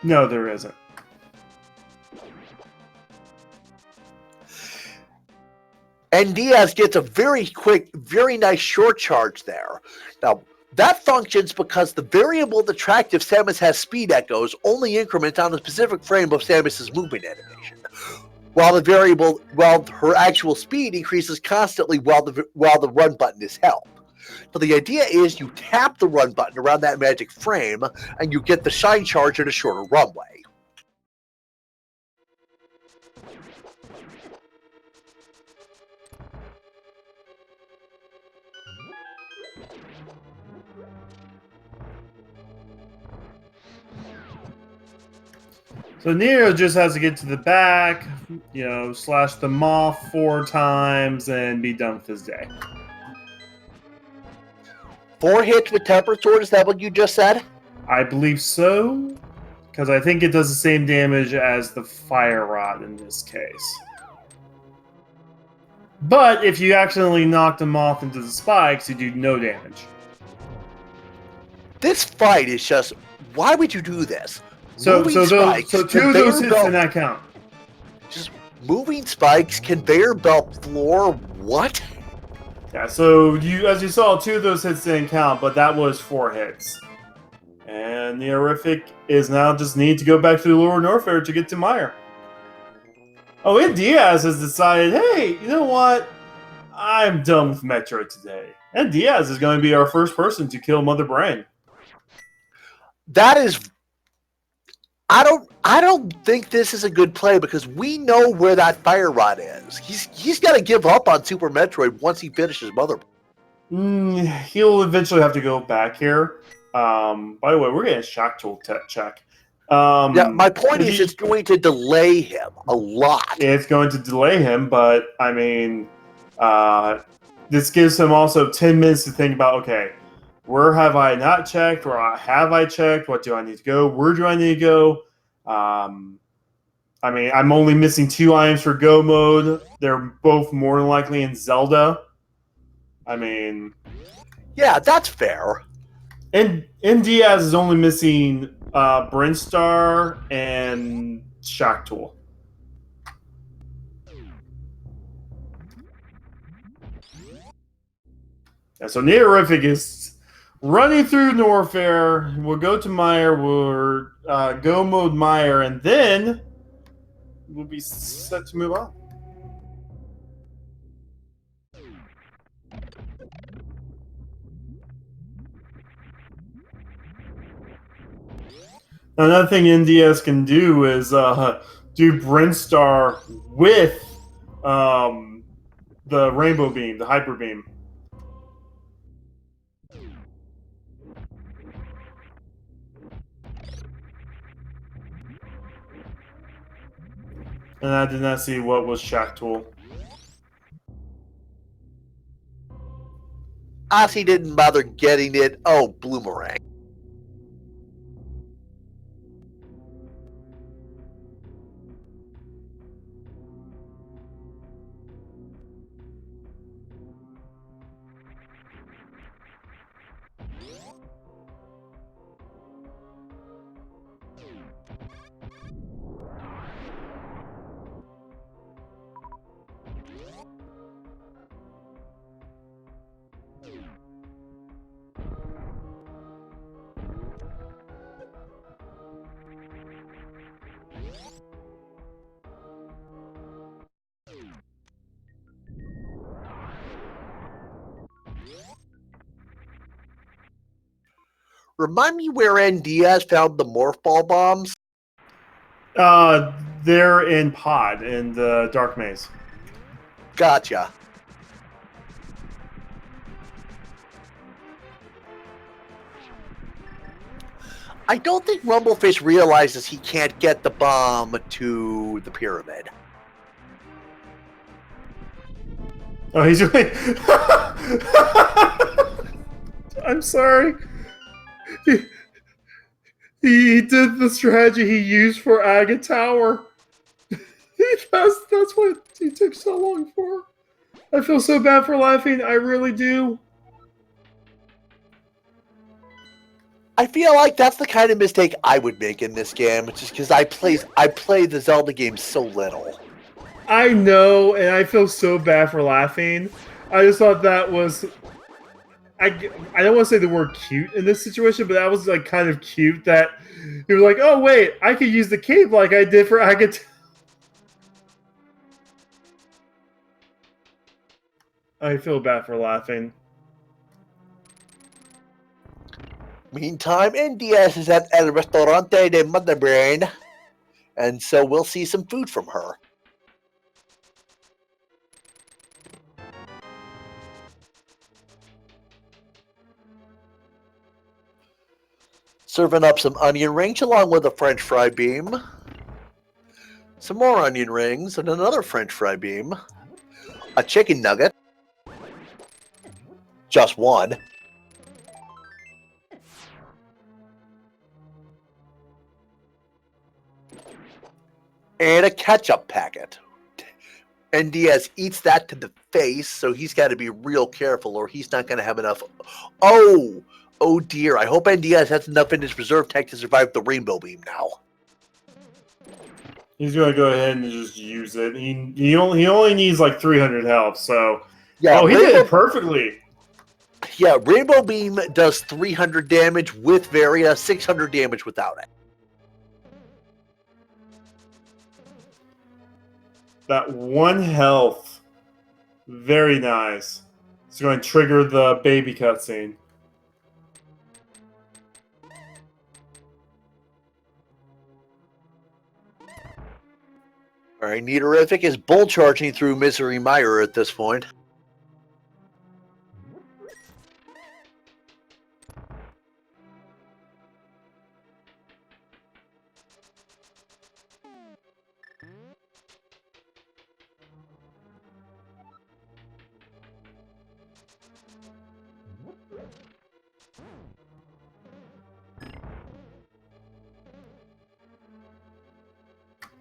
No, there isn't. And Diaz gets a very quick, very nice short charge there. Now, that functions because the variable that tracked if Samus has speed echoes only increments on the specific frame of Samus's movement animation. While her actual speed increases constantly while the run button is held. So the idea is you tap the run button around that magic frame, and you get the shine charge at a shorter runway. So Nero just has to get to the back, slash them off 4 times and be done with his day. 4 hits with Temper Sword, is that what you just said? I believe so, because I think it does the same damage as the Fire Rod in this case. But if you accidentally knock them off into the spikes, you do no damage. This fight is just, why would you do this? So 2 of those hits did not count. Just moving spikes, conveyor belt floor, what? Yeah, so as you saw, 2 of those hits didn't count, but that was 4 hits. And the horrific is now just need to go back to the lower Norfair to get to Mire. Oh, and Diaz has decided, hey, you know what? I'm done with Metroid today. And Diaz is going to be our first person to kill Mother Brain. That is... I don't think this is a good play because we know where that Fire Rod is. He's got to give up on Super Metroid once he finishes Mother. He'll eventually have to go back here. By the way, we're getting a shock tool check. Yeah, my point is it's going to delay him a lot. It's going to delay him, but I mean, this gives him also 10 minutes to think about, okay, where have I not checked? Or have I checked? What do I need to go? Where do I need to go? I mean, I'm only missing 2 items for Go mode. They're both more than likely in Zelda. I mean... Yeah, that's fair. And Diaz is only missing Brinstar and Shock Tool. And so Neorific is running through Norfair. We'll go to Mire. We'll go mode Mire, and then we'll be set to move on. Another thing NDS can do is do Brinstar with the Rainbow Beam, the Hyper Beam. And I did not see what was Shock Tool. Ozzy didn't bother getting it. Oh, Bloomerang. Remind me where N. Diaz found the Morph Ball bombs? They're in Pod, in the Dark Maze. Gotcha. I don't think Rumblefish realizes he can't get the bomb to the pyramid. Oh, he's really... I'm sorry. He did the strategy he used for Aga Tower. That's what he took so long for. I feel so bad for laughing. I really do. I feel like that's the kind of mistake I would make in this game, just because I play the Zelda games so little. I know, and I feel so bad for laughing. I just thought that was... I don't want to say the word cute in this situation, but that was like kind of cute that he was like, oh wait, I could use the cape like I did for Agatha. I feel bad for laughing. Meantime, NDS is at El Restaurante de Motherbrain, and so we'll see some food from her. Serving up some onion rings along with a french fry beam. Some more onion rings and another french fry beam. A chicken nugget. Just one. And a ketchup packet. NDS eats that to the face, so he's got to be real careful or he's not going to have enough. Oh dear. I hope NDS has enough in his reserve tank to survive the rainbow beam now. He's going to go ahead and just use it. He only needs like 300 health, so... Yeah, he did it perfectly. Yeah, Rainbow Beam does 300 damage with Varia, 600 damage without it. That 1 health. Very nice. It's going to trigger the baby cutscene. Alright, Nidoриfic is bull charging through Misery Mire at this point.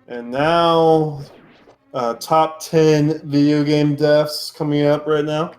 And now, top 10 video game deaths coming up right now.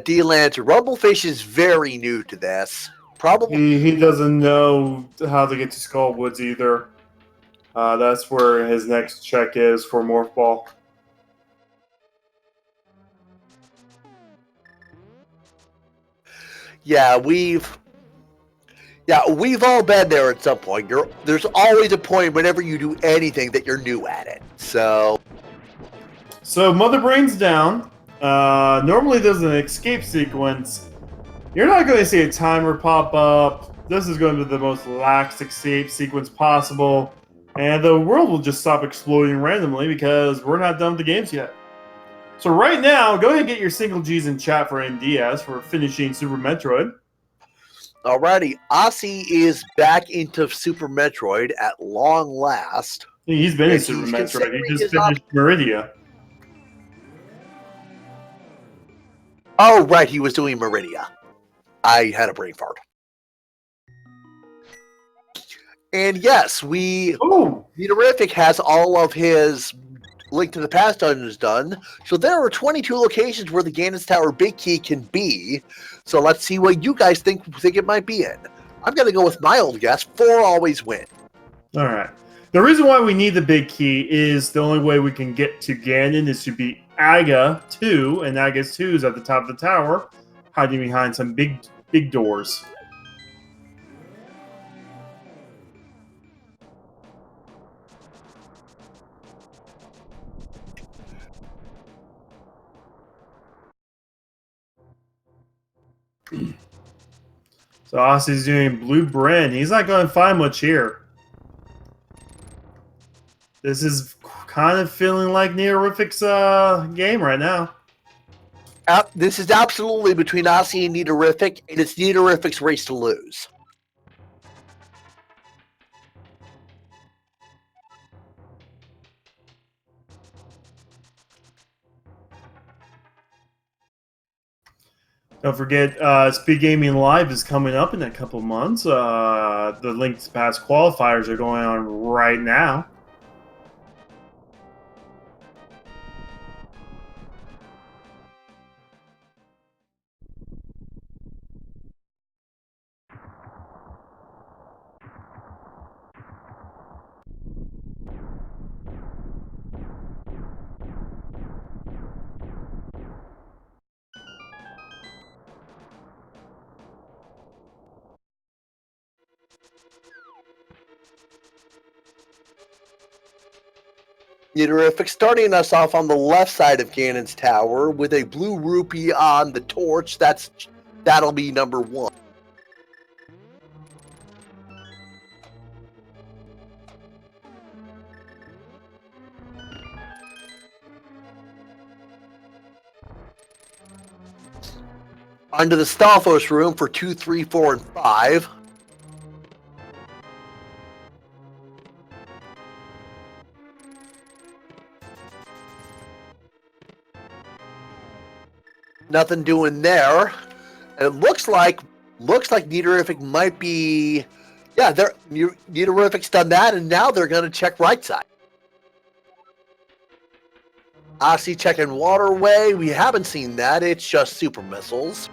D-Lance, Rumblefish is very new to this. Probably He doesn't know how to get to Skull Woods either. That's where his next check is for Morph Ball. Yeah, we've all been there at some point. There's always a point whenever you do anything that you're new at it. So Mother Brain's down. Normally there's an escape sequence. You're not going to see a timer pop up. This is going to be the most lax escape sequence possible. And the world will just stop exploding randomly because we're not done with the games yet. So right now, go ahead and get your single G's in chat for NDS for finishing Super Metroid. Alrighty, Aussie is back into Super Metroid at long last. He's been in Super Metroid. He just finished Meridia. Oh, right, he was doing Meridia. I had a brain fart. And yes, Nidoриfic has all of his Link to the Past dungeons done. So there are 22 locations where the Ganon's Tower Big Key can be. So let's see what you guys think it might be in. I'm going to go with my old guess. 4 always win. All right. The reason why we need the big key is the only way we can get to Ganon is to beat Aga 2, and Aga 2 is at the top of the tower, hiding behind some big doors. So Aussie's doing Blue Bryn. He's not going to find much here. This is kind of feeling like Nidoриfic's game right now. This is absolutely between Aussie and Nidoриfic, and it's Nidoриfic's race to lose. Don't forget, Speed Gaming Live is coming up in a couple months. The Link to Past qualifiers are going on right now. Terrific. Starting us off on the left side of Ganon's tower with a blue rupee on the torch. That'll be number 1. Onto the Stalfos room for 2, 3, 4, and 5. Nothing doing there. And it looks like Niterific might be... Yeah, Niterific's done that, and now they're going to check right side. Oxy checking waterway. We haven't seen that. It's just super missiles.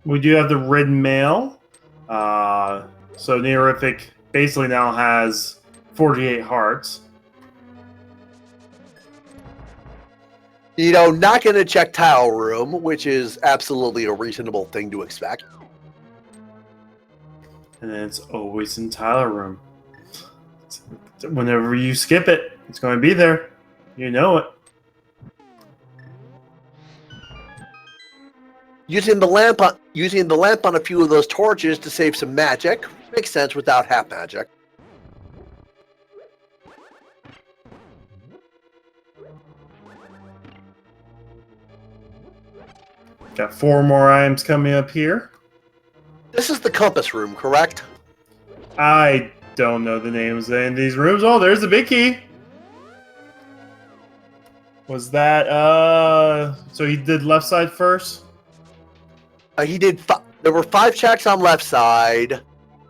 We do have the red mail. So Neorific basically now has 48 hearts. Not going to check tile room, which is absolutely a reasonable thing to expect. And then it's always in tile room. Whenever you skip it, it's going to be there. You know it. Using the lamp on a few of those torches to save some magic makes sense without half magic. Got 4 more items coming up here. This is the compass room, correct? I don't know the names in these rooms. Oh, there's the big key. Was that so he did left side first? He did. There were 5 checks on left side,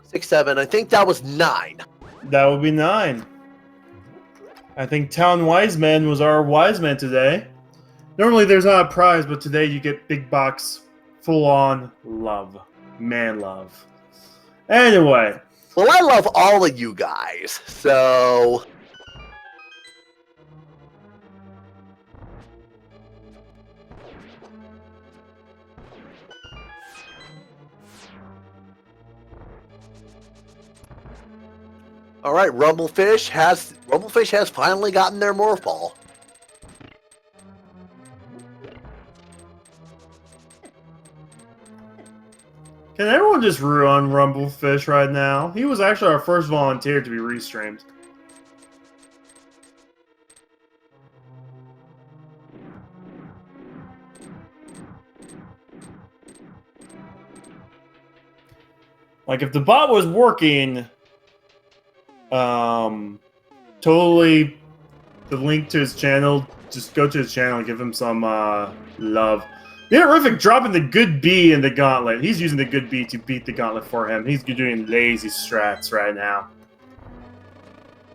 6, 7. I think that was 9. That would be 9. I think Town Wise Man was our wise man today. Normally there's not a prize, but today you get big box, full on love, man love. Anyway, well, I love all of you guys, so. All right, Rumblefish has finally gotten their morph ball. can everyone just ruin Rumblefish right now? He was actually our first volunteer to be restreamed. Like, if the bot was working, totally the link to his channel, just go to his channel and give him some love. Terrific dropping the good B in the gauntlet. He's using the good B to beat the gauntlet for him. He's doing lazy strats right now.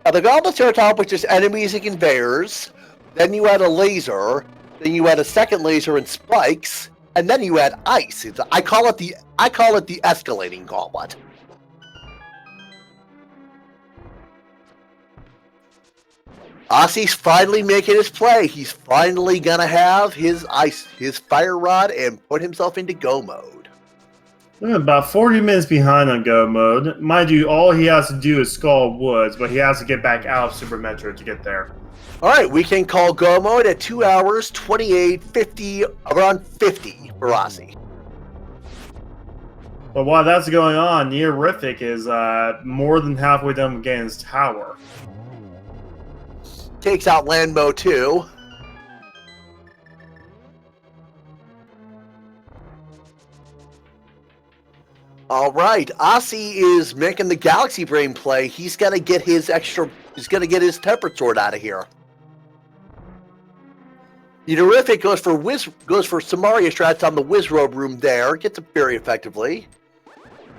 The gauntlet starts off with just enemies and conveyors. Then you add a laser. Then you add a second laser and spikes. And then you add ice. I call it the escalating gauntlet. Ossie's finally making his play. He's finally gonna have his fire rod and put himself into go mode. We're about 40 minutes behind on go mode. Mind you, all he has to do is skull woods, but he has to get back out of Super Metroid to get there. Alright, we can call go mode at 2 hours, 28, 50, around 50 for Ossie. But while that's going on, Neorific is more than halfway done with Ganon's tower. Takes out Landmo too. All right, Ossie is making the Galaxy Brain play. He's gonna get his tempered sword out of here. Terrific goes for Samaria strats on the Wizrobe room there. Gets it very effectively.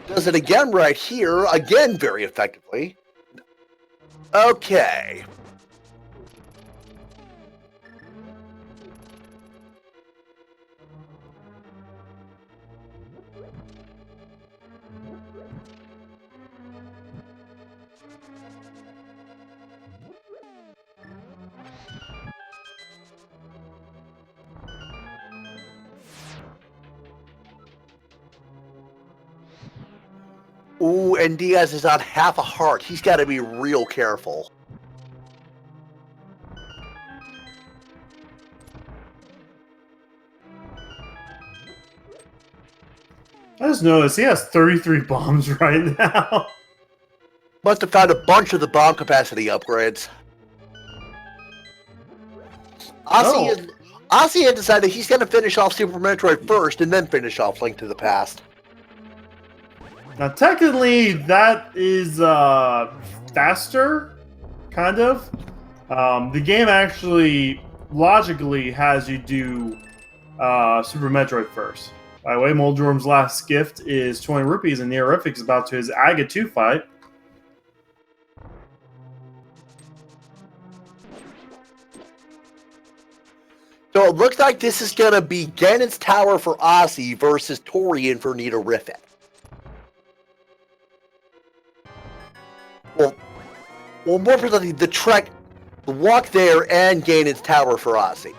Does it again right here. Again very effectively. Okay. Ooh, and Diaz is on half a heart. He's got to be real careful. I just noticed he has 33 bombs right now. Must have found a bunch of the bomb capacity upgrades. Ozzy had decided he's going to finish off Super Metroid first and then finish off Link to the Past. Now, technically, that is faster, kind of. The game actually, logically, has you do Super Metroid first. By the way, Moldorum's last gift is 20 rupees, and Neorific is about to his Aga 2 fight. So it looks like this is going to be Ganon's Tower for Ozzy versus Torian for Neorific. Well, more precisely, the walk there and Ganon's Tower for Ozzy.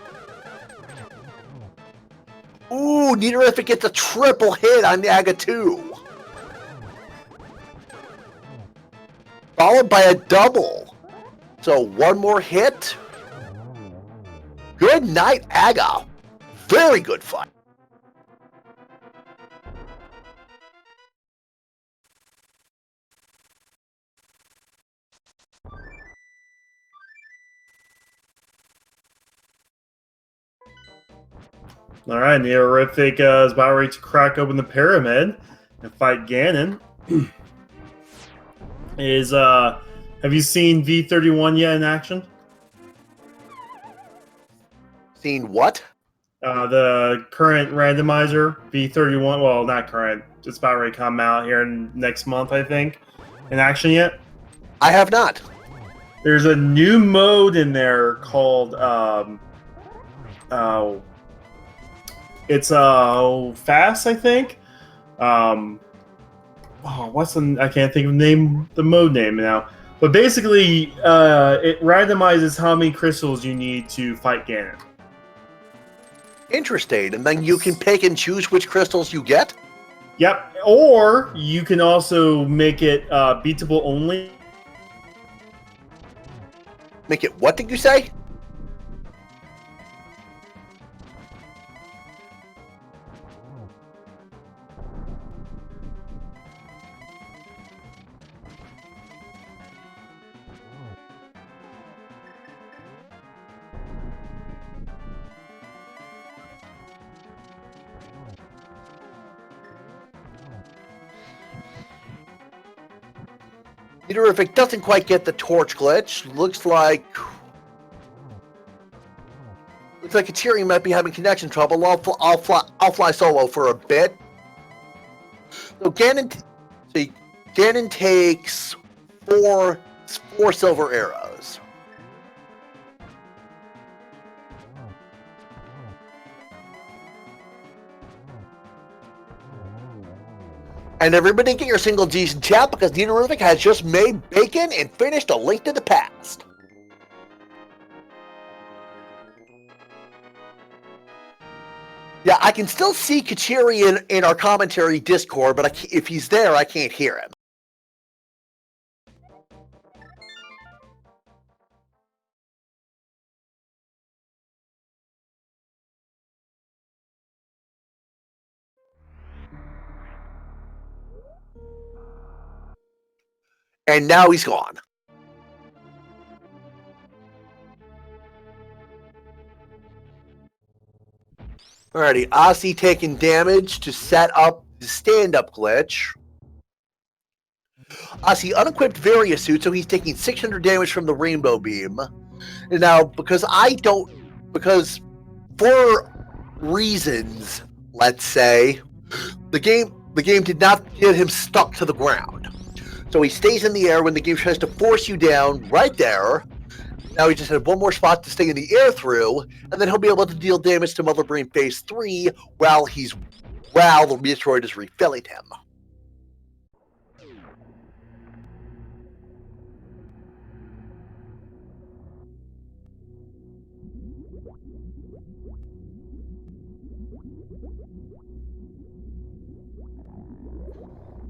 Ooh, Neorific gets a triple hit on Aga 2. Followed by a double. So one more hit. Good night, Aga. Very good fight. All right, Neorific is about ready to crack open the pyramid and fight Ganon. Have you seen V31 yet in action? Seen what? The current randomizer, V31. Well, not current. It's about ready to come out here next month, I think. In action yet? I have not. There's a new mode in there called it's fast, I think. I can't think of the mode name now. But basically, it randomizes how many crystals you need to fight Ganon. Interesting. And then you can pick and choose which crystals you get? Yep. Or you can also make it beatable only. Make it what did you say? Neorific doesn't quite get the torch glitch. Looks like Katsiri might be having connection trouble. I'll fly solo for a bit. So Ganon takes four silver arrows. And everybody get your single G's in chat because Neorific has just made bacon and finished A Link to the Past. Yeah, I can still see Katsiri in our commentary Discord, but if he's there, I can't hear him. And now he's gone. Alrighty, Ozzy taking damage to set up the stand-up glitch. Ozzy unequipped Varia suit, so he's taking 600 damage from the Rainbow Beam. And now, because for reasons, let's say, the game did not get him stuck to the ground. So he stays in the air when the game tries to force you down right there. Now he just had one more spot to stay in the air through, and then he'll be able to deal damage to Mother Brain Phase 3 while the Metroid is refilling him.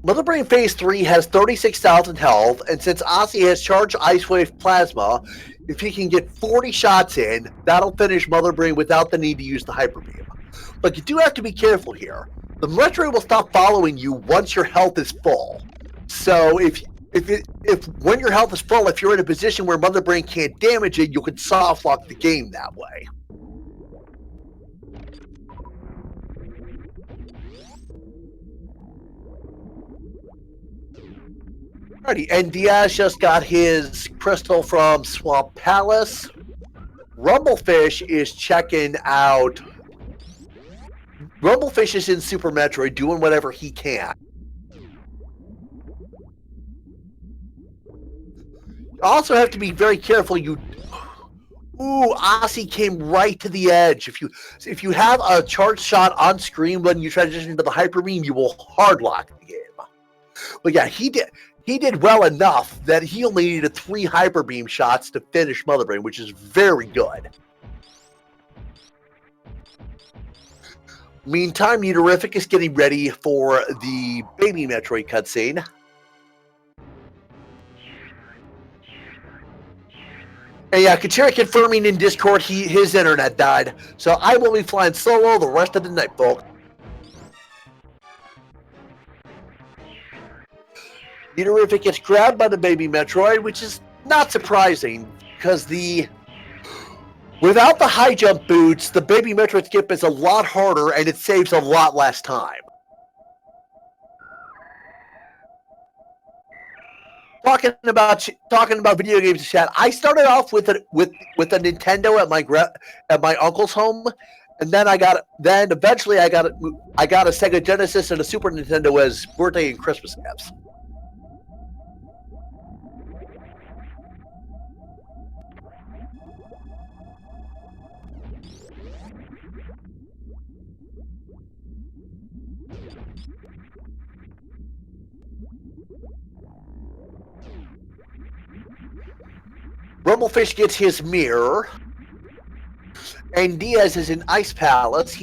Mother Brain Phase 3 has 36,000 health, and since Ozzy has charged Ice Wave Plasma, if he can get 40 shots in, that'll finish Mother Brain without the need to use the Hyper Beam. But you do have to be careful here. the Metroid will stop following you once your health is full. So if when your health is full, if you're in a position where Mother Brain can't damage it, you can soft lock the game that way. Alrighty, and Diaz just got his crystal from Swamp Palace. Rumblefish is checking out. Rumblefish is in Super Metroid doing whatever he can. You also have to be very careful. Ooh, Aussie came right to the edge. If you have a charge shot on screen when you transition to the Hyper Beam, you will hard lock the game. But yeah, he did well enough that he only needed 3 Hyper Beam shots to finish Mother Brain, which is very good. Meantime, Nidorific is getting ready for the Baby Metroid cutscene. And yeah, Katira confirming in Discord his internet died. So I will be flying solo the rest of the night, folks. Nidorific gets grabbed by the Baby Metroid, which is not surprising, because without the high jump boots, the Baby Metroid skip is a lot harder and it saves a lot less time. Talking about video games in chat, I started off with a Nintendo at my uncle's home, and then eventually I got a Sega Genesis and a Super Nintendo as birthday and Christmas gifts. Rumblefish gets his mirror, and Diaz is in Ice Palace.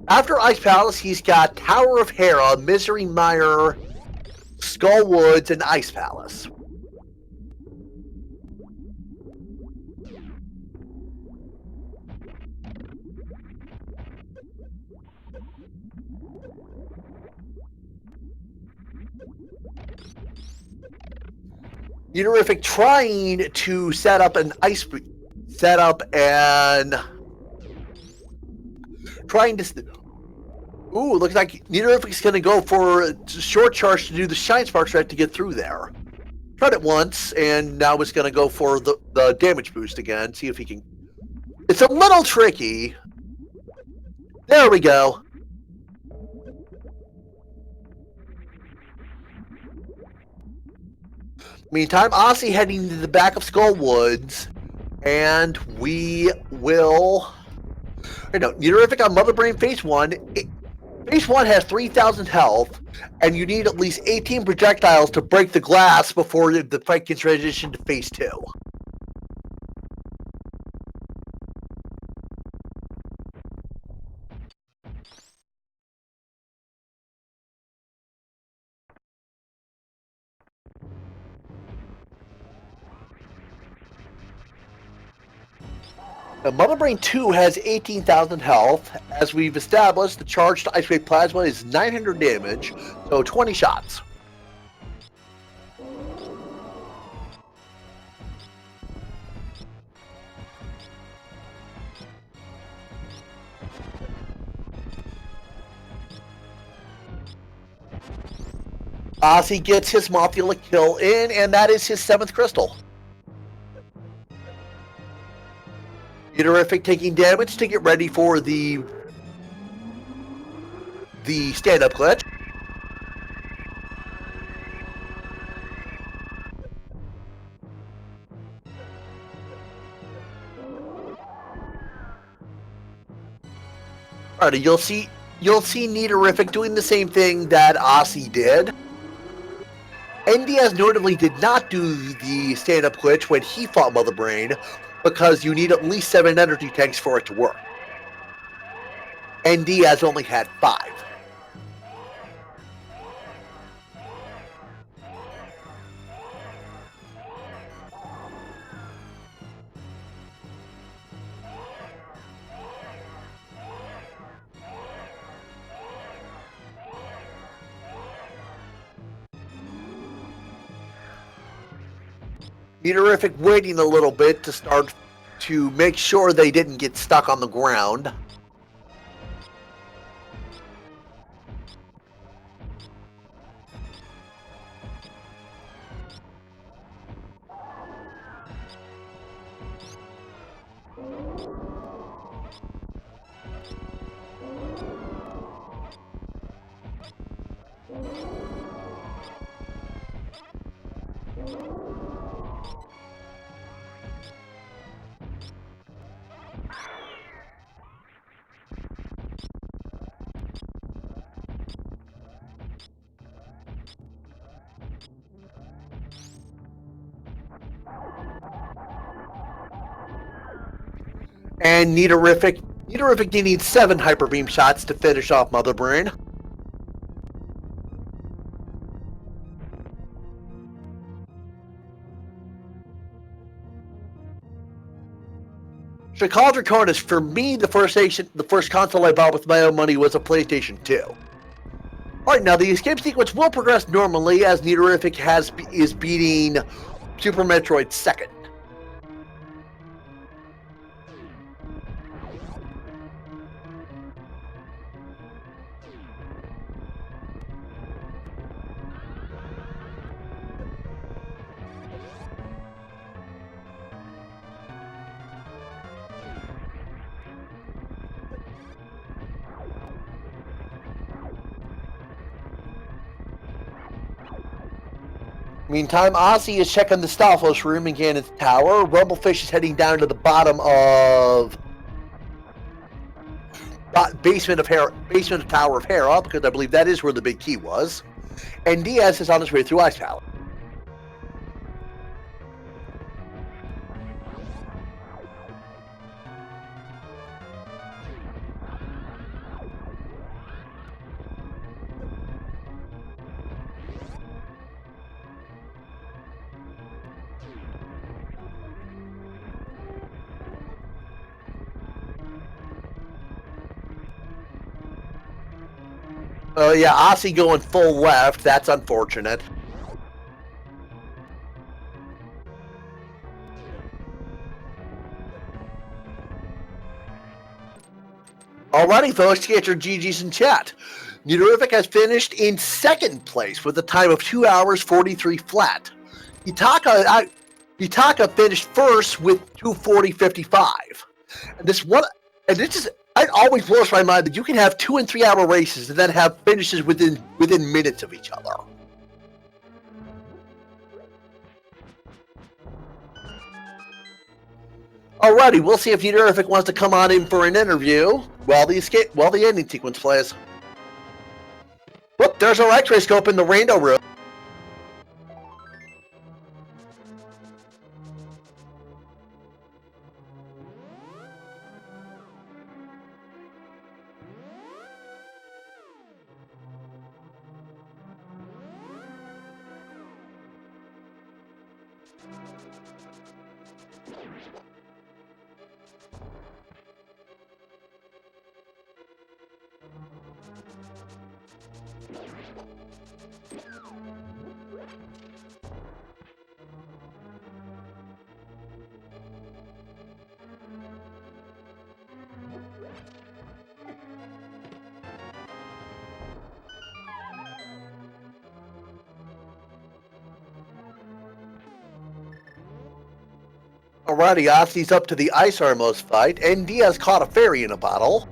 After Ice Palace, he's got Tower of Hera, Misery Mire, Skull Woods, and Ice Palace. Nidorific trying to set up and trying to. Ooh, looks like Nidorific's going to go for a short charge to do the Shine Spark strat to get through there. Tried it once, and now it's going to go for the damage boost again. See if he can. It's a little tricky. There we go. Meantime, Aussie heading to the back of Skull Woods, and we will. Nidorific on Mother Brain Phase 1. Phase 1 has 3,000 health, and you need at least 18 projectiles to break the glass before the fight can transition to Phase 2. Now, Mother Brain 2 has 18,000 health. As we've established, the charged Ice Wave Plasma is 900 damage, so 20 shots. Aussie gets his Mothula kill in, and that is his 7th crystal. Nidorific taking damage to get ready for the stand-up glitch. Alright, you'll see Nidorific doing the same thing that Aussie did. NDS notably did not do the stand-up glitch when he fought Mother Brain, because you need at least 7 energy tanks for it to work. And Diaz only had 5. Meterific waiting a little bit to start to make sure they didn't get stuck on the ground. And Meterific needing 7 Hyper Beam shots to finish off Mother Brain. Chicago Draconis, for me, the first console I bought with my own money was a PlayStation 2. Alright, now the escape sequence will progress normally as Meterific is beating Super Metroid 2nd. Meantime, Ozzy is checking the Stalfos room in Ganon's tower. Rumblefish is heading down to the bottom of basement of Tower of Hera, because I believe that is where the big key was. And Diaz is on his way through Ice Palace. Oh yeah, Ozzy going full left. That's unfortunate. Alrighty, folks, get your GGs in chat. Meterific has finished in 2nd place with a time of 2 hours 43 flat. Itaka finished first with 2:40.55. And this is. It always blows my mind that you can have 2 and 3 hour races and then have finishes within minutes of each other. Alrighty, we'll see if Meterific wants to come on in for an interview while the ending sequence plays. Whoop, there's our X-ray scope in the Rando room. Alrighty, Ozzy's up to the Ice Armos fight, and Diaz caught a fairy in a bottle.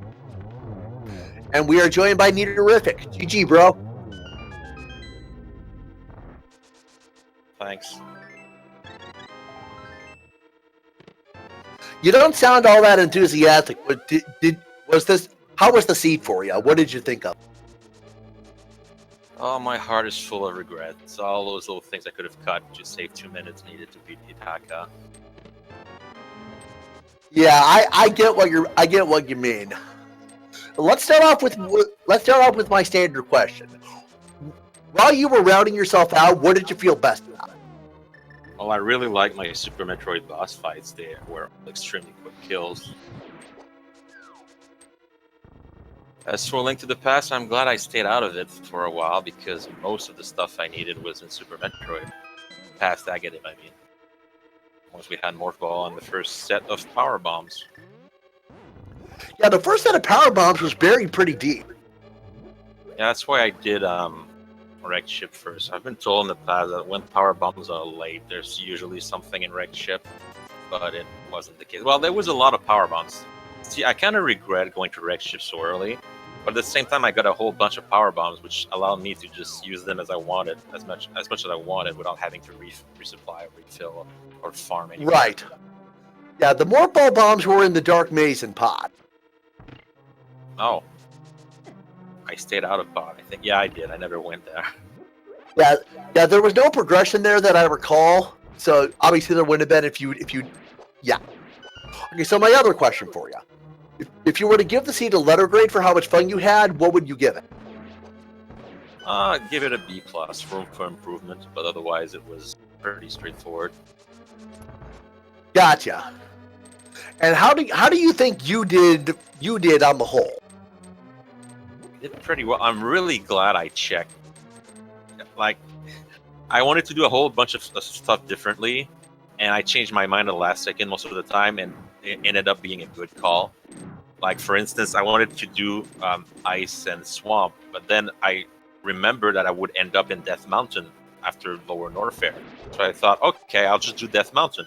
And we are joined by Meterific. GG, bro. Thanks. You don't sound all that enthusiastic, but how was the seed for you? What did you think of? Oh, my heart is full of regrets. All those little things I could have cut to save 2 minutes needed to beat Itaka. Yeah, I get what you mean. Let's start off with my standard question. While you were rounding yourself out, what did you feel best about it? Well, I really like my Super Metroid boss fights. They were extremely quick kills. As for Link to the Past, I'm glad I stayed out of it for a while because most of the stuff I needed was in Super Metroid. Past Negative, I mean. once we had Morph Ball and the first set of power bombs. Yeah, the first set of power bombs was buried pretty deep. Yeah, that's why I did Wrecked Ship first. I've been told in the past that when power bombs are late, there's usually something in Wrecked Ship, but it wasn't the case. Well, there was a lot of power bombs. See, I kind of regret going to Wrecked Ship so early, but at the same time, I got a whole bunch of power bombs, which allowed me to just use them as I wanted, as much as I wanted, without having to resupply, refill, or farm anymore. Right. Yeah, the Morph Ball bombs were in the Dark Mason pod. Oh. I stayed out of pod, I think. Yeah, I did. I never went there. Yeah, there was no progression there that I recall. So obviously there wouldn't have been if you yeah. Okay, so my other question for you. If you were to give the seed a letter grade for how much fun you had, what would you give it? Give it a B+, room for improvement, but otherwise it was pretty straightforward. Gotcha. And how do you think you did on the whole? Did pretty well. I'm really glad I checked. Like, I wanted to do a whole bunch of stuff differently, and I changed my mind at the last second most of the time, and it ended up being a good call. Like, for instance, I wanted to do Ice and Swamp, but then I remembered that I would end up in Death Mountain after Lower Norfair. So I thought, okay, I'll just do Death Mountain.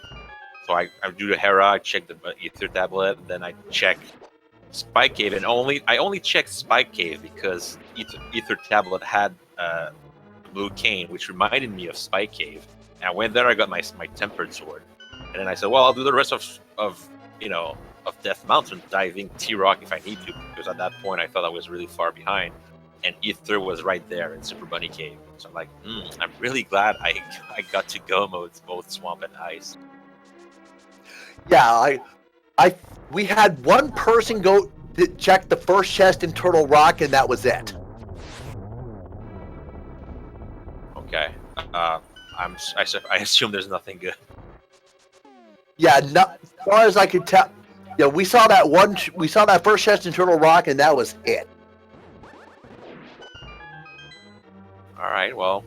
So I do the Hera, I check the Ether Tablet, then I check Spike Cave, and I only checked Spike Cave because Ether Tablet had Blue Cane, which reminded me of Spike Cave. And I went there, I got my Tempered Sword, and then I said, well, I'll do the rest of Death Mountain, diving T-Rock if I need to, because at that point I thought I was really far behind, and Ether was right there in Super Bunny Cave. So I'm like, I'm really glad I got to go modes both Swamp and Ice. Yeah, we had one person go check the first chest in Turtle Rock, and that was it. Okay. I assume there's nothing good. Yeah, as far as I could tell. Yeah, we saw that first chest in Turtle Rock, and that was it. All right. Well,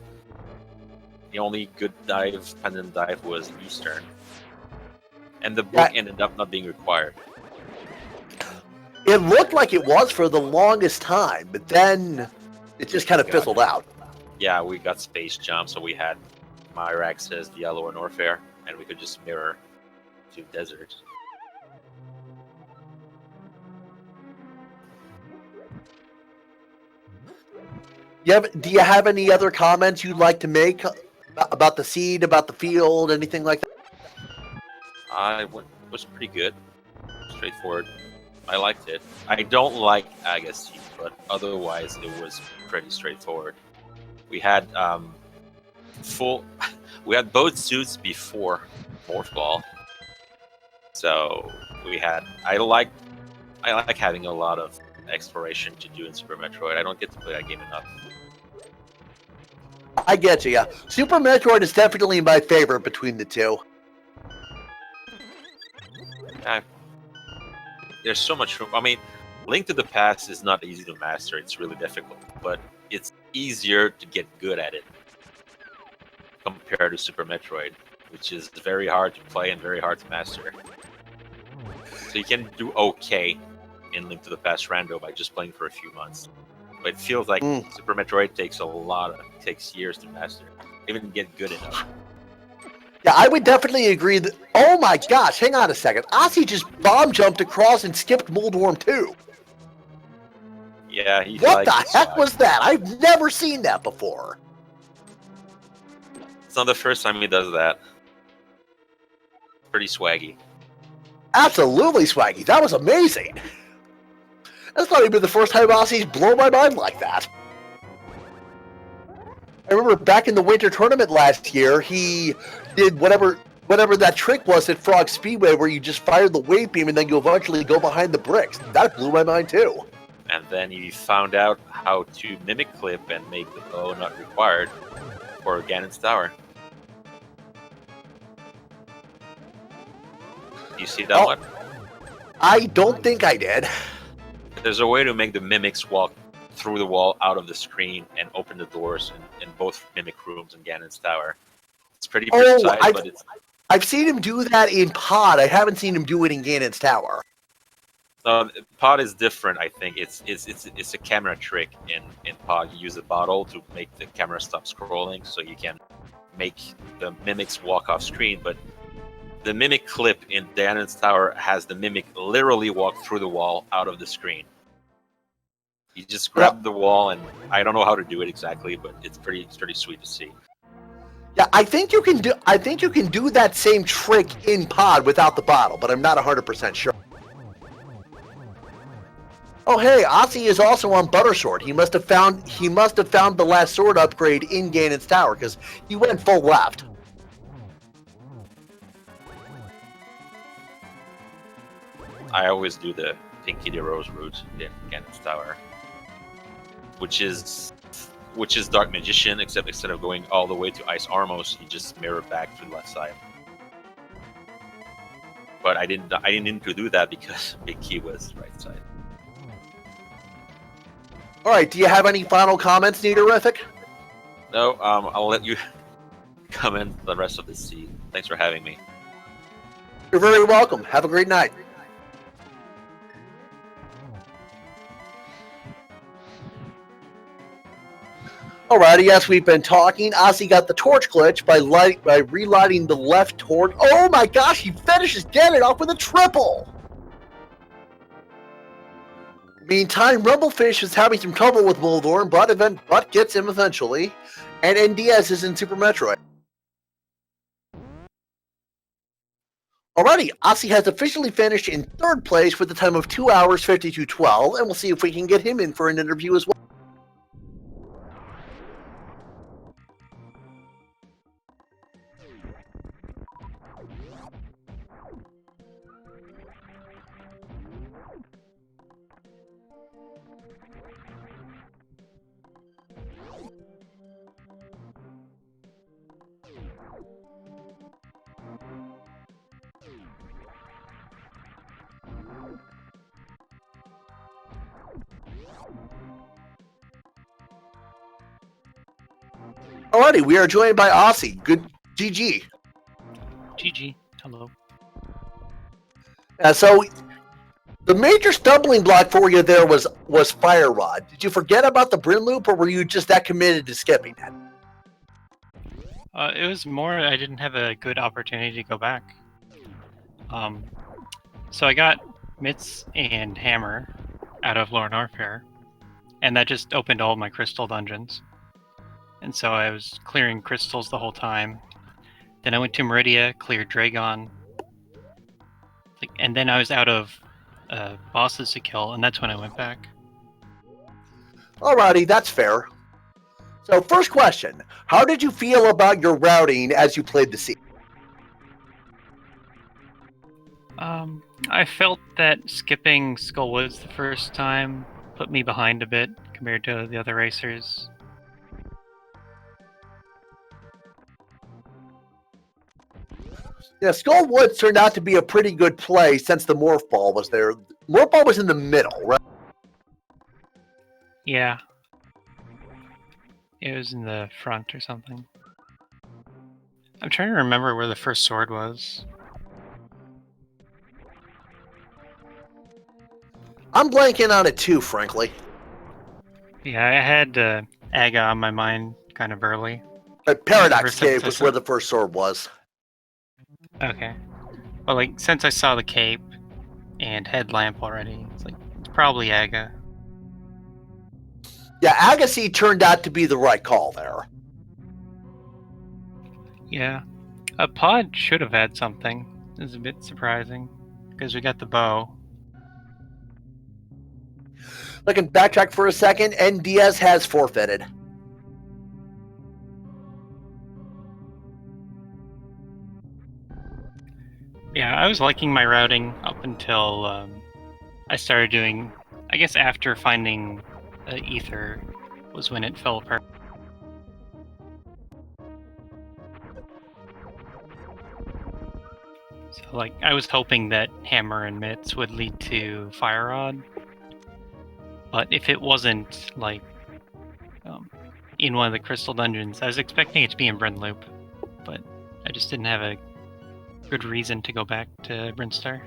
the only good pendant dive was Eastern, and the book ended up not being required. It looked like it was for the longest time, but then it just kind of fizzled out. Yeah, we got Space Jump, so we had Mire access the Lower Norfair, and we could just mirror to Desert. Do you have any other comments you'd like to make about the seed, about the field, anything like that? It was pretty good, straightforward. I liked it. I don't like Agassi, but otherwise it was pretty straightforward. We had we had both suits before Morph Ball, so I like having a lot of exploration to do in Super Metroid. I don't get to play that game enough. I get you. Yeah. Super Metroid is definitely my favorite between the two. There's so much room. I mean, Link to the Past is not easy to master. It's really difficult, but it's easier to get good at it compared to Super Metroid, which is very hard to play and very hard to master. So you can do okay in Link to the Past Rando by just playing for a few months. But it feels like Super Metroid takes years to master, even get good enough. Yeah, I would definitely agree that. Oh my gosh, hang on a second. Ozzy just bomb jumped across and skipped Moldworm 2. Yeah, what the heck was that? I've never seen that before. It's not the first time he does that. Pretty swaggy. Absolutely swaggy. That was amazing. That's not even the first time Ozzy's blown my mind like that. I remember back in the winter tournament last year, he did whatever that trick was at Frog Speedway where you just fire the wave beam and then you eventually go behind the bricks. That blew my mind too. And then he found out how to mimic clip and make the bow not required for Ganon's Tower. You see that one? I don't think I did. There's a way to make the mimics walk through the wall out of the screen and open the doors in both mimic rooms in Ganon's Tower. It's pretty precise, but I've seen him do that in Pod. I haven't seen him do it in Ganon's Tower. Pod is different. I think it's a camera trick in Pod. You use a bottle to make the camera stop scrolling, so you can make the mimics walk off screen. But the mimic clip in Ganon's Tower has the mimic literally walk through the wall out of the screen. You just grab the wall, and I don't know how to do it exactly, but it's pretty sweet to see. Yeah, I think you can do that same trick in Pod without the bottle, but I'm not 100% sure. Oh hey, Ozzy is also on Buttersword. He must have found the last sword upgrade in Ganon's Tower because he went full left. I always do the Pinky the Rose route in Ganon's Tower, which is Dark Magician, except instead of going all the way to Ice Armos, you just mirror back to the left side. But I didn't need to do that because Big Key was right side. All right, do you have any final comments, Neaterific? No, I'll let you comment the rest of the scene. Thanks for having me. You're very welcome. Have a great night. Alrighty, as we've been talking, Ozzy got the torch glitch by relighting the left torch. Oh my gosh, he finishes Ganon off with a triple! Meantime, Rumblefish is having some trouble with Moldorm, but gets him eventually. And NDS is in Super Metroid. Alrighty, Ozzy has officially finished in 3rd place with a time of 2 hours 52:12, and we'll see if we can get him in for an interview as well. Alrighty, we are joined by Ozzy. Good GG. GG. Hello. So, the major stumbling block for you there was Fire Rod. Did you forget about the Bryn Loop, or were you just that committed to skipping it? It was more I didn't have a good opportunity to go back. So I got Mitts and Hammer out of Lore Norfair, and that just opened all my crystal dungeons. And so I was clearing crystals the whole time. Then I went to Meridia, cleared Dragon, and then I was out of bosses to kill, and that's when I went back. Alrighty, that's fair. So, first question. How did you feel about your routing as you played the scene? I felt that skipping Skullwoods the first time put me behind a bit compared to the other racers. Yeah, Skullwoods turned out to be a pretty good play since the Morph Ball was there. Morph Ball was in the middle, right? Yeah. It was in the front or something. I'm trying to remember where the first sword was. I'm blanking on it too, frankly. Yeah, I had Aga on my mind kind of early. But Paradox Ever since Cave I was saw- where the first sword was. Okay. Well, like, since I saw the cape and headlamp already, it's probably Aga. Yeah, Agassi turned out to be the right call there. Yeah. A pod should have had something. It's a bit surprising, because we got the bow. Looking backtrack for a second, and Diaz has forfeited. Yeah, I was liking my routing up until I started doing... I guess after finding Ether was when it fell apart. So, like, I was hoping that Hammer and Mitts would lead to Fire Rod. But if it wasn't, like, in one of the crystal dungeons, I was expecting it to be in Bryn Loop. But I just didn't have a good reason to go back to Brinstar.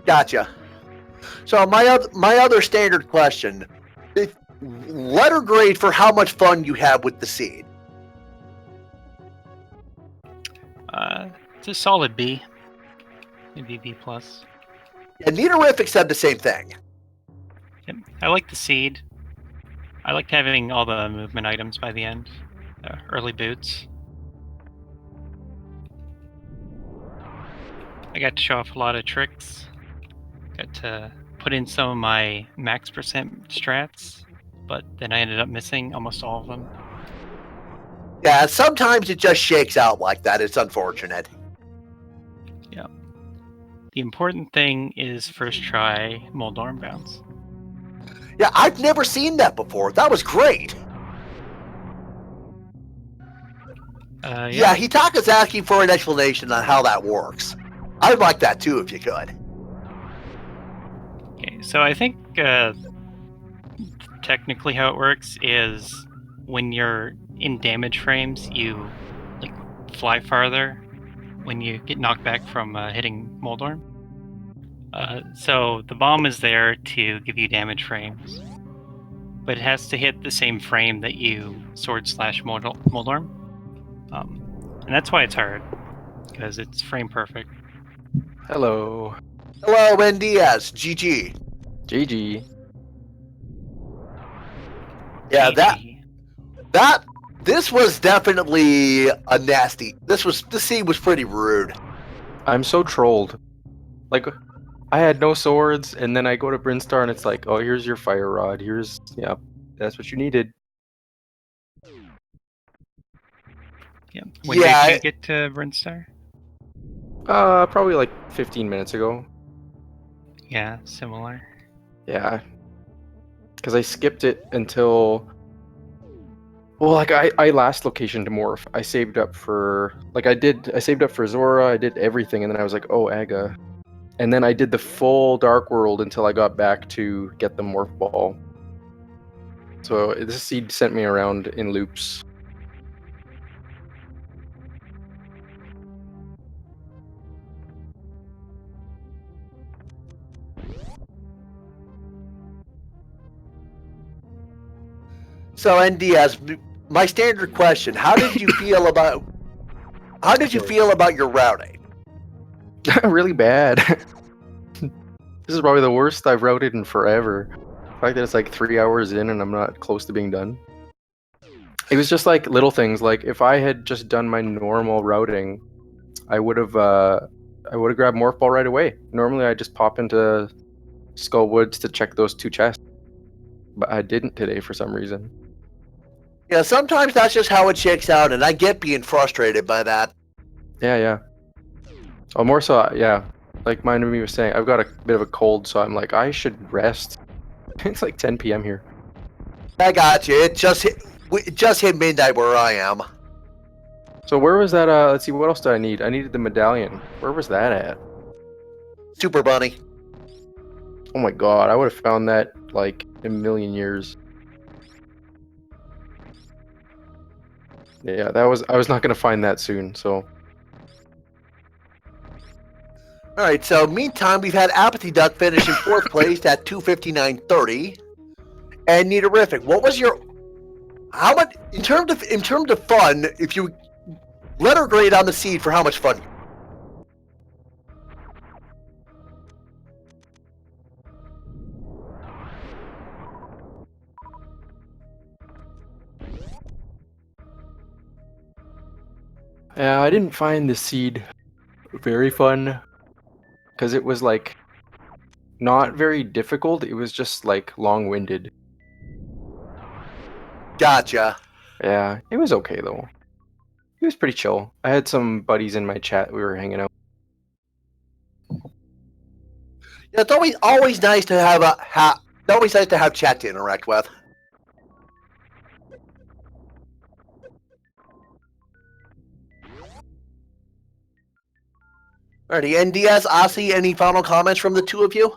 Gotcha. So my other standard question: letter grade for how much fun you have with the seed. It's a solid B, maybe B plus. And Neaterific said the same thing. Yep. I like the seed. I liked having all the movement items by the end. Early boots. I got to show off a lot of tricks. Got to put in some of my max percent strats, but then I ended up missing almost all of them. Yeah, sometimes it just shakes out like that. It's unfortunate. Yeah. The important thing is first try mold arm bounce. Yeah, I've never seen that before. That was great. Yeah, Hitaka's asking for an explanation on how that works. I'd like that too, if you could. Okay, so I think technically how it works is when you're in damage frames, you like fly farther when you get knocked back from hitting Moldorm. So the bomb is there to give you damage frames, but it has to hit the same frame that you sword slash Moldorm. And that's why it's hard, because it's frame perfect. Hello. Hello, NDS. GG. GG. Yeah, GG. this was definitely a nasty. This scene was pretty rude. I'm so trolled. Like, I had no swords, and then I go to Brinstar, and it's like, oh, here's your fire rod. Yeah, that's what you needed. Yeah. When Yeah, did you get to Brinstar? Probably like 15 minutes ago. Yeah, similar. Yeah. Because I skipped it until... Well, like, I last location to morph. I saved up for... Like, I saved up for Zora, I did everything, and then I was like, oh, Aga. And then I did the full Dark World until I got back to get the morph ball. So this seed sent me around in loops. so NDS, my standard question: how did you feel about your routing? Really bad. This is probably the worst I've routed in forever. The fact that it's like 3 hours in and I'm not close to being done. It was just like little things. Like if I had just done my normal routing, I would have grabbed Morph Ball right away. Normally I just pop into Skullwoods to check those 2 chests, but I didn't today for some reason. Yeah, sometimes that's just how it shakes out, and I get being frustrated by that. Yeah. Oh, more so, yeah. Like mine of me was saying, I've got a bit of a cold, so I'm like, I should rest. It's like 10 p.m. here. I got you. It just hit midnight where I am. So where was that? Let's see, what else did I need? I needed the medallion. Where was that at? Super Bunny. Oh my god, I would have found that like a million years. Yeah, I was not gonna find that soon, so. Alright, so meantime, we've had Apathy Duck finish in 4th place at 2:59.30. And Neaterific, what was your... How much... In terms of fun, if you... Letter grade on the seed for how much fun... Yeah, I didn't find the seed very fun. Because it was like... not very difficult, it was just like long-winded. Gotcha. Yeah, it was okay though. It was pretty chill. I had some buddies in my chat, we were hanging out. Yeah, it's always nice to have chat to interact with. Alrighty, NDS, Aussie, any final comments from the two of you?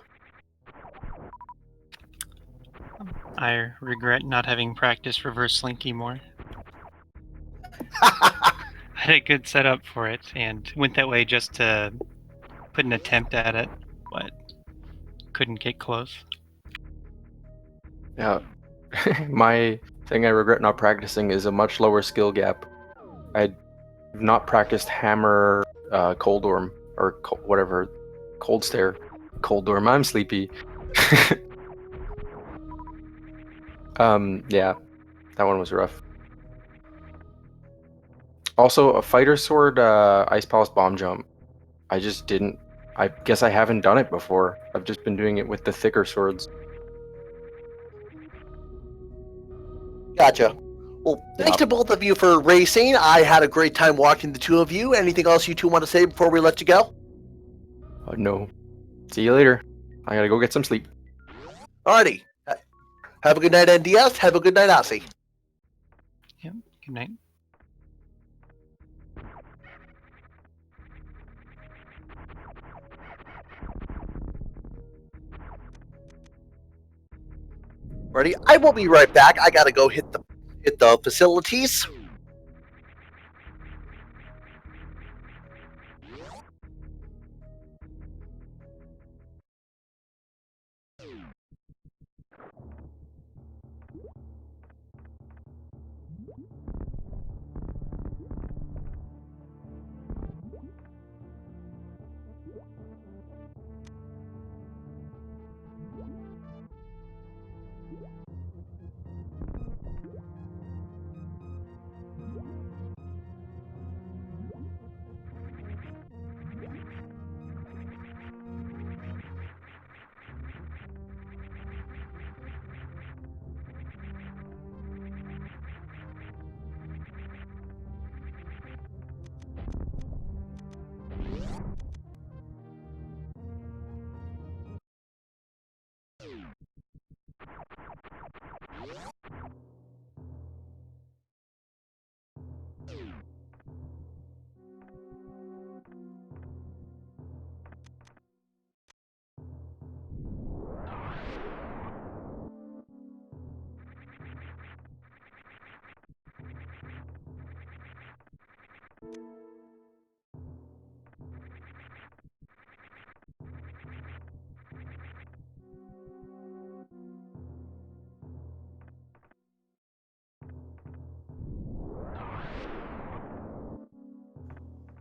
I regret not having practiced reverse slinky more. I had a good setup for it and went that way just to put an attempt at it, but couldn't get close. Yeah. My thing I regret not practicing is a much lower skill gap. I've not practiced hammer, cold orm, or whatever, cold stare, cold orm. I'm sleepy. Yeah, that one was rough. Also, a fighter sword, ice palace bomb jump. I just didn't. I guess I haven't done it before. I've just been doing it with the thicker swords. Gotcha. Well, thanks to both of you for racing. I had a great time watching the two of you. Anything else you two want to say before we let you go? No. See you later. I gotta go get some sleep. Alrighty. Have a good night, NDS. Have a good night, Aussie. Yep. Good night. Ready? I will be right back. I gotta go hit the facilities.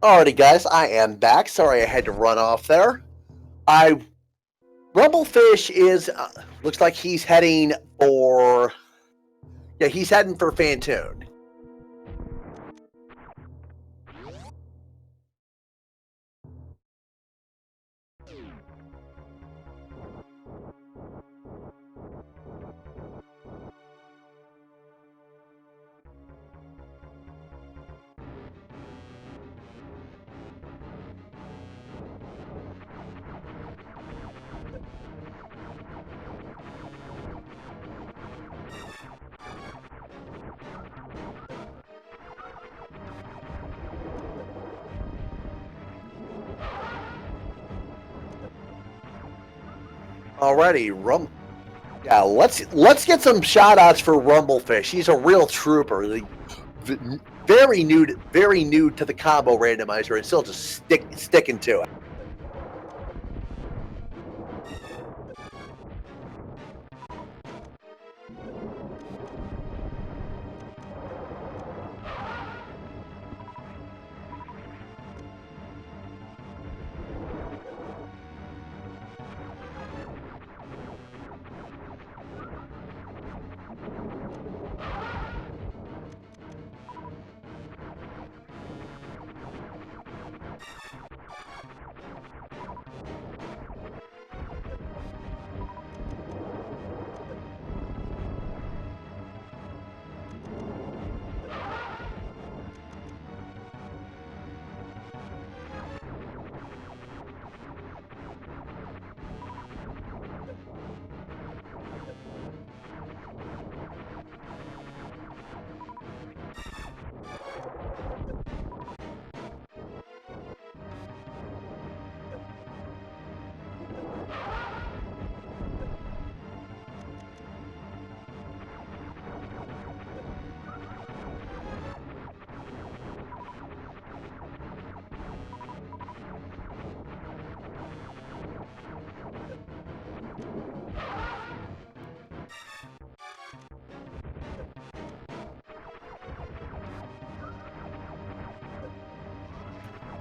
Alrighty, guys, I am back. Sorry I had to run off there. Rumblefish is looks like he's heading for Phantoon. Alrighty, yeah, let's get some shout outs for Rumblefish. He's a real trooper. Very new to the combo randomizer and still just sticking to it.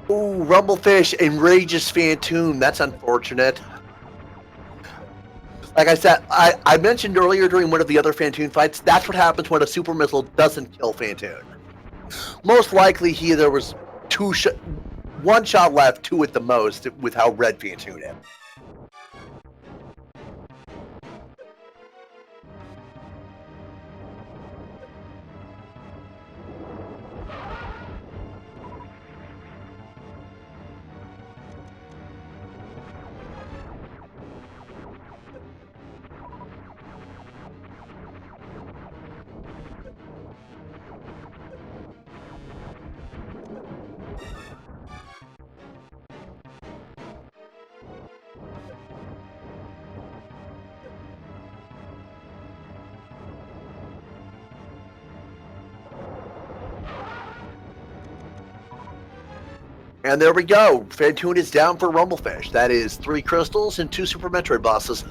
Ooh, Rumblefish enrages Phantoon. That's unfortunate. Like I said, I mentioned earlier during one of the other Phantoon fights, that's what happens when a super missile doesn't kill Phantoon. Most likely there was one shot left, two at the most, with how red Phantoon is. And there we go. Phantoon is down for Rumblefish. That is 3 crystals and 2 Super Metroid bosses.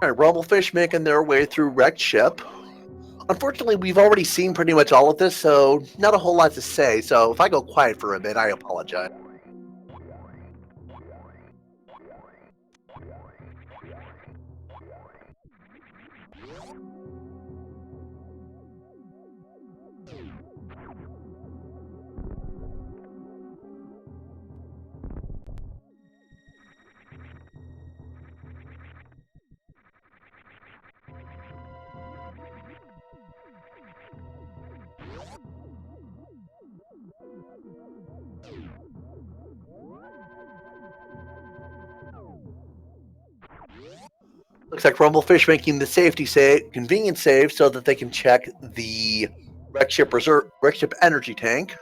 Alright, Rumblefish making their way through Wrecked Ship. Unfortunately, we've already seen pretty much all of this, so not a whole lot to say. So if I go quiet for a bit, I apologize. Looks like Rumblefish making the safety save, convenient save, so that they can check the Wrecked Ship energy tank.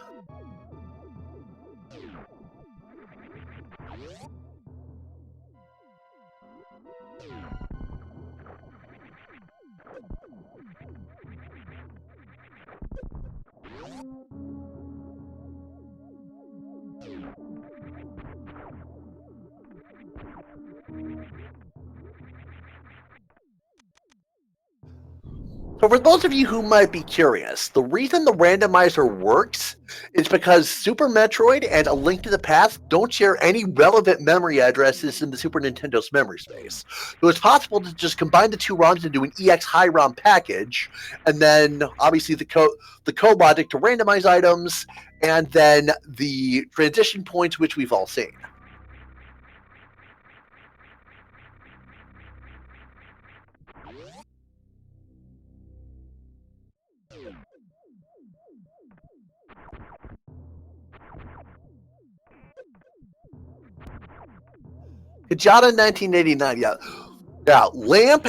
So for those of you who might be curious, the reason the randomizer works is because Super Metroid and A Link to the Past don't share any relevant memory addresses in the Super Nintendo's memory space. So it's possible to just combine the 2 ROMs into an EX high ROM package, and then obviously the code logic to randomize items, and then the transition points, which we've all seen. Kajada 1989, yeah. Lamp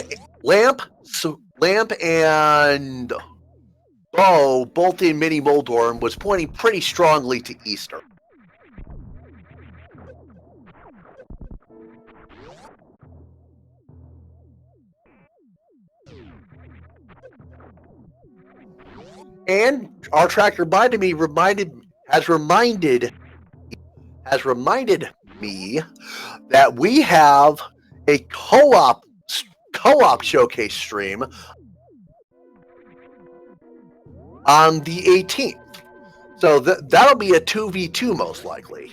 and Bo, both in Mini Moldorm, was pointing pretty strongly to Easter. And our tracker behind me has reminded me that we have a co-op showcase stream on the 18th. So that'll be a 2v2 most likely.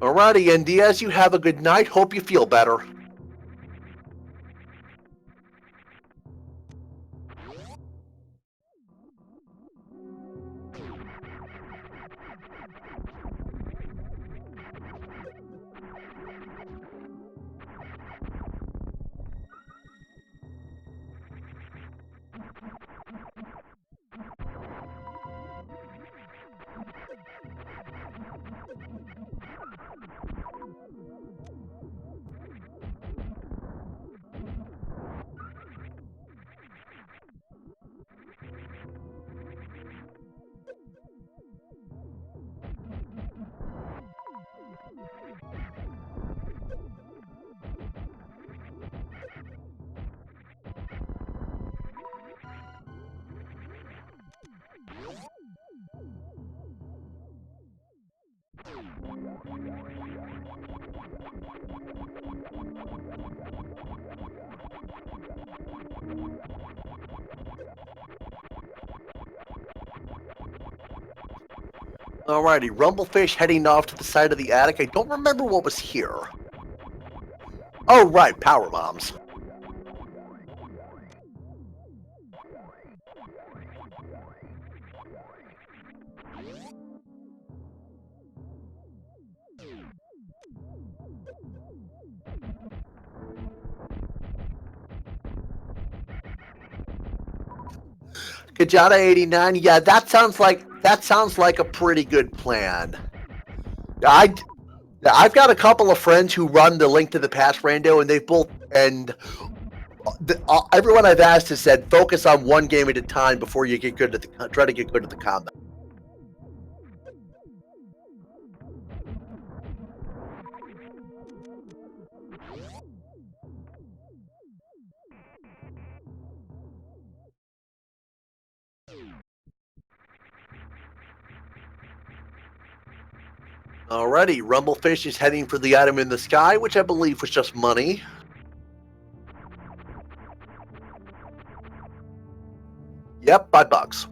Alrighty, and Diaz, you have a good night. Hope you feel better. Alrighty, Rumblefish heading off to the side of the attic. I don't remember what was here. Oh, right, power bombs. Kajana89, yeah, that sounds like a pretty good plan. I've got a couple of friends who run the Link to the Past rando, and they've both everyone I've asked has said focus on one game at a time before you get good at try to get good at the combat. Alrighty, Rumblefish is heading for the item in the sky, which I believe was just money. Yep, $5.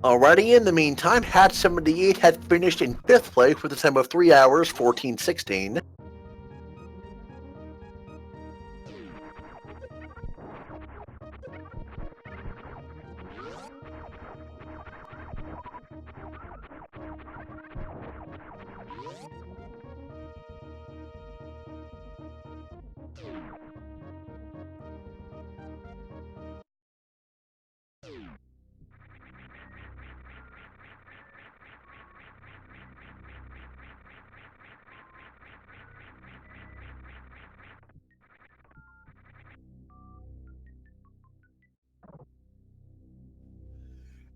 Alrighty, in the meantime, Hatch 78 had finished in 5th place with a time of 3 hours, 14:16.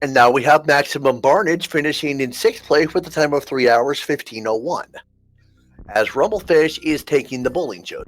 And now we have Maximum Barnage finishing in 6th place with a time of 3 hours, 15:01. As Rumblefish is taking the bowling show.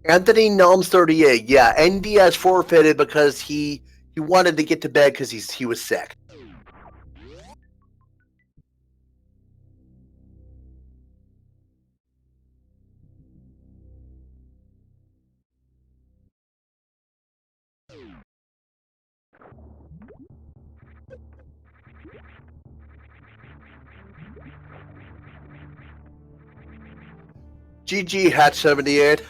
Anthony Gnomes 38, yeah, NDS forfeited because he wanted to get to bed because he was sick. GG, Hat 78.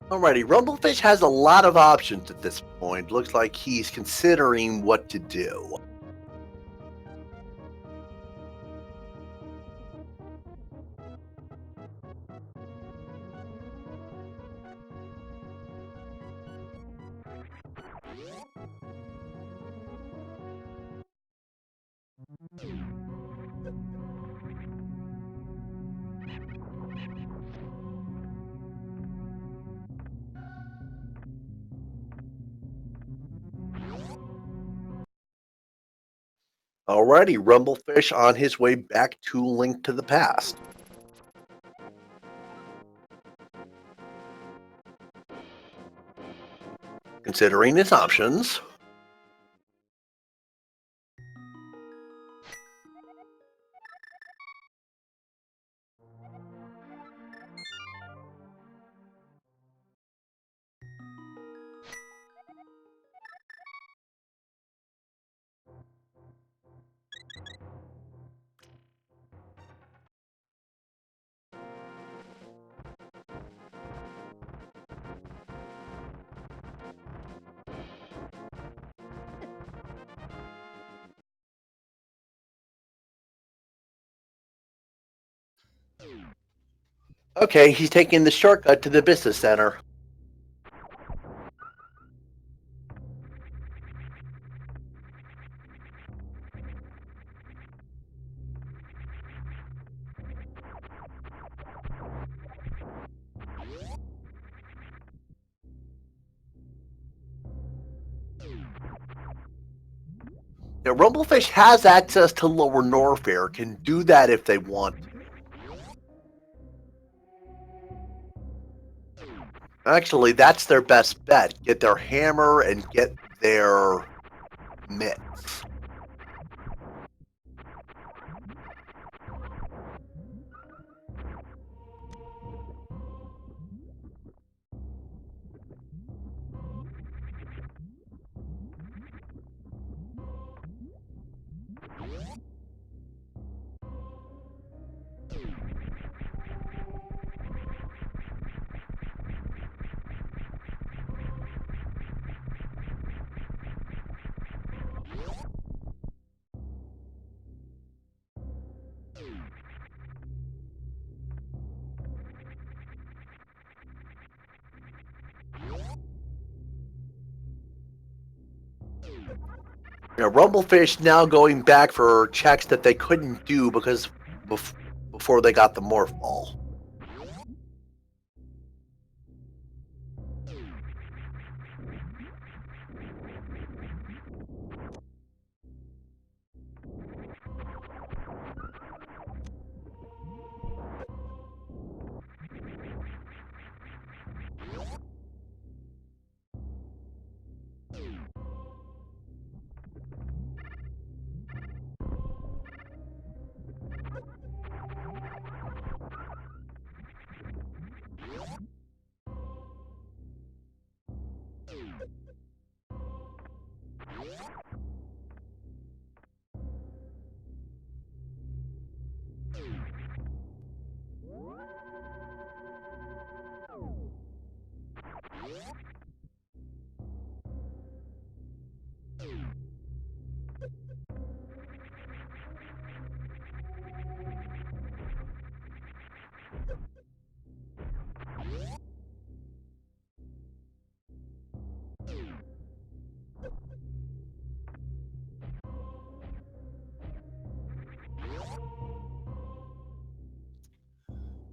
Alrighty, Rumblefish has a lot of options at this point. Looks like he's considering what to do. Alrighty, Rumblefish on his way back to Link to the Past. Considering his options. Okay, he's taking the shortcut to the business center. Now, Rumblefish has access to Lower Norfair, can do that if they want. Actually, that's their best bet. Get their hammer and get their mitts. Now, Rumblefish now going back for checks that they couldn't do because before they got the Morph Ball.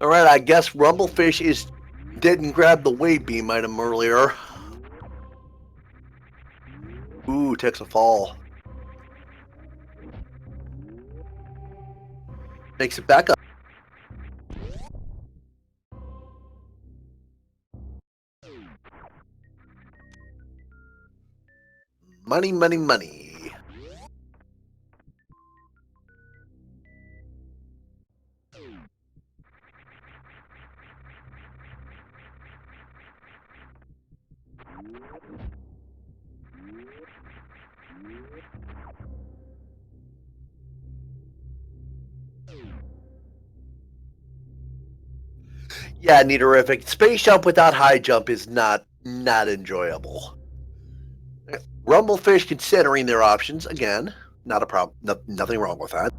All right, I guess Rumblefish didn't grab the wave beam item earlier. Ooh, takes a fall. Makes it back up. Money, money, money. Yeah, Niterific. Space jump without high jump is not enjoyable. Rumblefish considering their options again. Not a problem. Nothing wrong with that.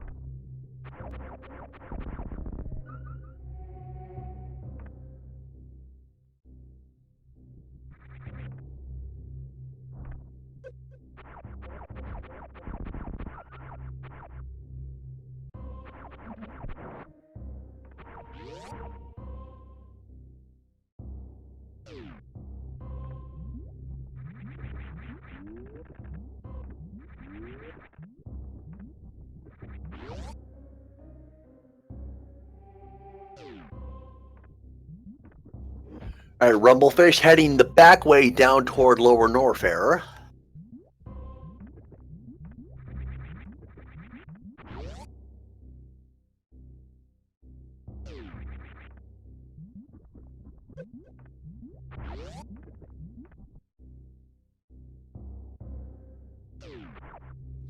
All right, Rumblefish heading the back way down toward Lower Norfair.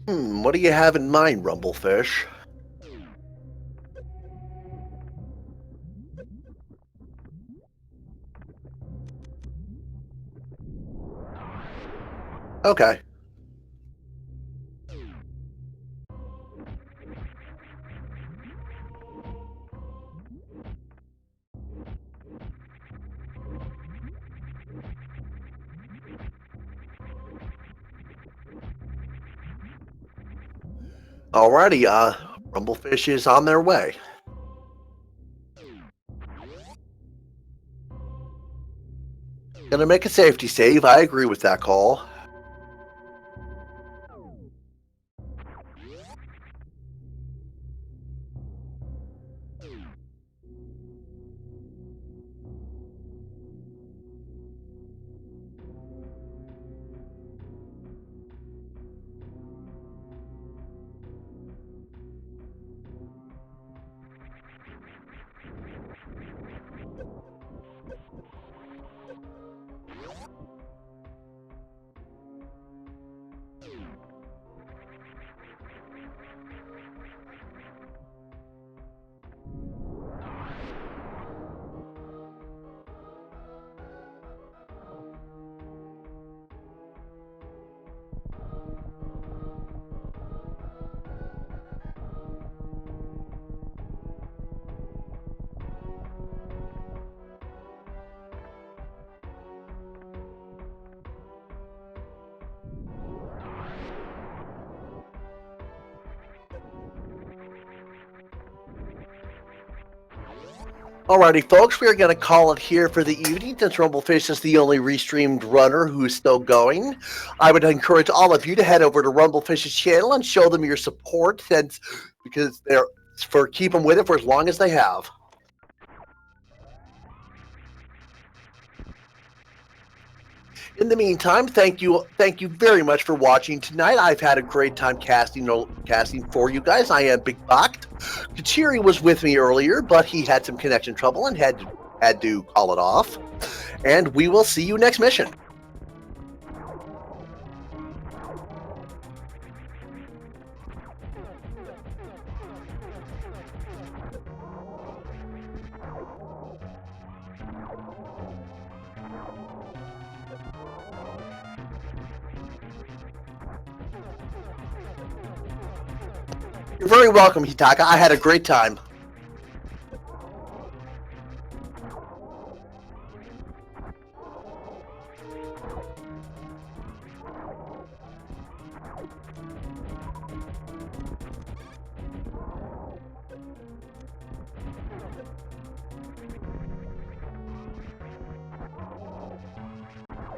What do you have in mind, Rumblefish? Okay. Alrighty, Rumblefish is on their way. Gonna make a safety save. I agree with that call. Alrighty, folks, we are going to call it here for the evening since Rumblefish is the only restreamed runner who's still going. I would encourage all of you to head over to Rumblefish's channel and show them your support because they're for keep them with it for as long as they have. In the meantime, thank you very much for watching tonight. I've had a great time casting for you guys. I am Big Bocked. Kachiri was with me earlier, but he had some connection trouble and had to call it off. And we will see you next mission. You're very welcome, Hitaka. I had a great time.